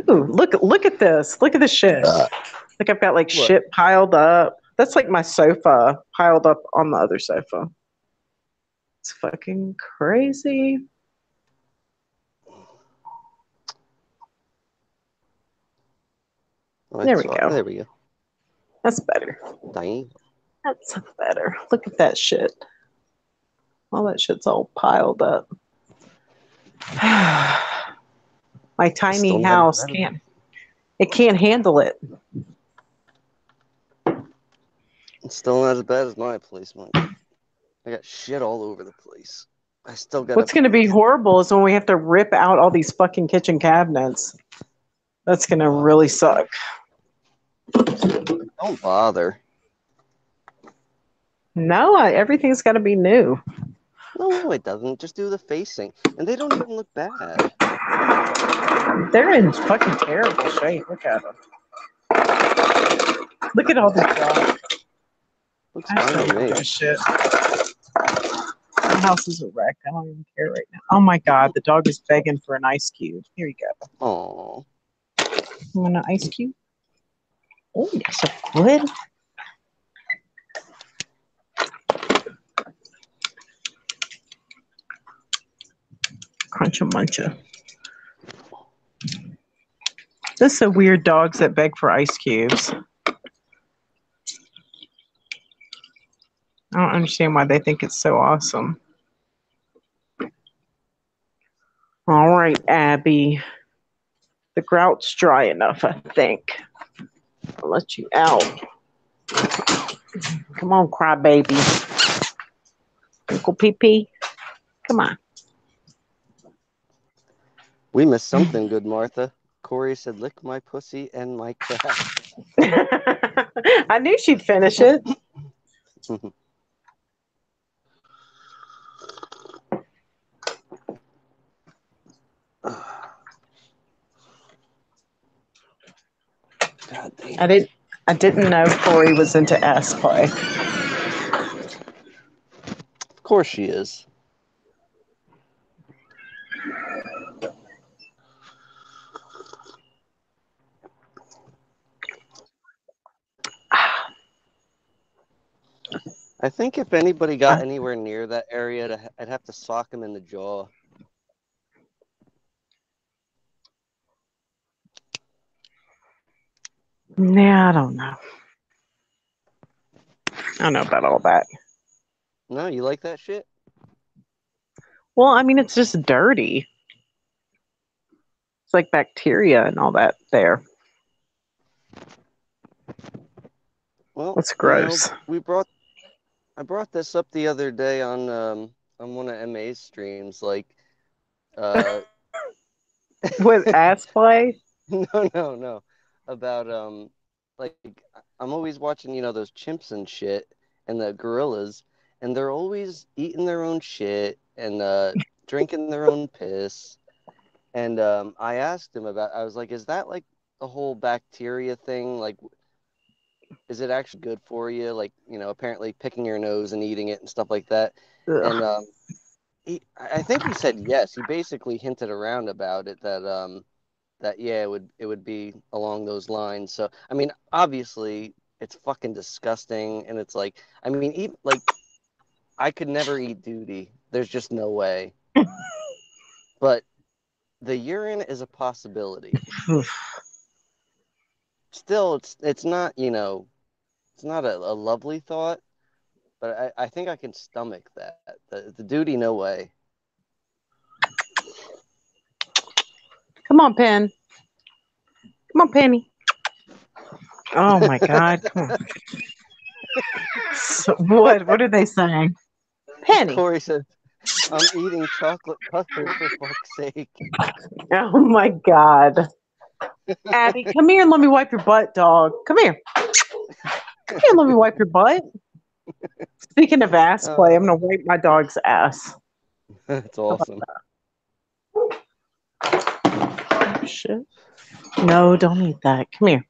Ooh, look at this. Look at this shit. Like I've got like shit piled up. That's like my sofa piled up on the other sofa. It's fucking crazy. There we go. There we go. That's better. Dang. That's better. Look at that shit. All that shit's all piled up. My tiny house can't handle it. It's still not as bad as my place, Mike. I got shit all over the place. I still got. What's going to be horrible is when we have to rip out all these fucking kitchen cabinets. That's going to really suck. Don't bother. No, everything's got to be new. No, it doesn't. Just do the facing. And they don't even look bad. They're in fucking terrible shape. Look at them. Look at all this stuff. Looks fine to me. Shit. My house is a wreck. I don't even care right now. Oh my god, the dog is begging for an ice cube. Here you go. Oh. You want an ice cube? Oh, you're so good. Crunch a muncha. This is so weird, dogs that beg for ice cubes. I don't understand why they think it's so awesome. All right, Abby. The grout's dry enough, I think. I'll let you out. Come on, crybaby. Uncle Pee-Pee. Come on. We missed something good, Martha. Corey said, lick my pussy and my crack. I knew she'd finish it. God damn. I didn't know Corey was into ass play. Of course she is. I think if anybody got anywhere near that area, I'd have to sock him in the jaw. Yeah, I don't know. I don't know about all that. No, you like that shit? Well, I mean, it's just dirty. It's like bacteria and all that there. Well, That's gross. We brought I brought this up the other day on one of MA's streams. Like, uh, With ass play? no, about like I'm always watching, those chimps and shit and the gorillas, and they're always eating their own shit and drinking their own piss. And I asked him I was like, is that like the whole bacteria thing? Like, is it actually good for you? Like, apparently picking your nose and eating it and stuff like that. And Ugh. I think he said yes. He basically hinted around about it that yeah, it would be along those lines. So I mean, obviously it's fucking disgusting, and it's like, I mean, like I could never eat duty. There's just no way. But the urine is a possibility. Still, it's not, it's not a lovely thought, but I think I can stomach that. The duty, no way. Come on, Pen. Come on, Penny. Oh my God. Come on. So, what are they saying? Penny. Corey said, I'm eating chocolate custard for fuck's sake. Oh my God. Abby, come here and let me wipe your butt, dog. Come here. Come here and let me wipe your butt. Speaking of ass play, I'm going to wipe my dog's ass. That's awesome. Oh, shit. No, don't eat that. Come here.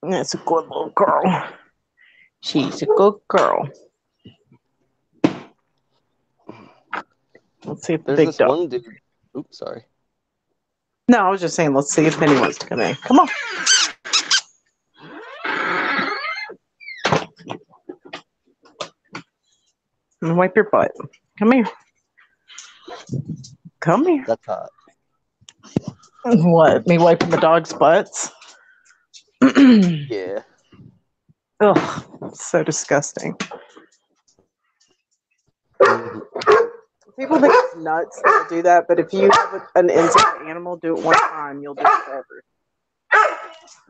That's a good little girl. She's a good girl. Let's see if the There's big this dog. one dude. Oops, sorry. No, I was just saying, let's see if Penny wants to come in. Come on. Let me wipe your butt. Come here. Come here. That's hot. What? Me wiping the dog's butts? Yeah. Ugh, so disgusting. People think it's nuts to do that, but if you have an insect animal, do it one time, you'll do it forever.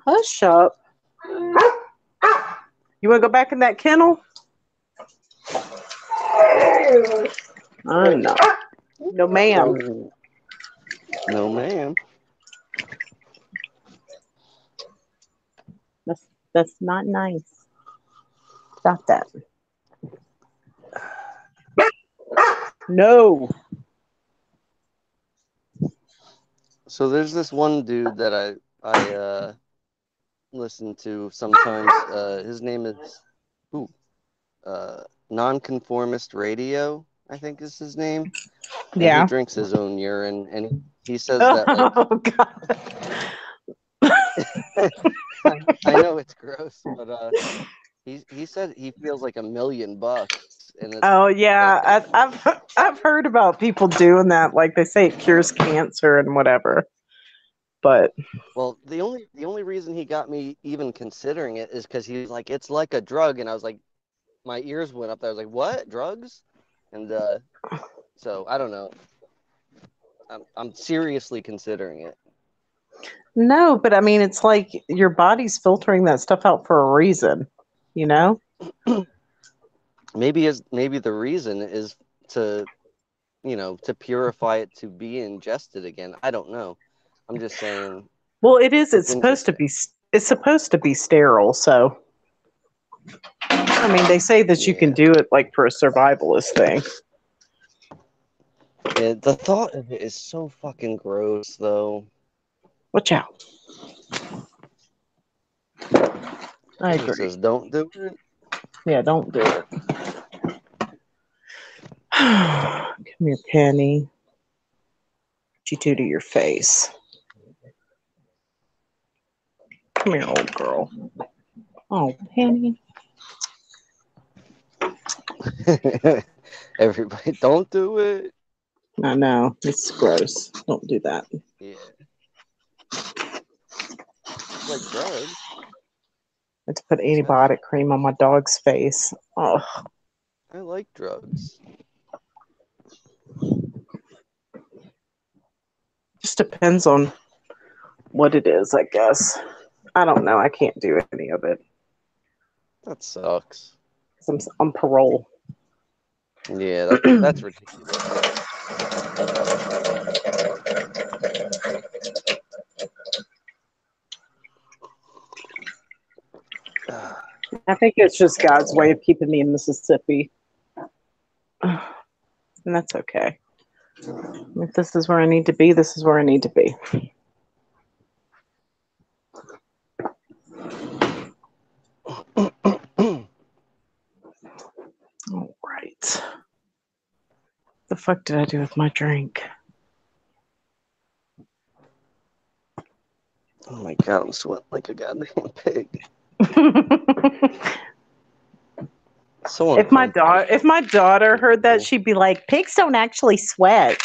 Hush up. You want to go back in that kennel? No. No, ma'am. No, ma'am. That's not nice. Stop that. No. So there's this one dude that I listen to sometimes. His name is Nonconformist Radio, I think is his name. And Yeah. he drinks his own urine, and he says that, like, Oh, God. I know it's gross, but he said he feels like $1,000,000, and Oh yeah, I've heard about people doing that. Like they say it cures cancer and whatever. But well, the only reason he got me even considering it is because he's like, it's like a drug, and I was like, my ears went up there. I was like, what, drugs? And so I don't know. I'm seriously considering it. no, but I mean, it's like your body's filtering that stuff out for a reason, you know? Maybe the reason is to purify it to be ingested again. I don't know. I'm just saying. Well, it is. It's supposed to be sterile. So, I mean, they say that you can do it like for a survivalist thing. Yeah, the thought of it is so fucking gross, though. Watch out. I agree. It says don't do it. Yeah, don't do it. Come here, Penny. What you do to your face? Come here, old girl. Oh, Penny. Everybody, don't do it. I know. It's gross. Don't do that. Yeah. It's like drugs. I had to put antibiotic cream on my dog's face. Oh. I like drugs. Just depends on what it is, I guess. I don't know. I can't do any of it. That sucks. 'Cause I'm on parole. Yeah, that's ridiculous. I think it's just God's way of keeping me in Mississippi. And that's okay. If this is where I need to be, this is where I need to be. All right. The fuck did I do with my drink? Oh my god, I'm sweating like a goddamn pig. So If my daughter heard that, she'd be like, "Pigs don't actually sweat."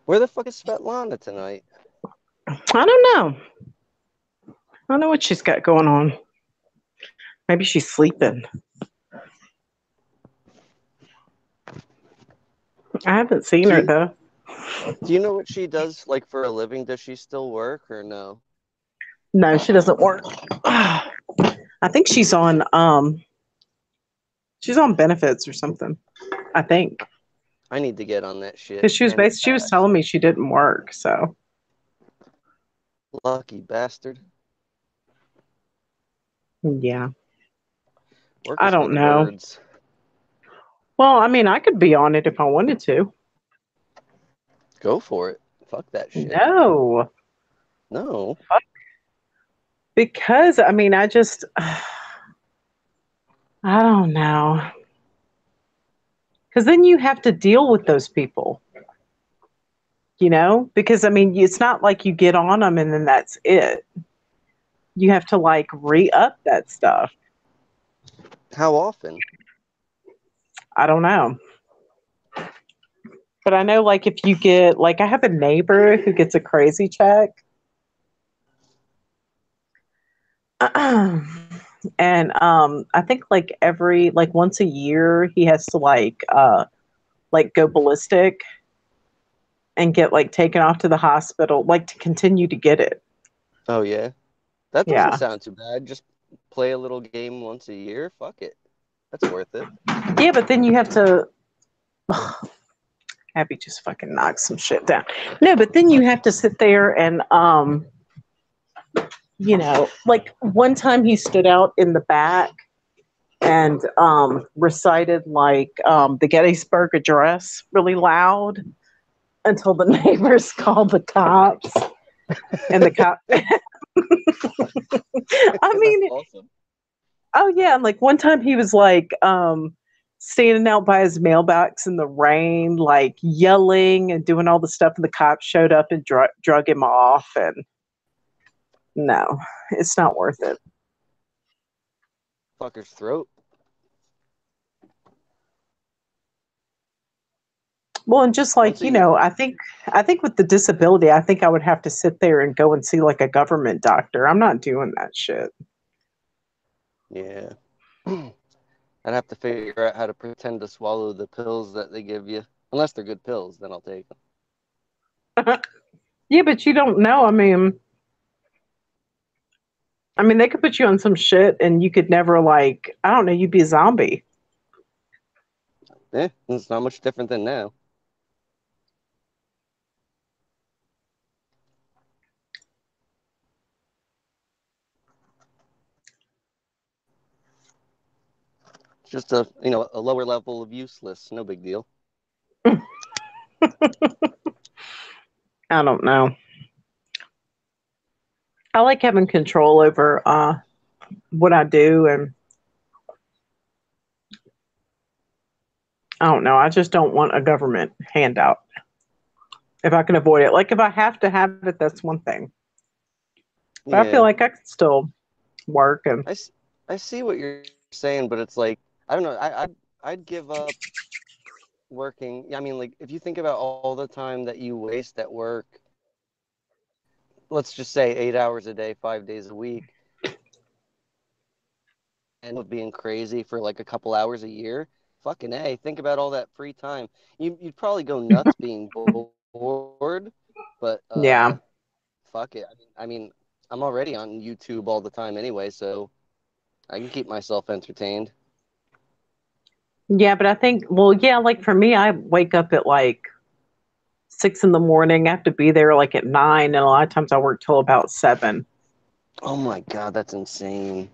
Where the fuck is Svetlana tonight? I don't know. I don't know what she's got going on. Maybe she's sleeping. I haven't seen her though. Do you know what she does like for a living? Does she still work or no? No, she doesn't work. I think she's on benefits or something. I think. I need to get on that shit. Because she was telling me she didn't work, so lucky bastard. Yeah. Work I is for don't the know. birds. Well, I mean, I could be on it if I wanted to. Go for it. Fuck that shit. No. No. Because, I mean, I just, I don't know. Because then you have to deal with those people, you know? Because, I mean, it's not like you get on them and then that's it. You have to, like, re-up that stuff. How often? I don't know. But I know, like, if you get, like, I have a neighbor who gets a crazy check. And I think like every like once a year he has to like go ballistic and get like taken off to the hospital like to continue to get it. Oh yeah. That doesn't Yeah. sound too bad. Just play a little game once a year. Fuck it. That's worth it. Yeah, but then you have to Abby just fucking knocks some shit down. No, but then you have to sit there and you know, like one time he stood out in the back and recited like the Gettysburg Address really loud until the neighbors called the cops. And the cop I mean, awesome. Oh yeah, and like one time he was like standing out by his mailbox in the rain, like yelling and doing all the stuff, and the cops showed up and drug him off. And no, it's not worth it. Fucker's throat. Well, and just like, you know, I think with the disability, I think I would have to sit there and go and see like a government doctor. I'm not doing that shit. Yeah. I'd have to figure out how to pretend to swallow the pills that they give you. Unless they're good pills, then I'll take them. Yeah, but you don't know. I mean, they could put you on some shit and you could never like, I don't know, you'd be a zombie. Yeah, it's not much different than now. Just a lower level of useless. No big deal. I don't know. I like having control over what I do, and I don't know. I just don't want a government handout. If I can avoid it, like if I have to have it, that's one thing. But Yeah. I feel like I can still work. And I see what you're saying, but it's like I don't know. I'd give up working. I mean, like if you think about all the time that you waste at work, let's just say 8 hours a day, 5 days a week, and being crazy for like a couple hours a year, fucking A. Think about all that free time. You'd probably go nuts being bored, but Yeah. fuck it. I mean, I'm already on YouTube all the time anyway, so I can keep myself entertained. Yeah, but I think, well, yeah, like for me, I wake up at like 6 in the morning. I have to be there like at 9, and a lot of times I work till about 7. Oh my god, that's insane.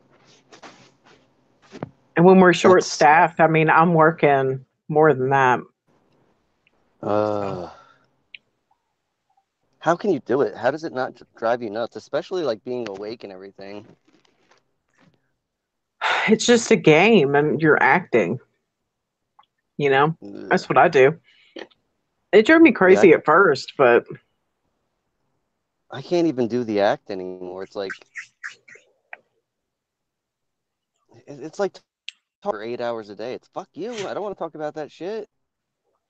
And when we're short That's staffed, I mean, I'm working more than that. uh how can you do it? How does it not drive you nuts, especially like being awake and everything? It's just a game and you're acting, you know? Ugh. That's what I do. It drove me Yeah, crazy at first, but I can't even do the act anymore. It's like it's like talk for 8 hours a day. It's fuck you. I don't want to talk about that shit.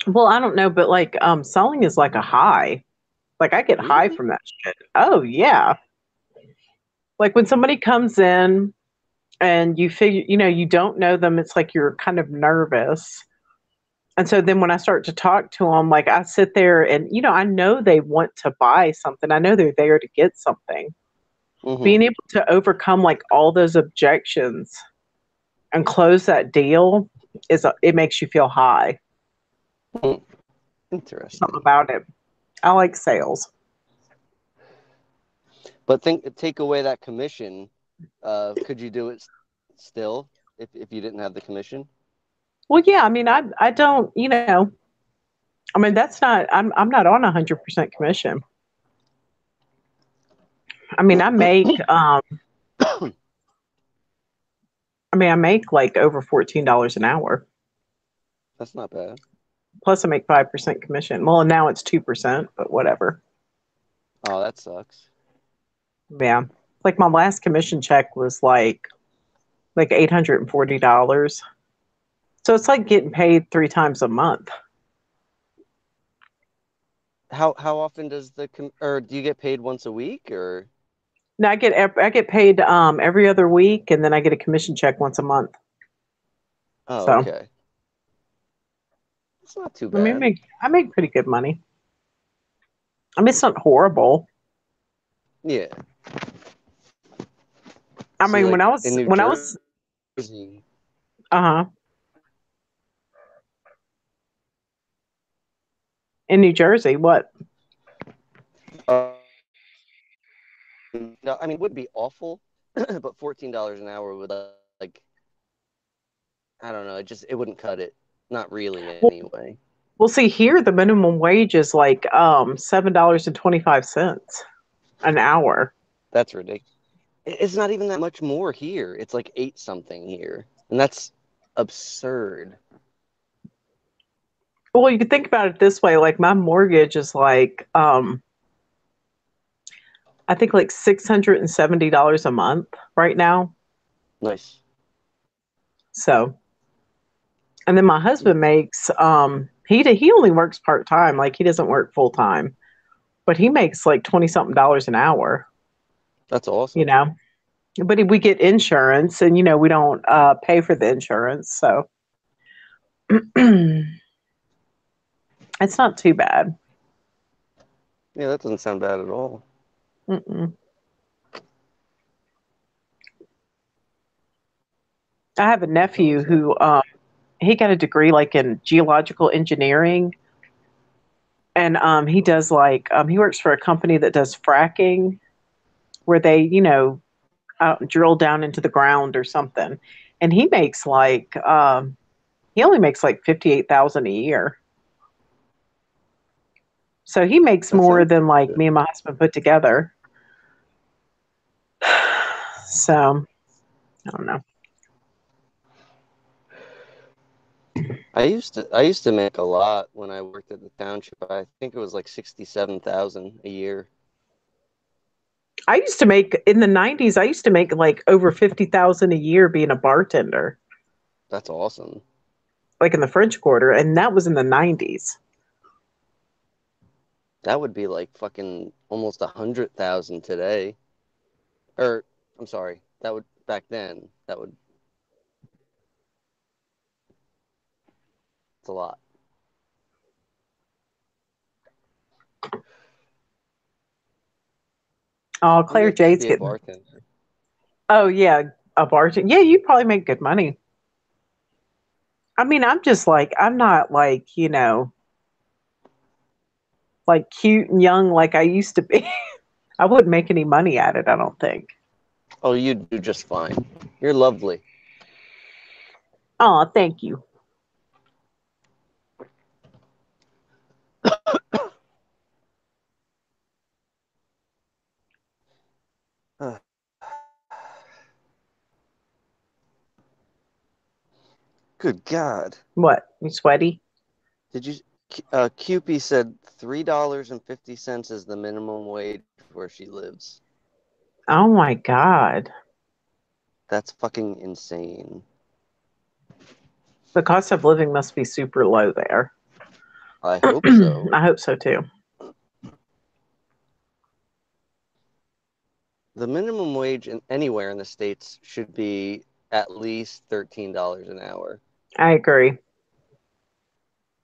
well, I don't know, but like selling is like a high. Like I get high Really? from that shit. Oh yeah. Like when somebody comes in and you figure, you don't know them, it's like you're kind of nervous. And so then when I start to talk to them, like I sit there and, I know they want to buy something. I know they're there to get something. Mm-hmm. Being able to overcome like all those objections and close that deal it makes you feel high. Something Interesting. about it. I like sales. But take away that commission. Could you do it still if you didn't have the commission? Well, yeah, I mean, I don't, I mean, that's not, I'm not on 100% commission. I mean, I make like over $14 an hour. That's not bad. Plus I make 5% commission. Well, now it's 2%, but whatever. Oh, that sucks. Yeah. Like my last commission check was like $840. So it's like getting paid 3 times a month. How often does or do you get paid once a week or? Now I get paid every other week, and then I get a commission check once a month. Oh, So okay. It's not too I mean, bad. I make pretty good money. I mean, it's not horrible. Yeah. I See, mean, like when I in was New when I was Jersey, uh-huh in New Jersey, what? uh, no, I mean, it would be awful, but $14 an hour would like, I don't know, it wouldn't cut it. Not really Well, anyway. well, see here the minimum wage is like $7.25 an hour. That's ridiculous. It's not even that much more here. It's like eight something here, and that's absurd. Well, you could think about it this way, like my mortgage is like I think like $670 a month right now. Nice. So, and then my husband makes he only works part-time, like he doesn't work full-time, but he makes like 20 something dollars an hour, That's you awesome. know. But we get insurance and we don't pay for the insurance, so it's not too bad. Yeah, that doesn't sound bad at all. Mm-mm. I have a That doesn't nephew sound. who he got a degree like in geological engineering, and he does like he works for a company that does fracking where they drill down into the ground or something, and he only makes like 58,000 a year. So he makes That more sounds than like good. me and my husband put together. So I don't know. I used to make a lot when I worked at the township. I think it was like 67,000 a year. I used to make in the '90s. I used to make like over 50,000 a year being a bartender, That's awesome. like in the French Quarter, and that was in the '90s. That would be like fucking almost 100,000 today. Or I'm sorry, that would back then. That would It's a lot. Oh, I'd Claire like to Jade's be a getting. bartender. Oh yeah, a bartender. Yeah, you probably make good money. I mean, I'm not like, like cute and young like I used to be. I wouldn't make any money at it, I don't think. Oh, you do just fine. You're lovely. Oh, thank you. Uh, Good God. What? You sweaty? Did you? Cupie said $3.50 is the minimum wage where she lives. Oh my God. That's fucking insane. The cost of living must be super low there. I hope so. I hope so too. The minimum wage anywhere in the States should be at least $13 an hour. I agree.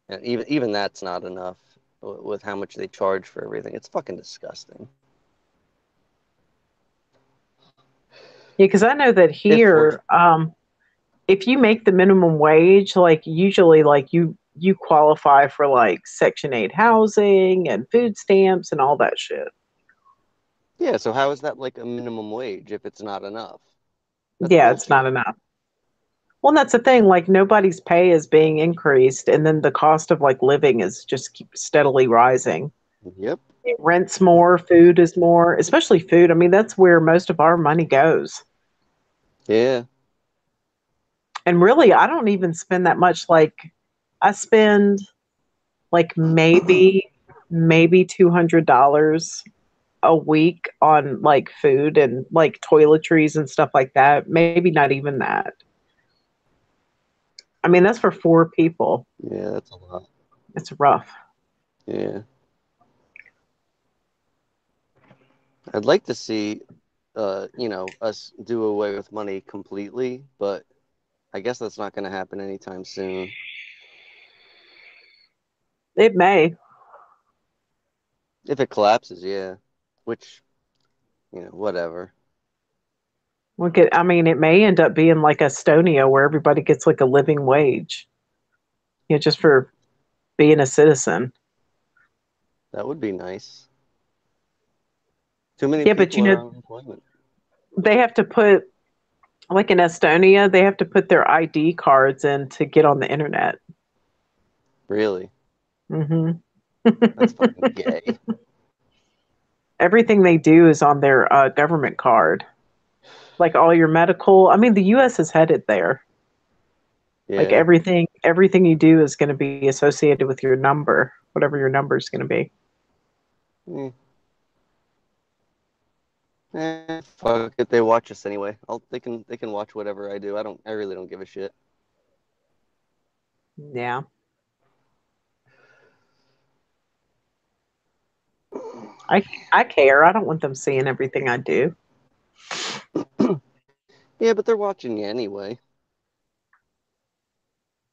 And even that's not enough with how much they charge for everything. It's fucking disgusting. Yeah, because I know that here, if you make the minimum wage, like usually like you qualify for like Section 8 housing and food stamps and all that shit. Yeah, so how is that like a minimum wage if it's not enough? That's Yeah, bullshit. it's not enough. Well, that's the thing. Like nobody's pay is being increased, and then the cost of like living is just keep steadily rising. Yep. Rent's more, food is more, especially food. I mean, that's where most of our money goes. Yeah. And really, I don't even spend that much. Like, I spend like maybe $200 a week on like food and like toiletries and stuff like that. Maybe not even that. I mean, that's for 4 people. Yeah, that's a lot. It's rough. Yeah. I'd like to see us do away with money completely, but I guess that's not going to happen anytime soon. It may. If it collapses, yeah. Which, whatever. I mean, it may end up being like Estonia where everybody gets like a living wage, just for being a citizen. That would be nice. Too many Yeah, but people are on unemployment. they have to put, like in Estonia, they have to put their ID cards in to get on the internet. Really? Hmm That's fucking gay. Everything they do is on their government card. Like all your medical. I mean, the U.S. is headed there. Like Yeah. everything you do is going to be associated with your number, whatever your number is going to be. Mm. Fuck it. They watch us anyway. They can watch whatever I do. I really don't give a shit. Yeah. I care. I don't want them seeing everything I do. Yeah, but they're watching you anyway.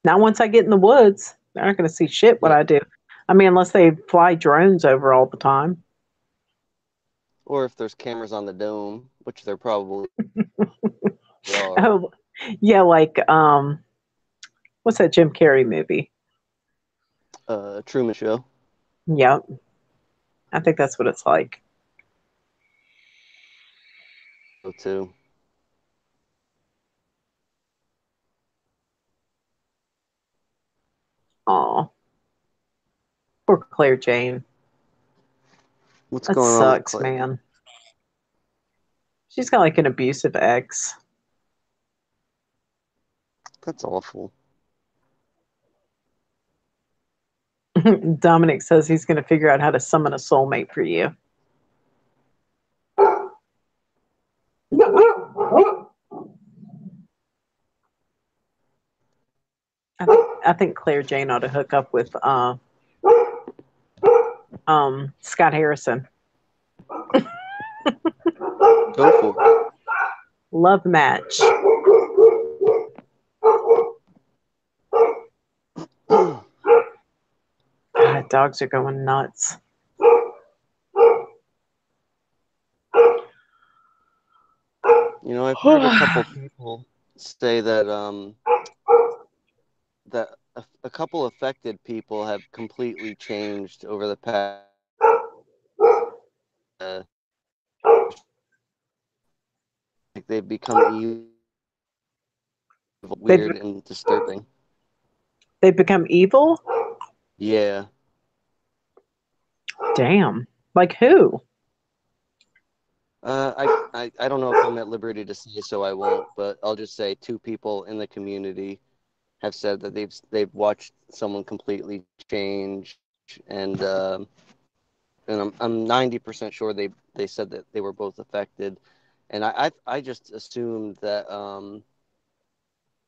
Now, once I get in the woods, they're not going to see shit what Yeah. I do. I mean, unless they fly drones over all the time. Or if there's cameras on the dome, which there probably are. Oh, yeah, like what's that Jim Carrey movie? Truman Show. Yep. I think that's what it's like. Too. Oh, poor Claire Jane. What's That going on with sucks, Claire? man. She's got like an abusive ex. That's awful. Dominic says he's going to figure out how to summon a soulmate for you. I think Claire Jane ought to hook up with Scott Harrison. Go for Love match. it. dogs are going nuts. You know, I've heard a couple people say that that a couple affected people have completely changed over the past. Like they've become evil, weird, and disturbing. They've become evil? Yeah. Damn. Like who? I don't know if I'm at liberty to say, so I won't. But I'll just say 2 people in the community have said that they've watched someone completely change, and I'm 90% sure they said that they were both affected, and I just assumed that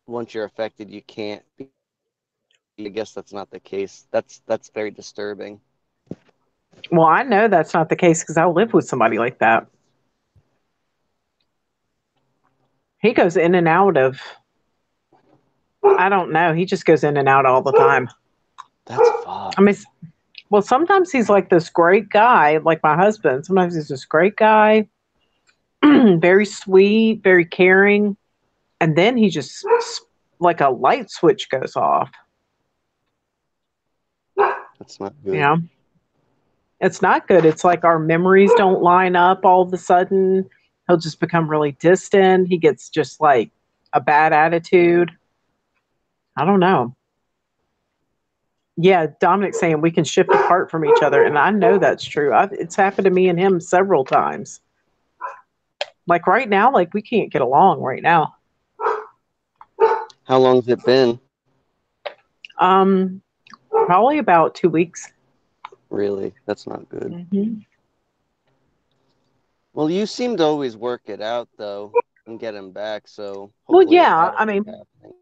once you're affected you can't be. I guess that's not the case. That's very disturbing. Well, I know that's not the case because I live with somebody like that. He goes in and out of, I don't know. He just goes in and out all the time. That's fucked. I mean, well, sometimes he's like this great guy, like my husband. Sometimes he's this great guy, very sweet, very caring. And then he just, like a light switch goes off. That's not good. You know? It's not good. It's like our memories don't line up all of a sudden. He'll just become really distant. He gets just like a bad attitude. I don't know. Yeah, Dominic's saying we can shift apart from each other, and I know that's true. It's happened to me and him several times. Like right now, like we can't get along right now. How long's it been? Probably about 2 weeks. Really? That's not good. Mm-hmm. Well, you seem to always work it out though and get him back, so Well, hopefully yeah. that'll I mean, keep happening.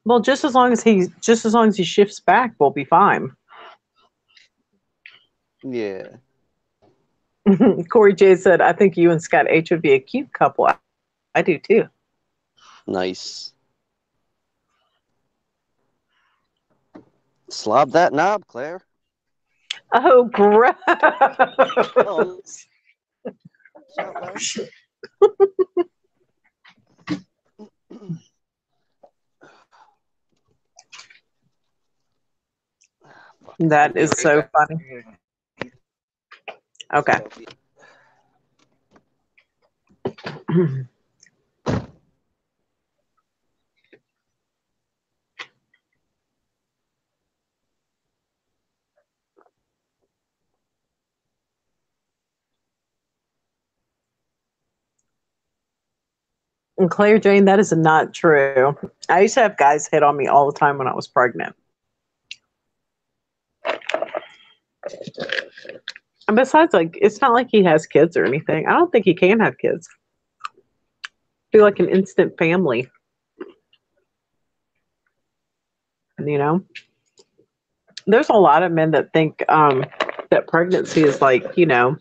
well, just as long as he shifts back, we'll be fine. Yeah. Corey J said, "I think you and Scott H would be a cute couple." I do too. Nice. Slob that knob, Claire. Oh, gross! Oh, not last. That is so funny. Okay. And Claire Jane, that is not true. I used to have guys hit on me all the time when I was pregnant. And besides, like, it's not like he has kids or anything. I don't think he can have kids. Be like an instant family. You know? There's a lot of men that think that pregnancy is like, you know,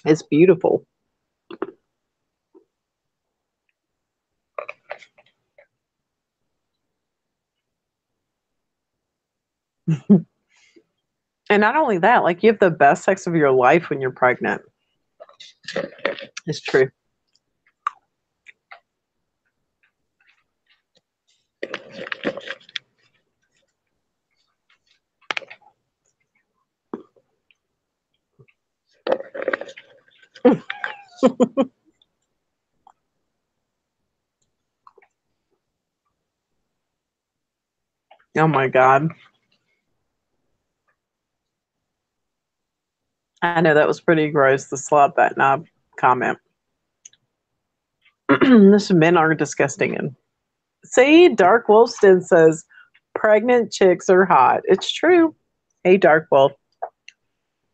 it's beautiful. And not only that, like you have the best sex of your life when you're pregnant. It's true. Oh my God. I know that was pretty gross, the slob that knob comment. This men are disgusting. And see, Dark Wolfston says pregnant chicks are hot. It's true. Hey, Dark Wolf.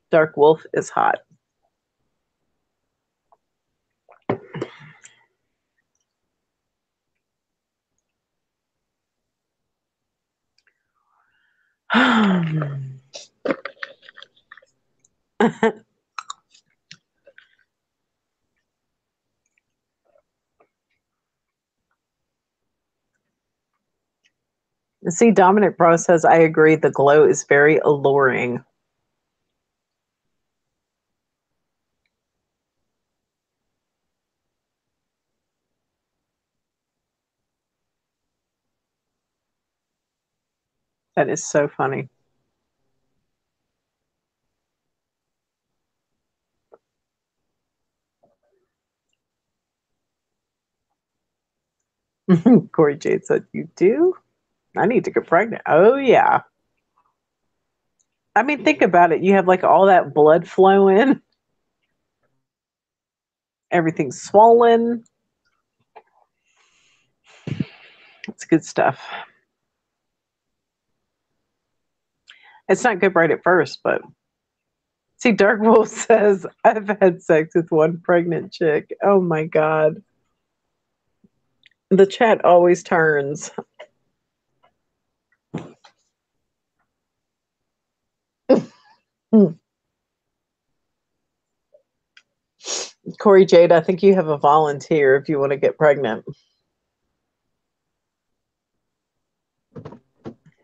Dark Wolf is hot. See, Dominic Bro says, I agree. The glow is very alluring. That is so funny. Corey Jade said, you do? I need to get pregnant. Oh, yeah. I mean, think about it. You have like all that blood flowing, everything's swollen. It's good stuff. It's not good right at first, but see, Dark Wolf says, I've had sex with one pregnant chick. Oh my God. The chat always turns. Corey Jade, I think you have a volunteer if you want to get pregnant.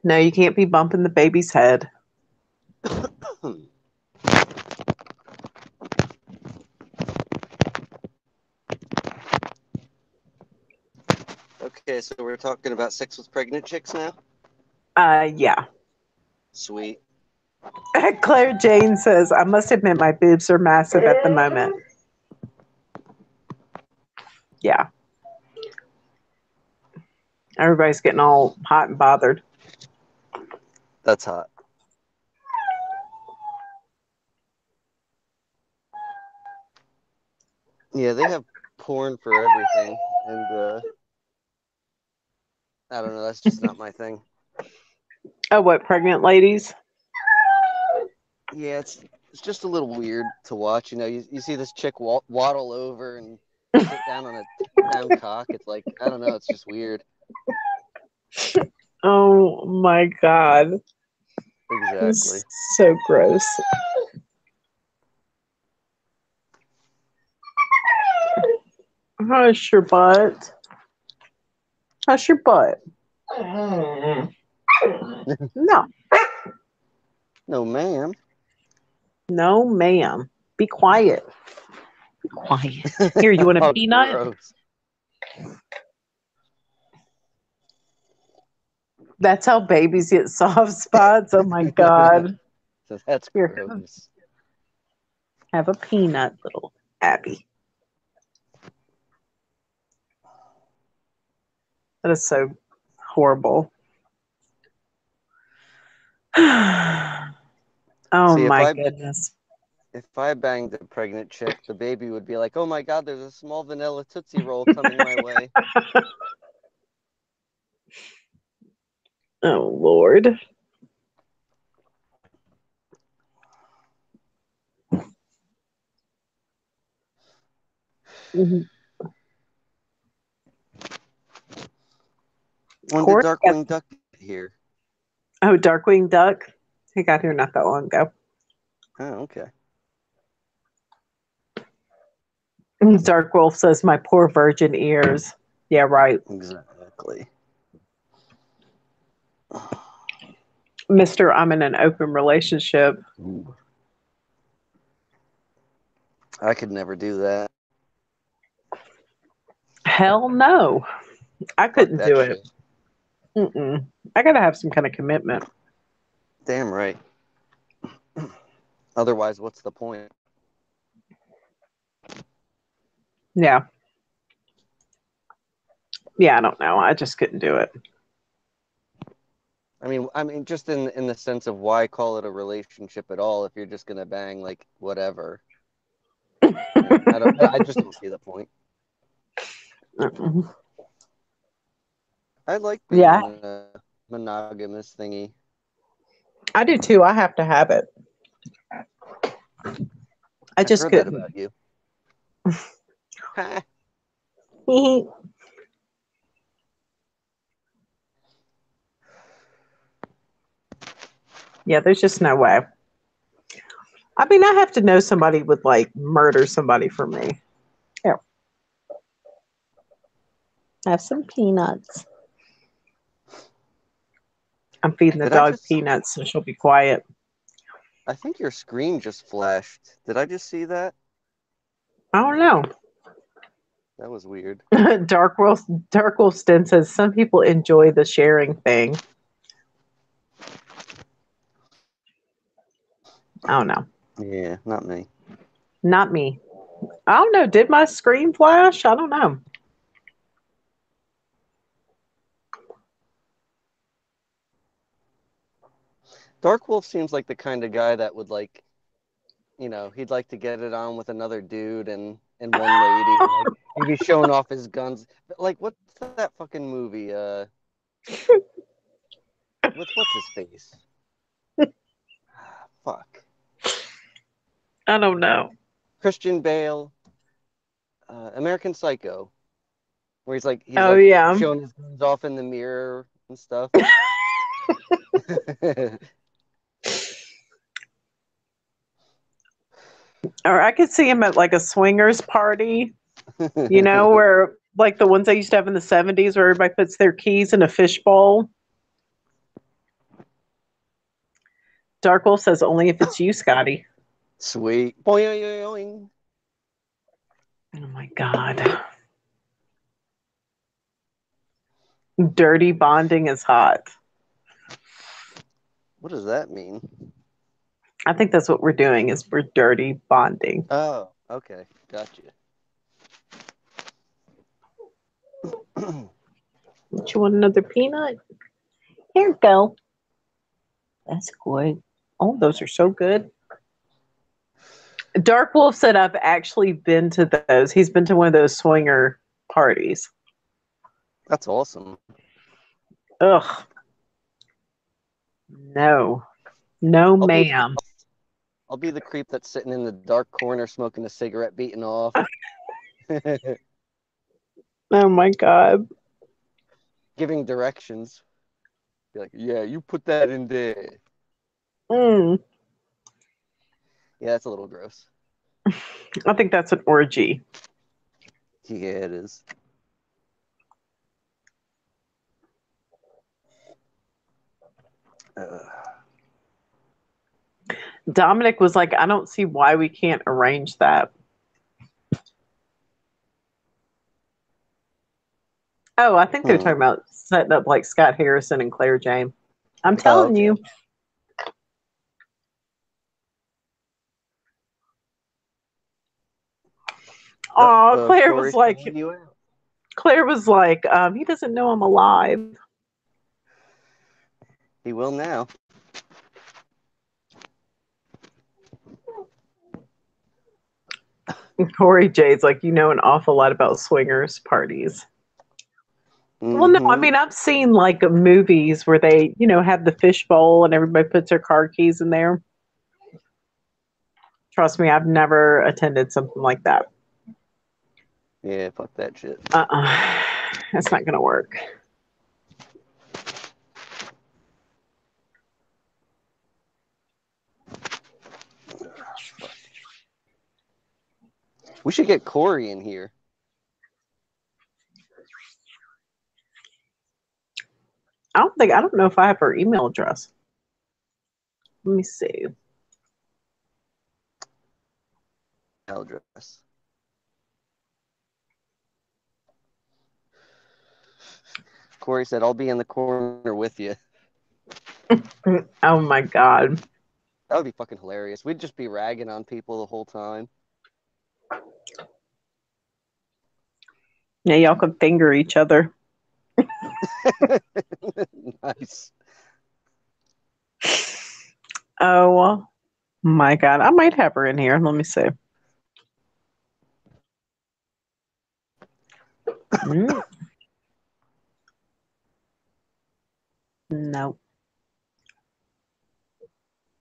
No, you can't be bumping the baby's head. Okay, so we're talking about sex with pregnant chicks now? Yeah. Sweet. Claire Jane says, I must admit my boobs are massive at the moment. Yeah. Everybody's getting all hot and bothered. That's hot. Yeah, they have porn for everything, and I don't know, that's just not my thing. Oh, what, pregnant ladies? Yeah, it's just a little weird to watch. You know, you see this chick waddle over and sit down on a 10-pound cock. It's like, I don't know, it's just weird. Oh my God. Exactly. So gross. Hush your butt. Hush your butt. No. No, ma'am. No, ma'am. Be quiet. Be quiet. Here, you want a Oh, peanut? gross. That's how babies get soft spots. Oh my God. So that's Here, gross. have a peanut, little Abby. That is so horrible. Oh See, my goodness. if I banged a pregnant chick, the baby would be like, oh my God, there's a small vanilla Tootsie Roll coming my way. Oh Lord. When did Darkwing Duck get here? Oh, Darkwing Duck? He got here not that long ago. Oh, okay. Dark Wolf says, my poor virgin ears. Yeah, right. Exactly. Mr. I'm in an open relationship. Ooh. I could never do that. Hell no. I couldn't Fuck that do shit. it. Mm-mm. I gotta have some kind of commitment. Damn right. Otherwise, what's the point? Yeah. Yeah, I don't know. I just couldn't do it. I mean, just in the sense of why call it a relationship at all if you're just gonna bang like whatever. I just don't see the point. I like being Yeah. in a monogamous thingy. I do too. I have to have it. I just heard couldn't. that about you. Yeah, there's just no way. I mean, I have to know somebody would like murder somebody for me. Here. Have some peanuts. I'm feeding the Did I dog just? peanuts, so she'll be quiet. I think your screen just flashed. Did I just see that? I don't know. That was weird. Dark Wolf Stin says some people enjoy the sharing thing. I don't know. Yeah, not me. Not me. I don't know. Did my screen flash? I don't know. Dark Wolf seems like the kind of guy that would like, he'd like to get it on with another dude and one lady, and like he'd be showing off his guns. But, like, what's that fucking movie? With what's his face? Fuck. I don't know. Christian Bale, American Psycho, where he's Oh like yeah. showing his guns off in the mirror and stuff. Or I could see him at like a swingers party, where like the ones they used to have in the 70s where everybody puts their keys in a fishbowl. Dark Wolf says only if it's you, Scotty. Sweet. Boing. Oh my God. Dirty bonding is hot. What does that mean? I think that's what we're doing is we're dirty bonding. Oh, okay. Gotcha. You want another peanut? Here you go. That's good. Oh, those are so good. Dark Wolf said I've actually been to those. He's been to one of those swinger parties. That's awesome. Ugh. No. No, I'll be, ma'am. I'll be the creep that's sitting in the dark corner smoking a cigarette, beating off. Oh my God. Giving directions. Be like, yeah, you put that in there. Mm. Yeah, that's a little gross. I think that's an orgy. Yeah, it is. Dominic was like, I don't see why we can't arrange that. Oh, I think they're talking about setting up like Scott Harrison and Claire Jane. I'm telling you. Oh, Claire was like, he doesn't know I'm alive. He will now. Corey J's like, you know an awful lot about swingers parties. Mm-hmm. Well, no, I mean, I've seen like movies where they, have the fishbowl and everybody puts their car keys in there. Trust me, I've never attended something like that. Yeah, fuck that shit. That's not going to work. We should get Corey in here. I don't know if I have her email address. Let me see. Address. Corey said, I'll be in the corner with you. Oh my God. That would be fucking hilarious. We'd just be ragging on people the whole time. Yeah, y'all could finger each other. Nice. Oh my God. I might have her in here. Let me see. No.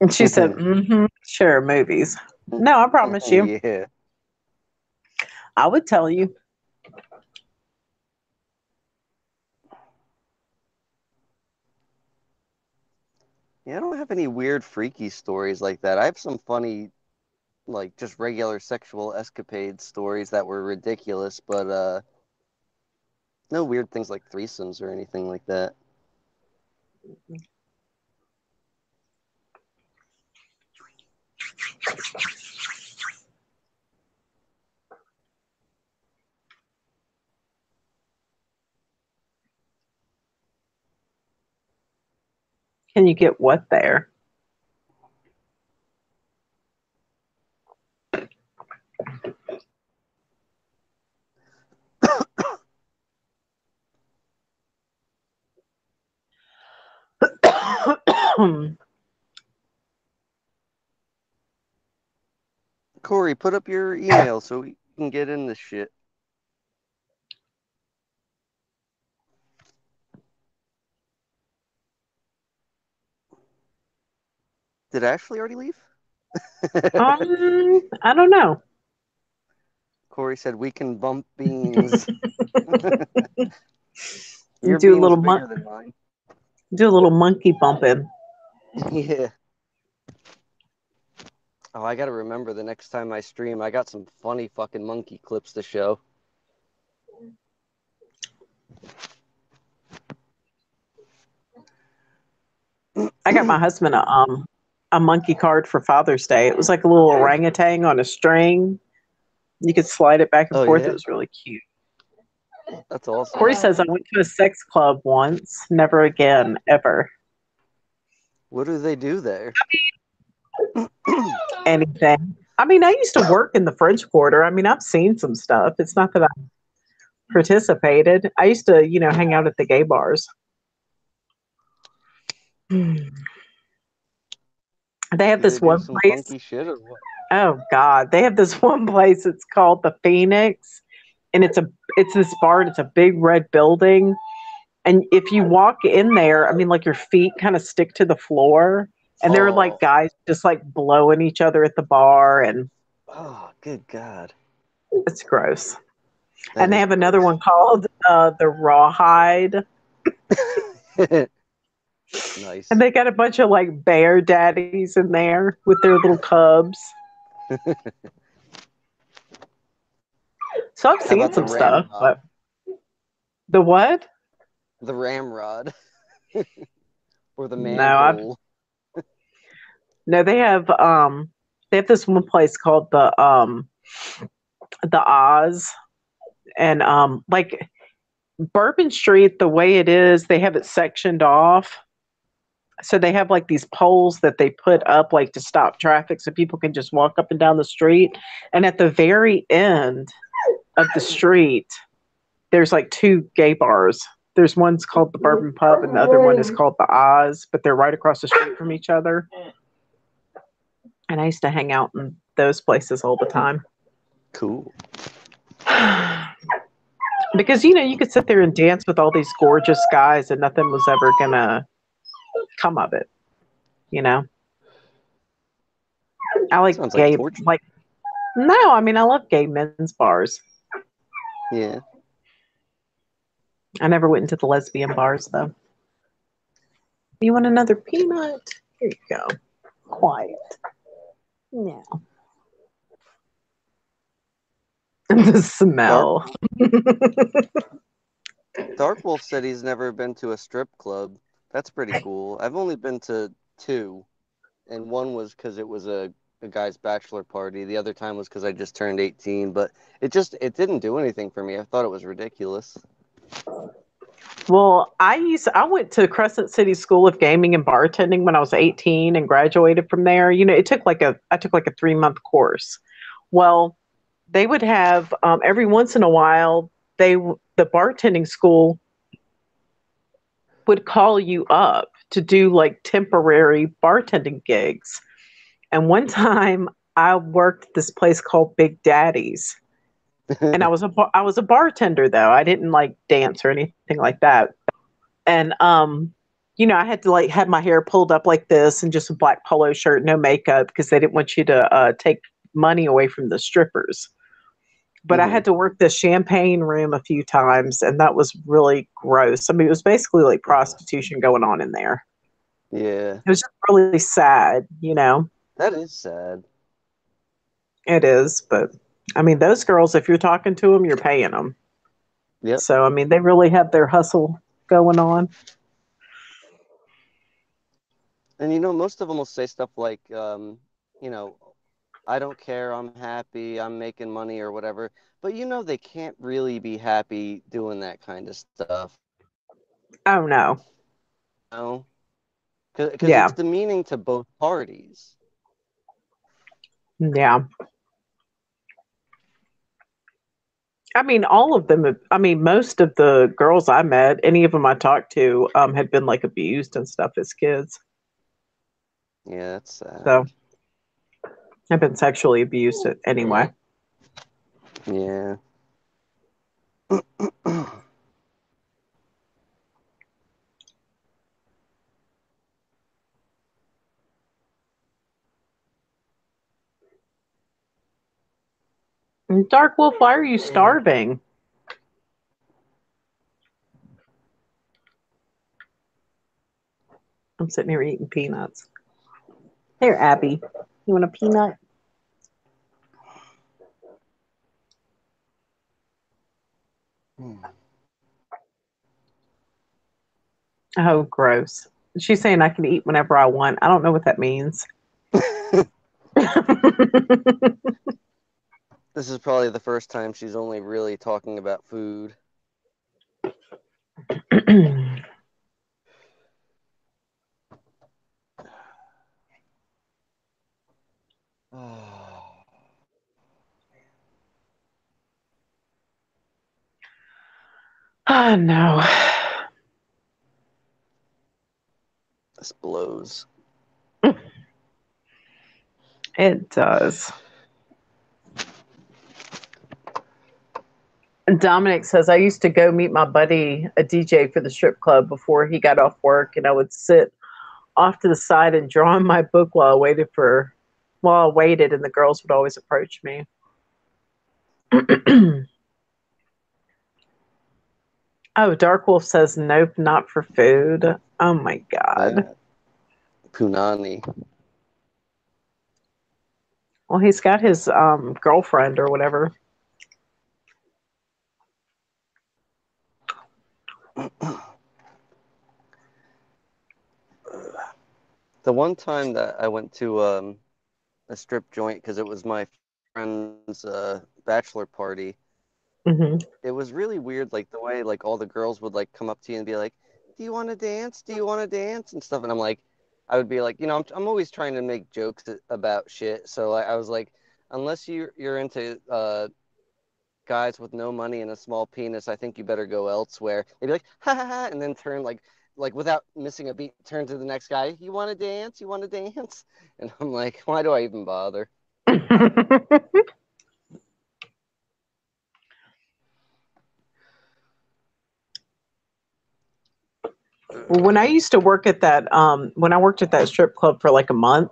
And she said, sure, movies. No, I promise you. Yeah. I would tell you. Yeah, I don't have any weird freaky stories like that. I have some funny, like, just regular sexual escapade stories that were ridiculous, but no weird things like threesomes or anything like that. Can you get what there? Corey, put up your email so we can get in this shit. Did Ashley already leave? I don't know. Corey said we can bump beans. Your Do a bean's little bigger than mine. do a little monkey bumping. Yeah. Oh, I gotta remember the next time I stream, I got some funny fucking monkey clips to show. I got my husband a monkey card for Father's Day. It was like a little orangutan on a string. You could slide it back and Oh, forth. yeah? It was really cute. That's awesome. Corey says I went to a sex club once. Never again, ever. What do they do there? Anything. I mean, I used to work in the French Quarter. I mean, I've seen some stuff. It's not that I participated. I used to, hang out at the gay bars. They have Do this they do one some place. funky shit or what? Oh God, they have this one place. It's called the Phoenix, and it's this bar. And it's a big red building, and if you walk in there, I mean, like your feet kind of stick to the floor, and there are like guys just like blowing each other at the bar, and Oh, good God. it's gross. That And they is have another one called the Rawhide, nice. and they got a bunch of like bear daddies in there with their little cubs. So I've How seen about the some stuff, ramrod? but the what? The ramrod. Or the No, manhole. no, they have this one place called the Oz, and like Bourbon Street, the way it is, they have it sectioned off. So they have like these poles that they put up like to stop traffic so people can just walk up and down the street. And at the very end of the street, there's like two gay bars. There's one's called the Bourbon Pub and the other one is called the Oz, but they're right across the street from each other. And I used to hang out in those places all the time. Cool. Because you could sit there and dance with all these gorgeous guys and nothing was ever gonna come of it. I like Sounds like gay torture. like no, I mean I love gay men's bars. Yeah. I never went into the lesbian bars though. You want another peanut? Here you go. Quiet. Now. The smell. Dark Wolf said he's never been to a strip club. That's pretty cool. I've only been to 2, and one was because it was a guy's bachelor party. The other time was because I just turned 18, but it didn't do anything for me. I thought it was ridiculous. Well, I went to Crescent City School of Gaming and Bartending when I was 18 and graduated from there. I took like a 3-month course. Well, they would have every once in a while the bartending school would call you up to do like temporary bartending gigs. And one time I worked at this place called Big Daddy's. And I was a bartender though. I didn't like dance or anything like that. And I had to like have my hair pulled up like this and just a black polo shirt, no makeup, because they didn't want you to take money away from the strippers. But I had to work the champagne room a few times, and that was really gross. I mean, it was basically like prostitution going on in there. Yeah. It was just really sad, That is sad. It is, but I mean, those girls, if you're talking to them, you're paying them. Yep. So, I mean, they really have their hustle going on. And most of them will say stuff like, I don't care. I'm happy. I'm making money or whatever. But they can't really be happy doing that kind of stuff. Oh no. No, because Yeah. it's demeaning to both parties. Yeah. I mean, all of them. I mean, most of the girls I met, any of them I talked to, had been like abused and stuff as kids. Yeah, that's sad. So I've been sexually abused anyway. Yeah. Dark Wolf, why are you starving? I'm sitting here eating peanuts. Here, Abby. You want a peanut? Oh, gross. She's saying I can eat whenever I want. I don't know what that means. This is probably the first time she's only really talking about food. Oh, no. This blows. It does. Dominic says, I used to go meet my buddy, a DJ for the strip club before he got off work, and I would sit off to the side and draw in my book while I waited, and the girls would always approach me. Oh, Dark Wolf says, nope, not for food. Oh my God. Punani. Well, he's got his girlfriend or whatever. The one time that I went to a strip joint because it was my friend's bachelor party, Mm-hmm. it was really weird, like the way like all the girls would like come up to you and be like, "Do you want to dance? Do you want to dance?" and stuff, and I would be like, I'm always trying to make jokes about shit, so I was like, unless you're into guys with no money and a small penis, I think you better go elsewhere. They'd be like, ha ha ha, and then turn like without missing a beat, turn to the next guy. You want to dance? You want to dance? And I'm like, why do I even bother? Well, when I used to work at that, when I worked at that strip club for like a month,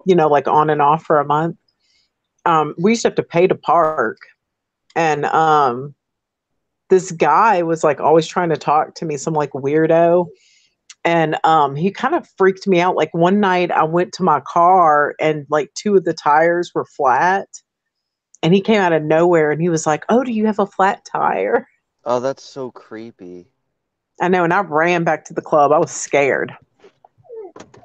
like on and off for a month, we used to have to pay to park. And this guy was like always trying to talk to me, some like weirdo. And he kind of freaked me out. Like one night I went to my car and like two of the tires were flat. And he came out of nowhere and he was like, "Oh, do you have a flat tire?" Oh, that's so creepy. I know. And I ran back to the club. I was scared.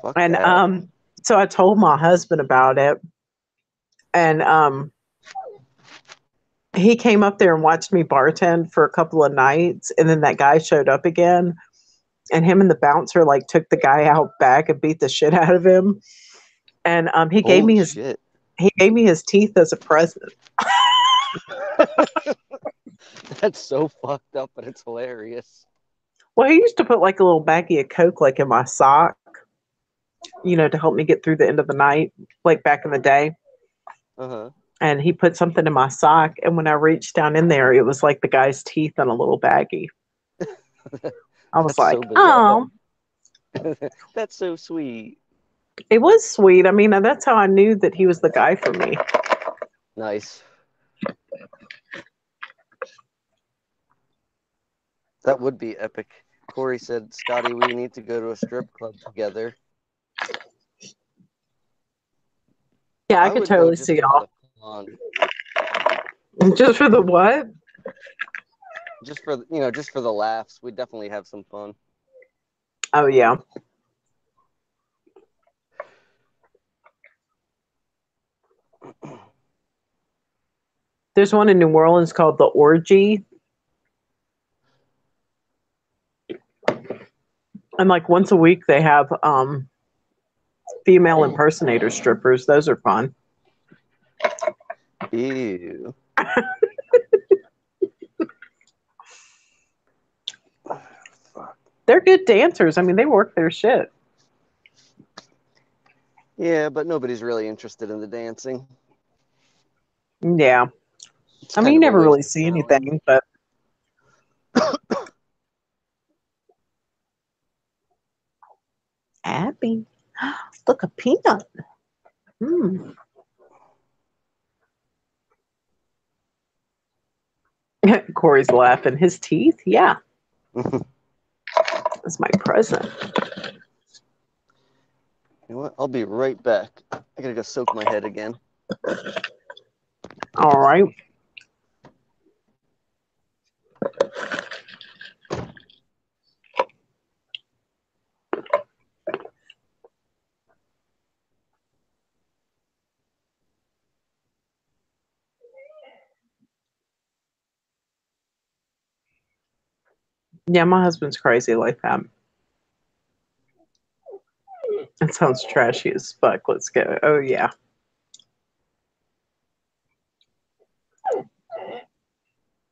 Fuck And that. so I told my husband about it. And he came up there and watched me bartend for a couple of nights. And then that guy showed up again. And him and the bouncer like took the guy out back and beat the shit out of him. And he gave me Holy his shit. teeth as a present. That's so fucked up, but it's hilarious. Well, he used to put like a little baggie of Coke like in my sock, to help me get through the end of the night, like back in the day. Uh-huh. And he put something in my sock, and when I reached down in there, it was like the guy's teeth in a little baggie. I was That's like, so bizarre. oh, That's so sweet. it was sweet. I mean, that's how I knew that he was the guy for me. Nice. That would be epic. Corey said, Scotty, we need to go to a strip club together. Yeah, I I could would go totally just see for y'all. the fun. Just for the what? Just for just for the laughs. We'd definitely have some fun. Oh, yeah. There's one in New Orleans called the Orgy. And like once a week they have female impersonator strippers. Those are fun. Ew. They're good dancers. I mean, they work their shit. Yeah, but nobody's really interested in the dancing. Yeah. It's I mean, kind you of a never waste really of see talent. anything, but Abby, look, a peanut. Mm. Corey's laughing. His teeth? Yeah, that's my present. You know what? I'll be right back. I gotta go soak my head again. All right. Yeah, my husband's crazy like that. It sounds trashy as fuck. Let's go. Oh, yeah.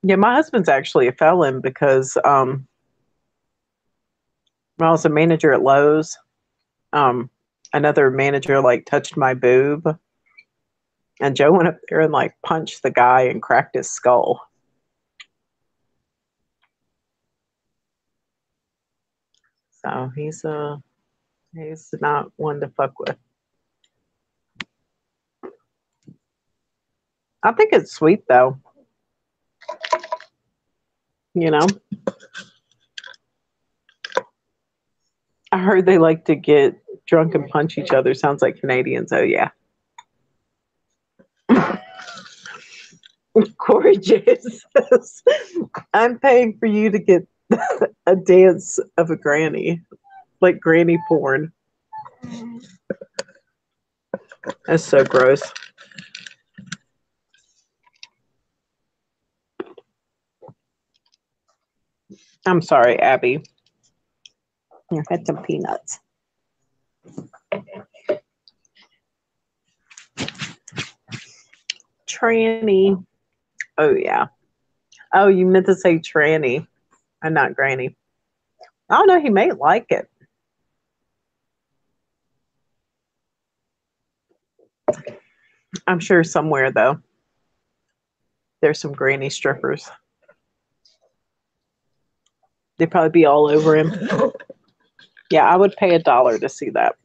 Yeah, my husband's actually a felon because when I was a manager at Lowe's, um, another manager like touched my boob, and Joe went up there and like punched the guy and cracked his skull. So he's not one to fuck with. I think it's sweet though. You know, I heard they like to get drunk and punch each other. Sounds like Canadians. Oh yeah. Corey J says, "I'm paying for you to get a dance of a granny, like granny porn." That's so gross. I'm sorry, Abby. Here, had some peanuts. Tranny. Oh yeah. Oh, you meant to say tranny and not granny. I don't know. He may like it. I'm sure somewhere though. There's some granny strippers. They'd probably be all over him. Yeah, I would pay $1 to see that.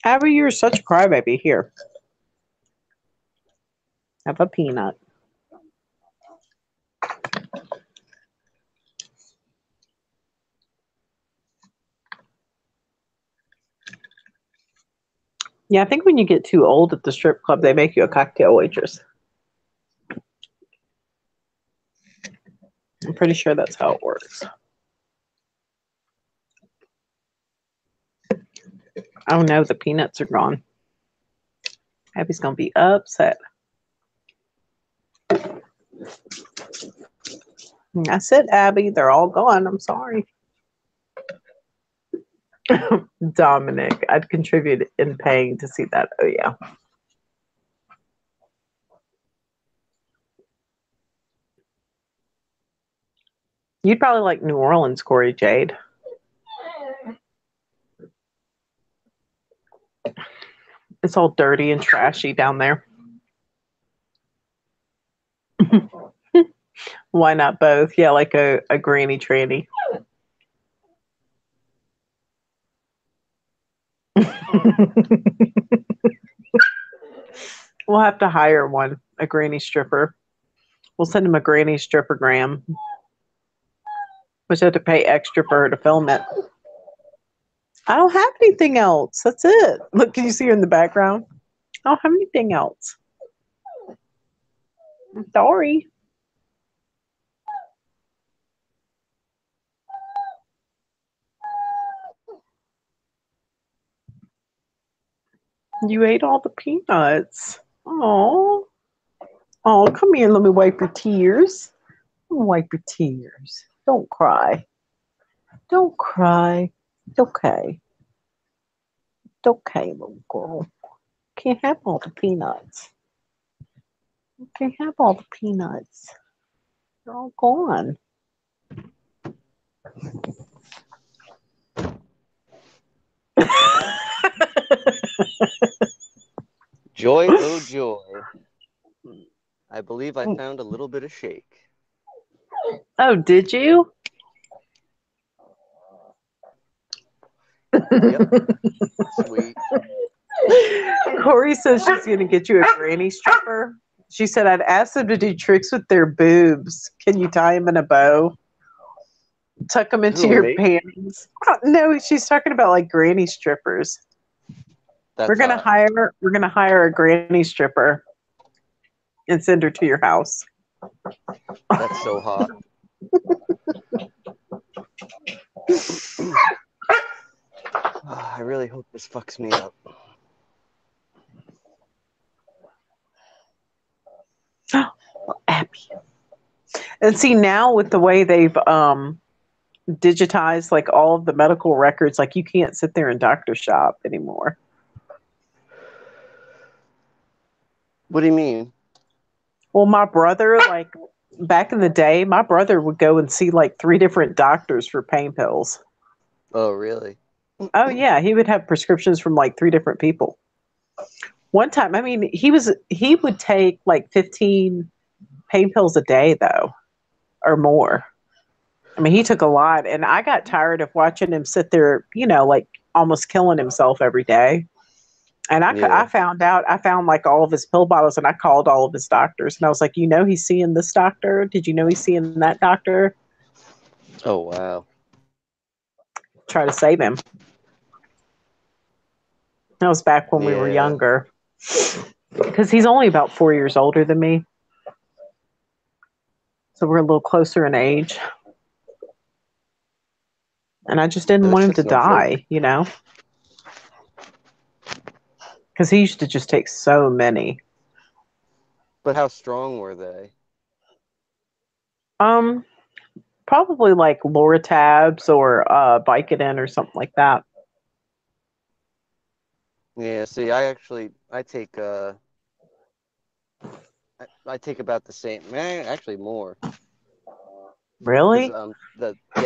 Abby, you're such a crybaby. Here, have a peanut. Yeah, I think when you get too old at the strip club, they make you a cocktail waitress. I'm pretty sure that's how it works. Oh no, the peanuts are gone. Abby's gonna be upset. That's it, Abby. They're all gone. I'm sorry. Dominic, I'd contribute in paying to see that. Oh yeah. You'd probably like New Orleans, Corey Jade. It's all dirty and trashy down there. Why not both? Yeah, like a granny tranny. We'll have to hire one, a granny stripper. We'll send him a granny strippergram. We should have to pay extra for her to film it. I don't have anything else. That's it. Look, can you see her in the background? I don't have anything else. I'm sorry. You ate all the peanuts. Oh, oh, come here. Let me wipe your tears. Let me wipe your tears. Don't cry. Don't cry. It's okay. It's okay, little girl. Can't have all the peanuts. You can't have all the peanuts. They're all gone. Joy, oh joy. I believe I found a little bit of shake. Oh, did you? Yep. Sweet. Corey says she's going to get you a granny stripper. She said, I'd ask them to do tricks with their boobs. Can you tie them in a bow? Tuck them into Who, your me? panties. No, she's talking about like granny strippers. That's We're gonna hire a granny stripper and send her to your house. That's so hot. I really hope this fucks me up. Abby. And see, now with the way they've digitized like all of the medical records, like you can't sit there and doctor shop anymore. What do you mean? Well, my brother, like back in the day, my brother would go and see like 3 different doctors for pain pills. Oh, really? Oh yeah, he would have prescriptions from like 3 different people. One time, I mean, he would take like 15 pain pills a day though, or more. I mean, he took a lot, and I got tired of watching him sit there, you know, like almost killing himself every day. And I found like all of his pill bottles, and I called all of his doctors, and I was like, you know, he's seeing this doctor. Did you know he's seeing that doctor? Oh, wow. Try to save him. That was back when we were Yeah. younger, because he's only about 4 years older than me, so we're a little closer in age. And I just didn't want him to That's no joke. die, you know, because he used to just take so many. But how strong were they? Probably like Loratabs or Vicodin or something like that. Yeah, see, I take I take about the same, man, actually more. Really? Because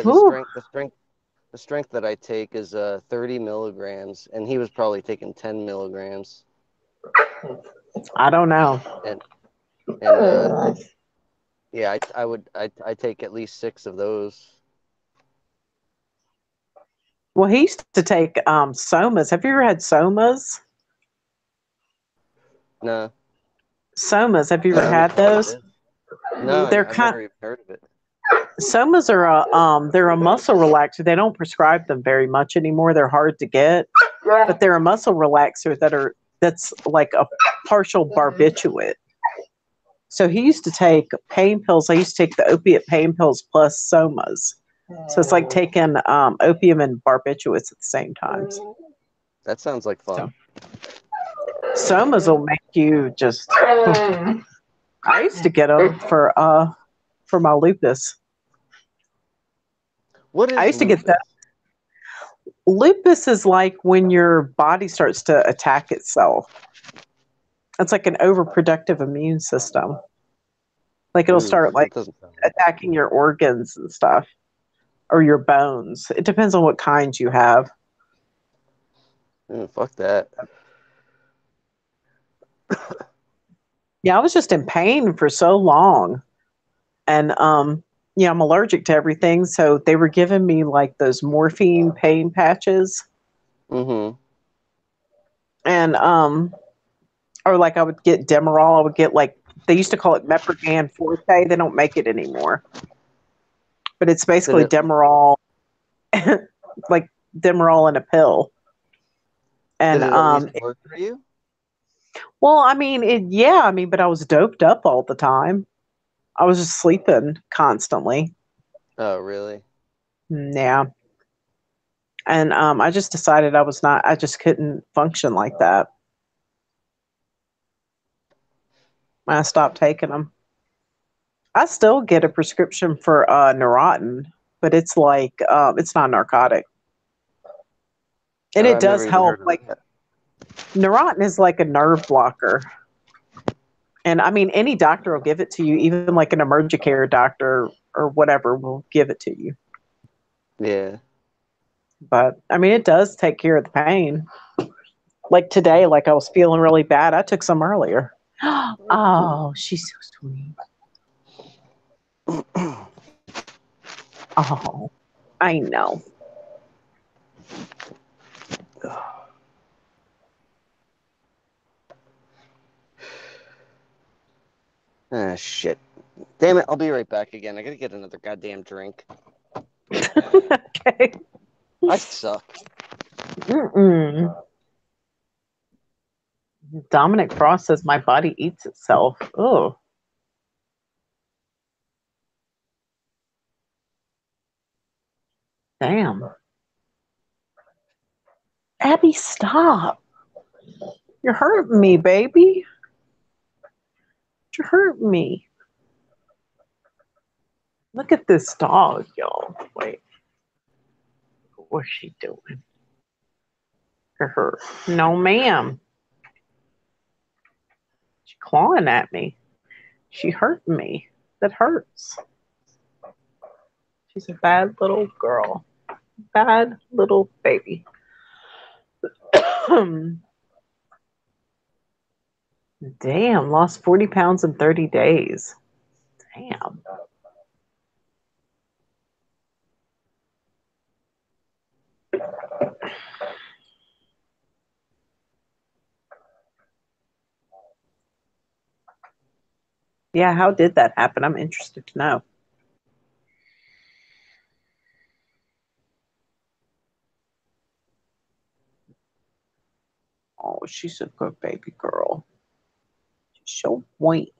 Ooh, the strength that I take is 30 milligrams, and he was probably taking 10 milligrams. I don't know. And yeah, I take at least 6 of those. Well, he used to take somas. Have you ever had somas? No, Somas. Have you I ever don't even had know what it those? is. No, They're I've kind. never even heard of it. Somas are they're a muscle relaxer. They don't prescribe them very much anymore. They're hard to get, but they're a muscle relaxer that's like a partial barbiturate. So he used to take pain pills. I used to take the opiate pain pills plus somas. So it's like taking opium and barbiturates at the same time. That sounds like fun. So, somas will make you just. I used to get them for my lupus. What is I used to lupus? get that. Lupus is like when your body starts to attack itself. It's like an overproductive immune system. Like it'll Ooh, start like that doesn't sound attacking your organs and stuff, or your bones. It depends on what kind you have. fuck that. Yeah, I was just in pain for so long. And yeah, I'm allergic to everything. So they were giving me like those morphine pain patches. Mm-hmm. And or like I would get Demerol. I would get like they used to call it Meprigan Forte. They don't make it anymore. But it's basically Demerol, like Demerol in a pill. And did it at least work for you? well, I mean, but I was doped up all the time. I was just sleeping constantly. Oh, really? Yeah. And I just decided I just couldn't function like that. when I stopped taking them. I still get a prescription for Neurontin, but it's like it's not narcotic, and it I've does never even help. heard of Like that. Neurontin is like a nerve blocker, and I mean any doctor will give it to you, even like an emergency care doctor or whatever will give it to you. Yeah. But I mean, it does take care of the pain. Like today, like I was feeling really bad. I took some earlier. Oh, she's so sweet. Oh, I know. Ah, shit. Damn it, I'll be right back again. I gotta get another goddamn drink. Okay. I suck. Mm-mm. Dominic Frost says my body eats itself. Oh, damn. Abby, stop. You're hurting me, baby. You're hurting me. Look at this dog, y'all. Wait. What's she doing? Her. No, ma'am. She's clawing at me. She hurt me. That hurts. She's a bad little girl. Bad little baby. Damn, lost 40 pounds in 30 days. Damn. Yeah, how did that happen? I'm interested to know. Oh, she's a good baby girl. She's so white.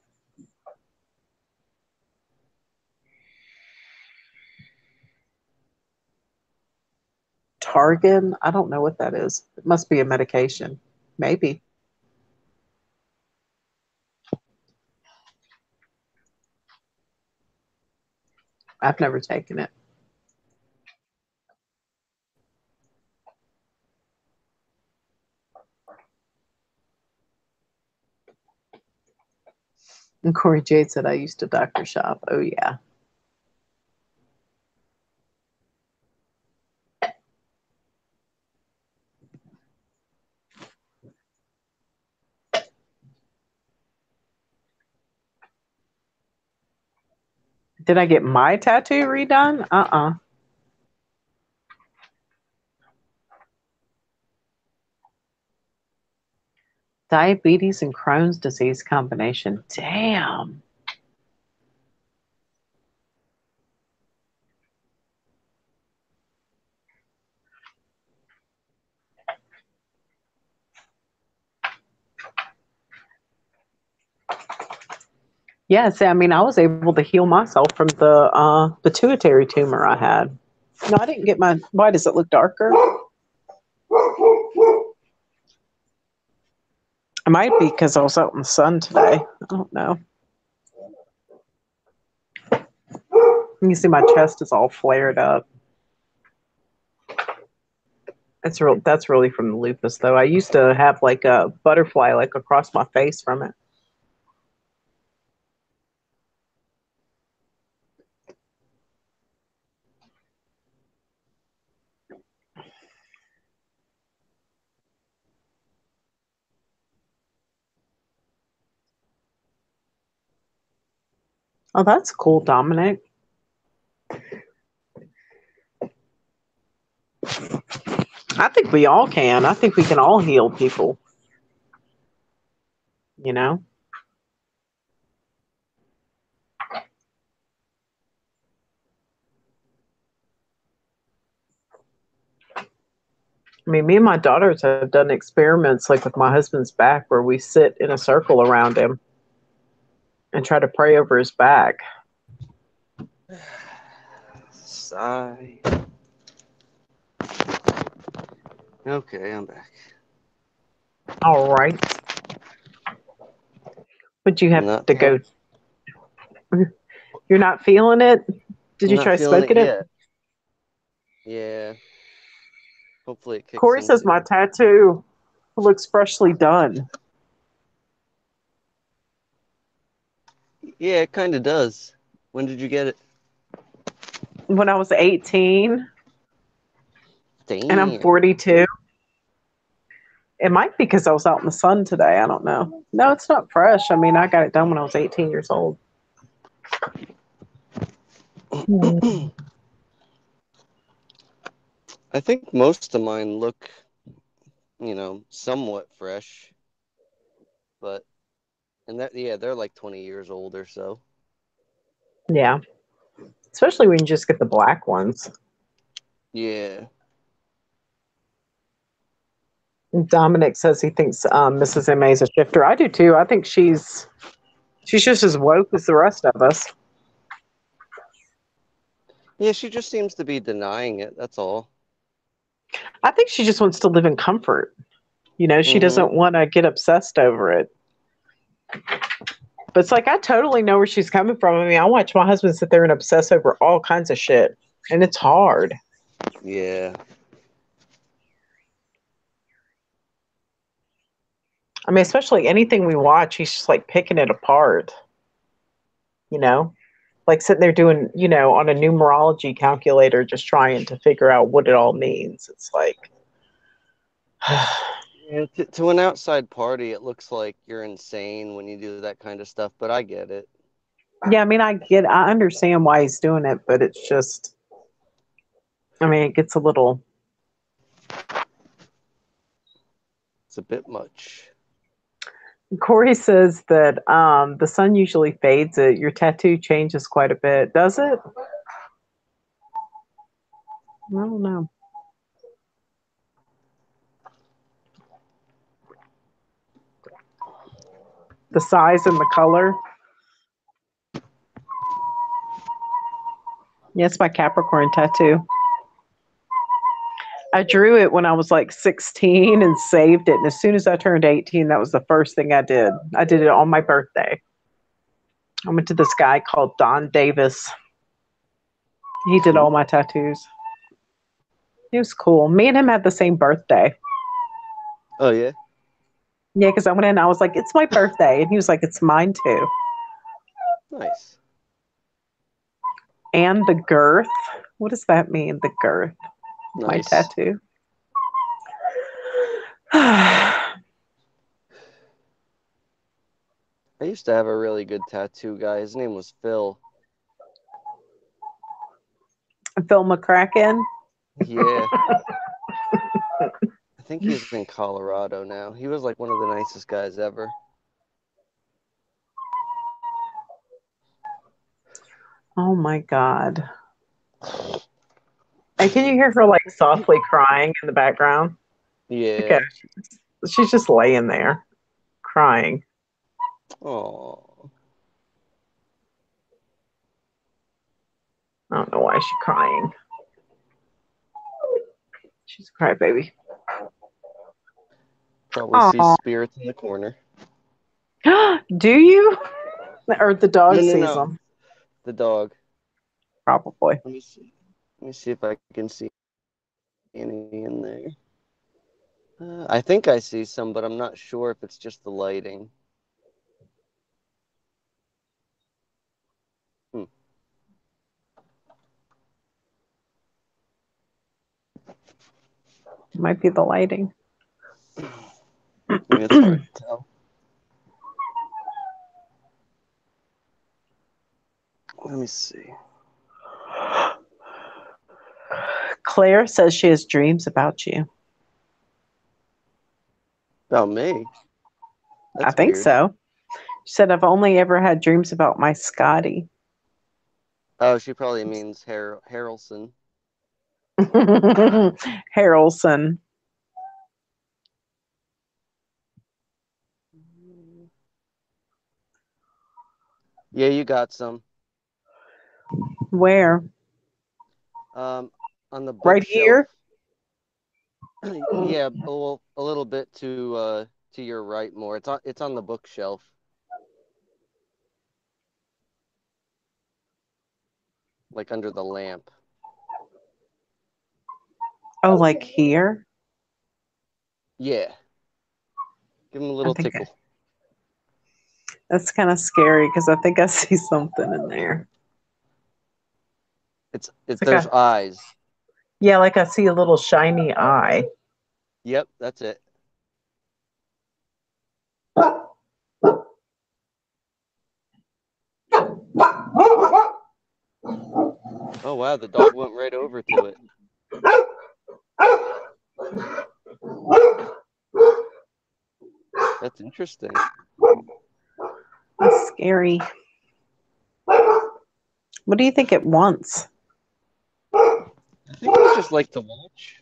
Targan? I don't know what that is. It must be a medication. Maybe. I've never taken it. And Corey Jade said I used to doctor shop. Oh, yeah. Did I get my tattoo redone? Diabetes and Crohn's disease combination. Damn. Yeah, see, I mean, I was able to heal myself from the pituitary tumor I had. No, I didn't get my. Why does it look darker? It might be because I was out in the sun today. I don't know. You can see my chest is all flared up. That's really from the lupus, though. I used to have like a butterfly like across my face from it. Oh, that's cool, Dominic. I think we all can. I think we can all heal people. You know? I mean, me and my daughters have done experiments like with my husband's back where we sit in a circle around him and try to pray over his back. Sigh. Okay, I'm back. All right. Would you have Not to go? You're not feeling it? Did you not try feeling it smoking it? yet. Yeah. Hopefully it kicks Corey in says my soon. tattoo looks freshly done. Yeah, it kind of does. When did you get it? When I was 18 and I'm Damn. 42. It might be because I was out in the sun today. I don't know. No, it's not fresh. I mean, I got it done when I was 18 years old. I think most of mine look, somewhat fresh, but they're like 20 years old or so. Yeah. Especially when you just get the black ones. Yeah. Dominic says he thinks Mrs. MA is a shifter. I do too. I think she's just as woke as the rest of us. Yeah, she just seems to be denying it. That's all. I think she just wants to live in comfort. You know, she Mm-hmm. doesn't want to get obsessed over it. But it's like I totally know where she's coming from. I mean, I watch my husband sit there and obsess over all kinds of shit, and it's hard. Yeah. I mean, especially anything we watch, he's just like picking it apart. You know, like sitting there doing, on a numerology calculator, just trying to figure out what it all means. It's like, Yeah, to an outside party, it looks like you're insane when you do that kind of stuff, but I get it. yeah, I mean, I understand why he's doing it, but it's just, I mean, it gets a little. It's a bit much. Corey says that the sun usually fades it. Your tattoo changes quite a bit. Does it? I don't know. The size and the color. Yeah, it's my Capricorn tattoo. I drew it when I was like 16 and saved it. And as soon as I turned 18, that was the first thing I did. I did it on my birthday. I went to this guy called Don Davis. He did all my tattoos. He was cool. Me and him had the same birthday. Oh, yeah? Yeah, because I went in and I was like, it's my birthday. And he was like, it's mine too. Nice. And the girth. What does that mean, the girth? My Nice. tattoo. I used to have a really good tattoo guy. His name was Phil. Phil McCracken. Yeah. I think he's in Colorado now. He was like one of the nicest guys ever. Oh my God. And can you hear her like softly crying in the background? Yeah. Okay. She's just laying there crying. Oh. I don't know why she's crying. She's a crybaby. Probably sees spirits in the corner. Do you? Or the dog sees No. them? The dog. Probably. Let me see. Let me see if I can see any in there. I think I see some, but I'm not sure if it's just the lighting. Hmm. Might be the lighting. It's hard to tell. Let me see. Claire says she has dreams about you. About me? That's I think weird. so. She said, I've only ever had dreams about my Scotty. Oh, she probably means Harrelson. Harrelson. Yeah, you got some. Where? On the Right bookshelf. here? Yeah, a little bit to your right more. It's on the bookshelf. like under the lamp. Oh, like here? Yeah. Give him a I little think tickle. that's kind of scary because I think I see something in there. It's Like there's eyes. yeah, like I see a little shiny eye. Yep, that's it. Oh wow, the dog went right over to it. That's interesting. That's scary. What do you think it wants? I think they just like to watch.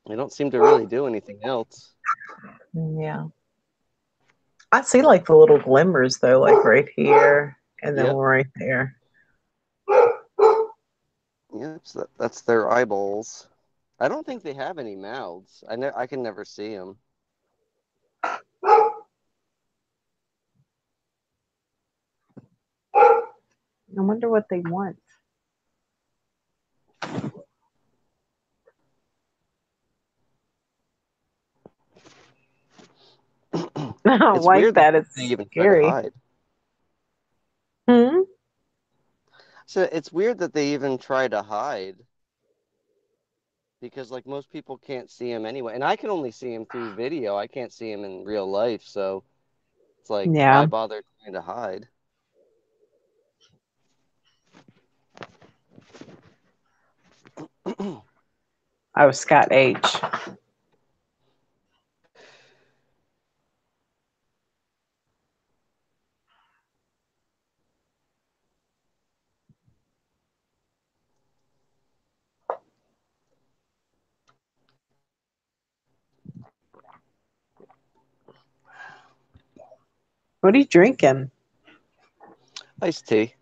They don't seem to really do anything else. Yeah. I see like the little glimmers though, like right here and then Yep. right there. Yep, so that's their eyeballs. I don't think they have any mouths. I can never see them. I wonder what they want. I don't It's like weird that. they It's even try to scary. hide. Hmm? So it's weird that they even try to hide because like most people can't see him anyway, and I can only see him through video. I can't see him in real life, so it's like why Yeah. bother trying to hide? I was Scott H. What are you drinking? Iced tea.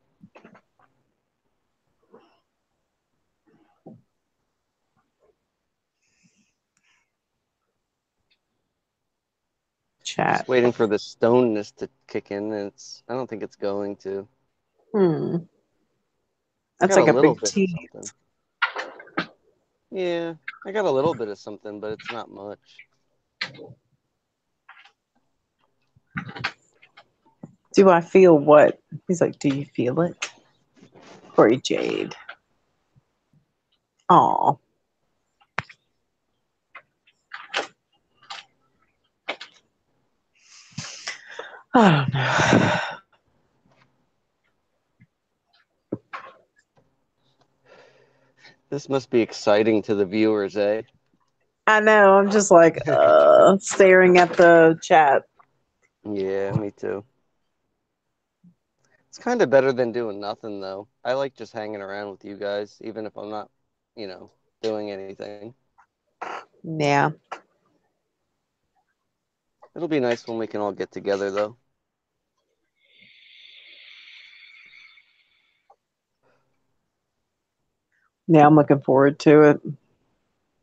Chat. Just waiting for the stoneness to kick in, and I don't think it's going to. Hmm. I That's got like a a little big bit of tea. something. Yeah, I got a little bit of something, but it's not much. Do I feel what? He's like, do you feel it? Corey Jade. Aw. I don't know. This must be exciting to the viewers, eh? I know. I'm just like staring at the chat. Yeah, me too. It's kind of better than doing nothing, though. I like just hanging around with you guys, even if I'm not, doing anything. Yeah. It'll be nice when we can all get together, though. Yeah, I'm looking forward to it.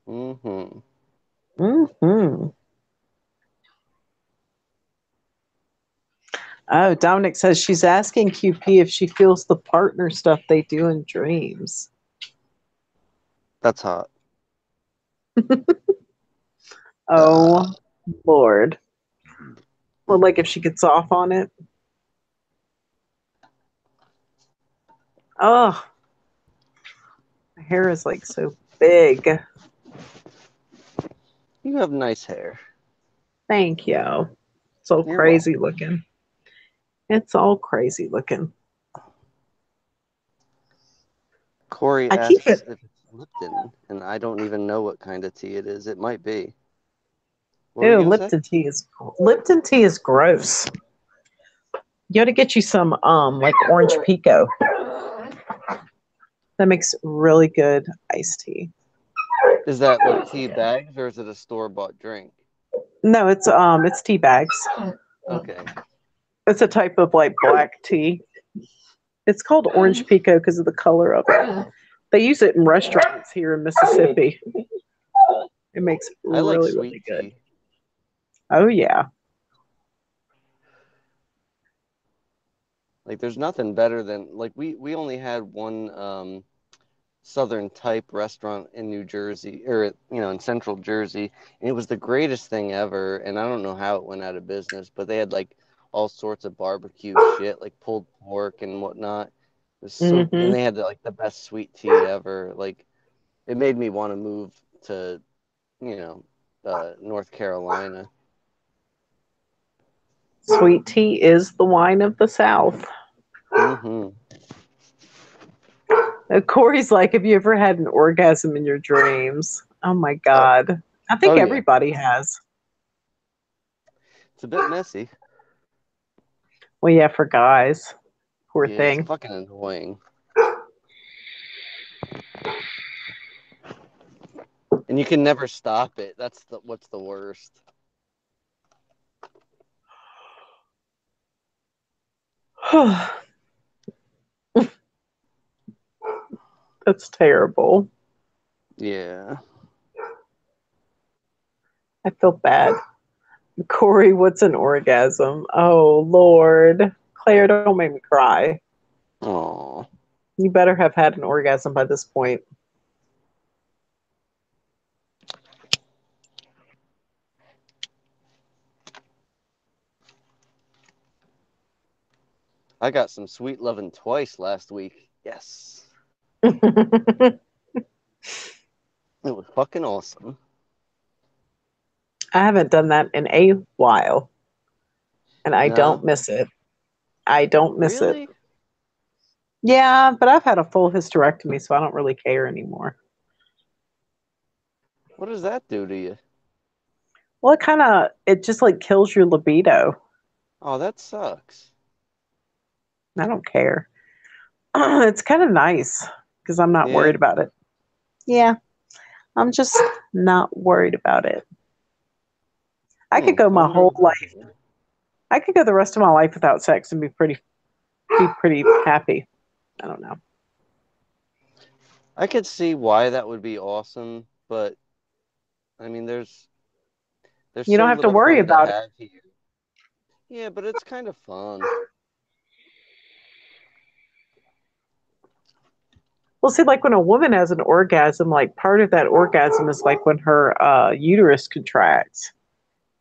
Mm-hmm. Mm-hmm. Oh, Dominic says she's asking QP if she feels the partner stuff they do in dreams. That's hot. Oh, Lord. Well, like if she gets off on it. Oh, my hair is like so big. You have nice hair. Thank you. It's all You're crazy welcome. looking. It's all crazy looking. Corey I keep asks it. if it's Lipton, and I don't even know what kind of tea it is. It might be. What were you Ew, gonna say? Lipton tea is gross. You got to get you some like orange pico. That makes really good iced tea. Is that like tea bags or is it a store-bought drink? No, it's tea bags. Okay. It's a type of like black tea. It's called orange pico because of the color of it. They use it in restaurants here in Mississippi. It makes I like really, sweet really good. tea. Oh yeah. Like, there's nothing better than, like, we only had one Southern type restaurant in New Jersey, or, in Central Jersey, and it was the greatest thing ever. And I don't know how it went out of business, but they had like all sorts of barbecue shit, like pulled pork and whatnot. It was and Hmm. they had like the best sweet tea ever. Like, it made me want to move to, North Carolina. Sweet tea is the wine of the South. Hmm. Corey's like, have you ever had an orgasm in your dreams? Oh my Oh, God. I think oh yeah, everybody has. it's a bit messy. Well, yeah, for guys. Poor Yeah, it's thing. fucking annoying. And you can never stop it. That's what's the worst. That's terrible. Yeah. I feel bad. Corey, what's an orgasm? Oh, Lord. Claire, don't make me cry. Oh. You better have had an orgasm by this point. I got some sweet loving twice last week. Yes. I It was fucking awesome. haven't done that in a while, and I don't No? miss it. I don't miss it. Really? Yeah, but I've had a full hysterectomy, so I don't really care anymore. What does that do to you? Well, it just like kills your libido. Oh, that sucks. I don't care. It's kind of nice because I'm not Yeah. worried about it. Yeah, I'm just not worried about it. I could go I my wonder whole what that life. is. I could go the rest of my life without sex and be pretty happy. I don't know. I could see why that would be awesome, but I mean, there's You so don't have to little worry fun to about it. have here. Yeah, but it's kind of fun. Well, see, like when a woman has an orgasm, like part of that orgasm is like when her uterus contracts.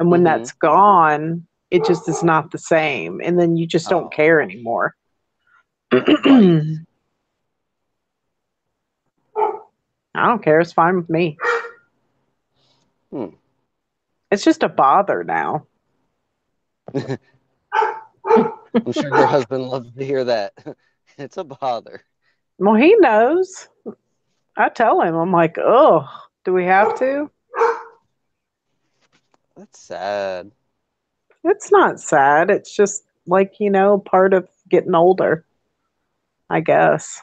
And when Mm-hmm. that's gone, it just is not the same. And then you just don't care Oh, anymore. right. I don't care. It's fine with me. Hmm. It's just a bother now. I'm sure your husband loves to hear that. It's a bother. Well, he knows. I tell him, I'm like, oh, do we have to? That's sad. It's not sad. It's just like, part of getting older, I guess.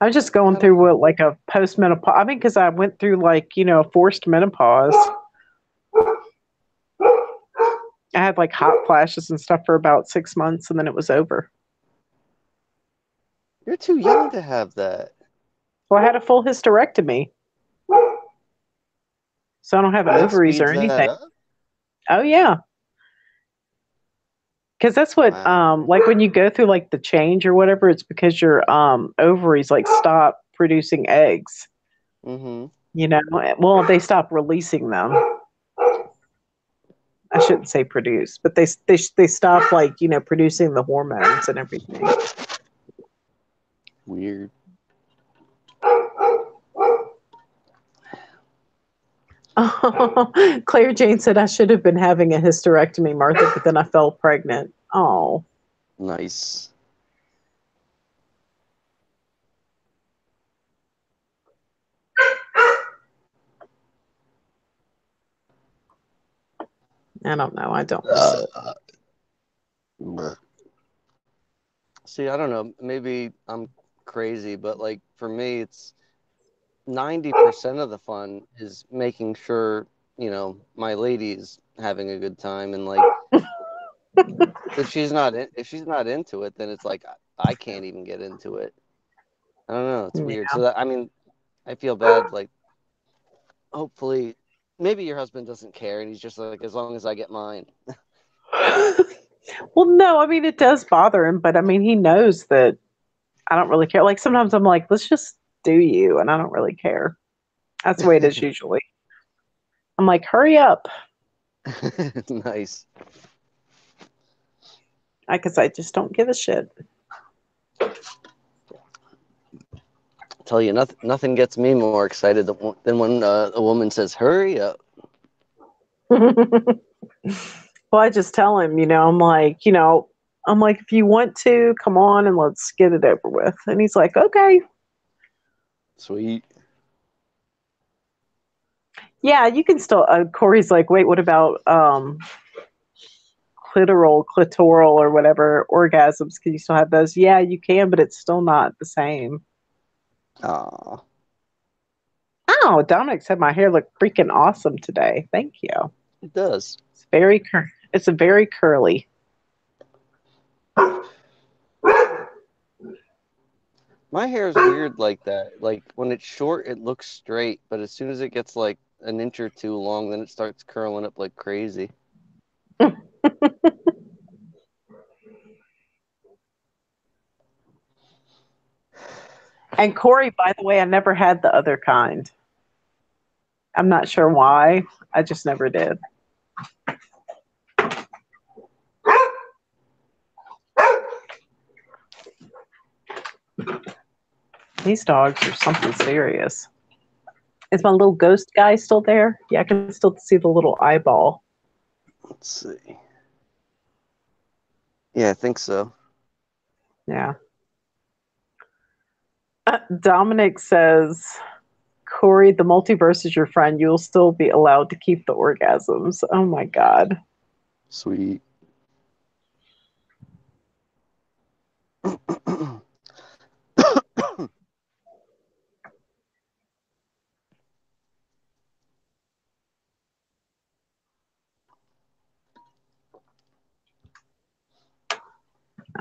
I'm just going I don't through know. what, like a postmenopause. I mean, because I went through like, forced menopause. I had like hot flashes and stuff for about 6 months and then it was over. You're too young to have that. So I had a full hysterectomy. So I don't have And that ovaries or speeds that anything. up? Oh, yeah. Because that's what, Wow. like when you go through like the change or whatever, it's because your ovaries like stop producing eggs. Mm-hmm. Well, they stop releasing them. I shouldn't say produce, but they stop like producing the hormones and everything. Weird. Claire Jane said I should have been having a hysterectomy, Martha, but then I fell pregnant. Oh, Nice. I don't know. I don't miss it. See, I don't know. Maybe I'm crazy, but like for me, it's 90% of the fun is making sure, my lady's having a good time. And like, if she's not into it, then it's like, I can't even get into it. I don't know. It's weird. Yeah. So that, I mean, I feel bad. Like, hopefully, maybe your husband doesn't care and he's just like, as long as I get mine. Well, no, I mean it does bother him, but I mean he knows that I don't really care. Like sometimes I'm like, let's just do you, and I don't really care. That's the way it is usually. I'm like, hurry up, Nice. because I just don't give a shit. Tell you, nothing gets me more excited than when a woman says, "Hurry up." Well, I just tell him, I'm like, if you want to, come on and let's get it over with. And he's like, okay. Sweet. Yeah, you can still. Corey's like, wait, what about clitoral, or whatever orgasms? Can you still have those? Yeah, you can, but it's still not the same. Aw. Oh, Dominic said my hair looked freaking awesome today. Thank you. It does. It's a very curly. My hair is weird like that. Like when it's short, it looks straight, but as soon as it gets like an inch or two long, then it starts curling up like crazy. And Corey, by the way, I never had the other kind. I'm not sure why. I just never did. These dogs are something serious. Is my little ghost guy still there? Yeah, I can still see the little eyeball. Let's see. Yeah, I think so. Yeah. Dominic says, Corey, the multiverse is your friend. You'll still be allowed to keep the orgasms. Oh my God. Sweet.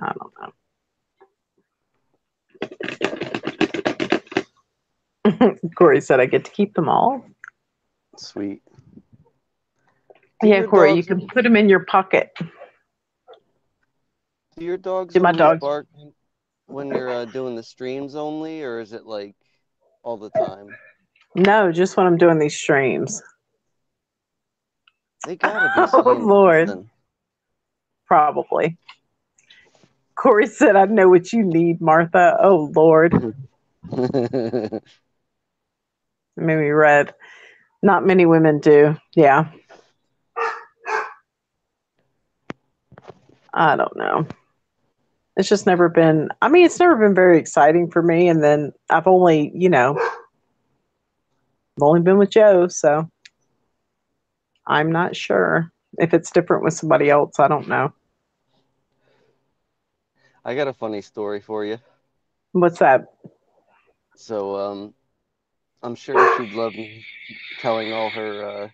I don't know. Corey said I get to keep them all. Sweet. Yeah, Corey, you can put them in your pocket. Do your dogs Do my only dogs? bark when you're doing the streams only, or is it like all the time? No, just when I'm doing these streams. They gotta be Oh, seeing Lord. something. Probably. Corey said, I know what you need, Martha. Oh, Lord. It made me red. Not many women do. Yeah. I don't know. It's just never been, I mean, it's never been very exciting for me. And then I've only, I've only been with Joe. So I'm not sure if it's different with somebody else. I don't know. I got a funny story for you. What's that? So, I'm sure she'd love me telling all her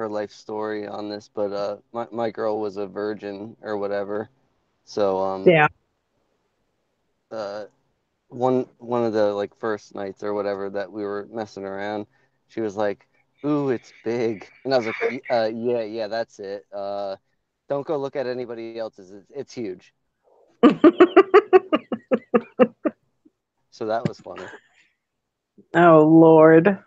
life story on this, but my girl was a virgin or whatever. So Yeah. uh one of the like first nights or whatever that we were messing around, she was like, "Ooh, it's big," and I was like, yeah, that's it. Don't go look at anybody else's. It's huge." So that was funny. Oh, Lord.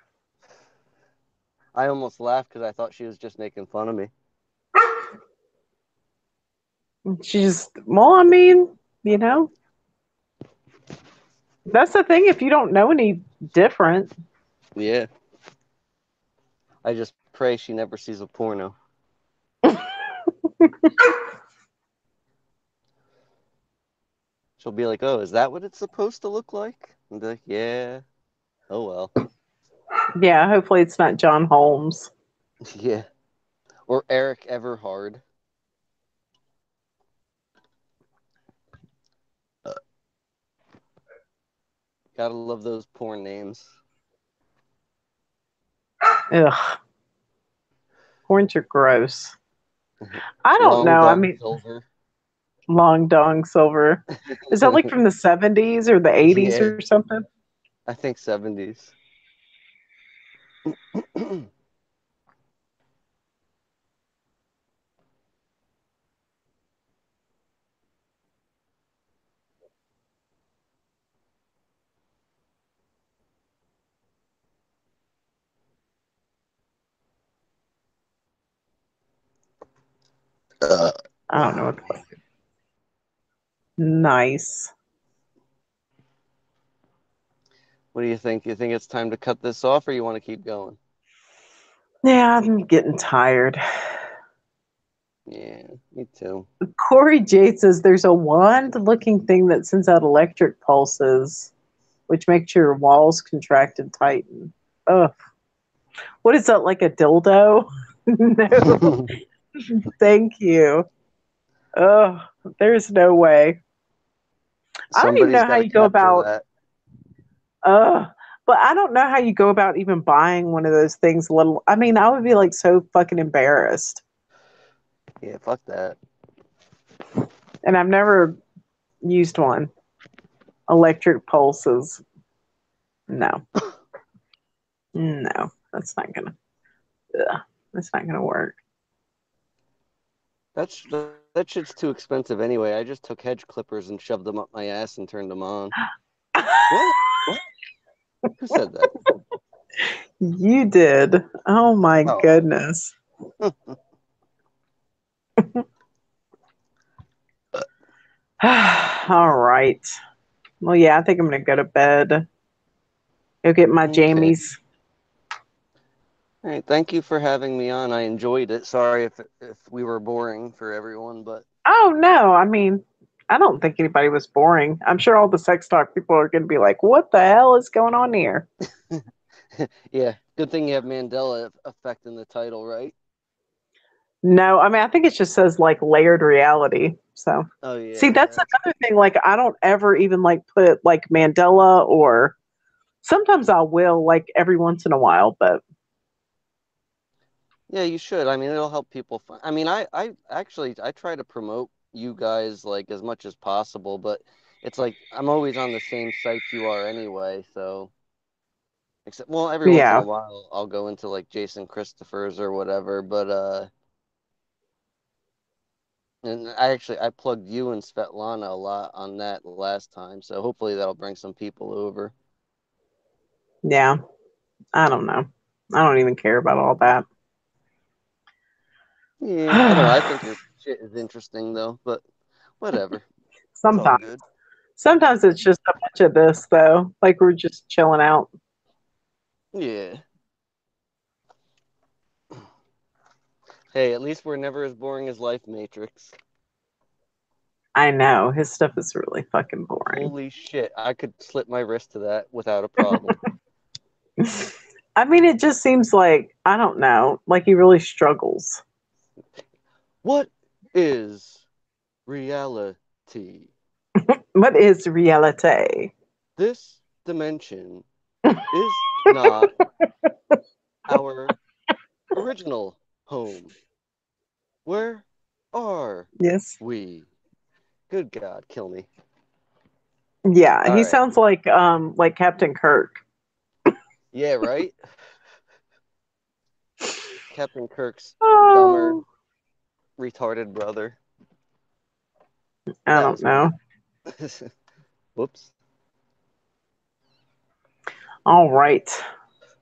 I almost laughed because I thought she was just making fun of me. Well, I mean, that's the thing. If you don't know any different. Yeah. I just pray she never sees a porno. She'll be like, "Oh, is that what it's supposed to look like?" And be like, "Yeah. Oh well." Yeah, hopefully it's not John Holmes. Yeah. Or Eric Everhard. Gotta love those porn names. Ugh. Horns are gross. I don't Long know. I Dong mean, Silver. Long Dong Silver. Is that like from the 70s or the 80s Yeah, or something? I think 70s. I don't know what the fuck. Nice. What do you think? You think it's time to cut this off, or you want to keep going? Yeah, I'm getting tired. Yeah, me too. Corey J says there's a wand-looking thing that sends out electric pulses, which makes your walls contract and tighten. Ugh. What is that, like a dildo? No, thank you. Ugh, there's no way. I don't even Somebody's know how got to you go capture about. that. But I don't know how you go about even buying one of those things. Little, I mean, I would be like so fucking embarrassed, Yeah, fuck that. and I've never used one. Electric pulses. No, no, that's not gonna. Ugh, that's not gonna work. That's that shit's too expensive anyway. I just took hedge clippers and shoved them up my ass and turned them on. What? What? Who said that? You did. Oh my Oh. goodness. All right. Well, yeah, I think I'm gonna go to bed. Go get my Okay. jammies. All right. Thank you for having me on. I enjoyed it. Sorry if we were boring for everyone, but Oh no, I mean, I don't think anybody was boring. I'm sure all the sex talk people are gonna be like, "What the hell is going on here?" yeah. Good thing you have Mandela effect in the title, right? No, I mean, I think it just says like layered reality. So, Oh yeah. see, that's Yeah. another thing. Like, I don't ever even like put like Mandela, or sometimes I will like every once in a while, but Yeah, you should. I mean, it'll help people find. I mean, I actually I try to promote you guys like as much as possible, but it's like I'm always on the same sites you are anyway, so except well, every once in a yeah, while I'll go into like Jason Christopher's or whatever, but and I plugged you and Svetlana a lot on that last time, so hopefully that'll bring some people over. yeah. I don't know. I don't even care about all that. Yeah, I don't know. I think your shit is interesting though, but whatever. It's all Sometimes, good. sometimes it's just a bunch of this though. Like we're just chilling out. Yeah. Hey, at least we're never as boring as Life Matrix. I know his stuff is really fucking boring. Holy shit, I could slip my wrist to that without a problem. I mean, it just seems like I don't know. Like he really struggles. What is reality? What is reality? This dimension is not our original home. Where are Yes. we? Good God, kill me. Yeah, All he right. sounds like Captain Kirk. Yeah, right? Captain Kirk's dumber, Oh, retarded brother. I That don't was funny. know. Whoops. All right.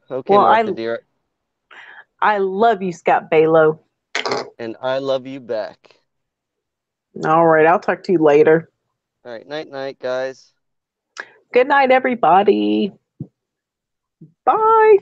Okay, Well, Martha dear. I love you, Scott Balo. And I love you back. All right, I'll talk to you later. All right, night night, guys. Good night, everybody. Bye.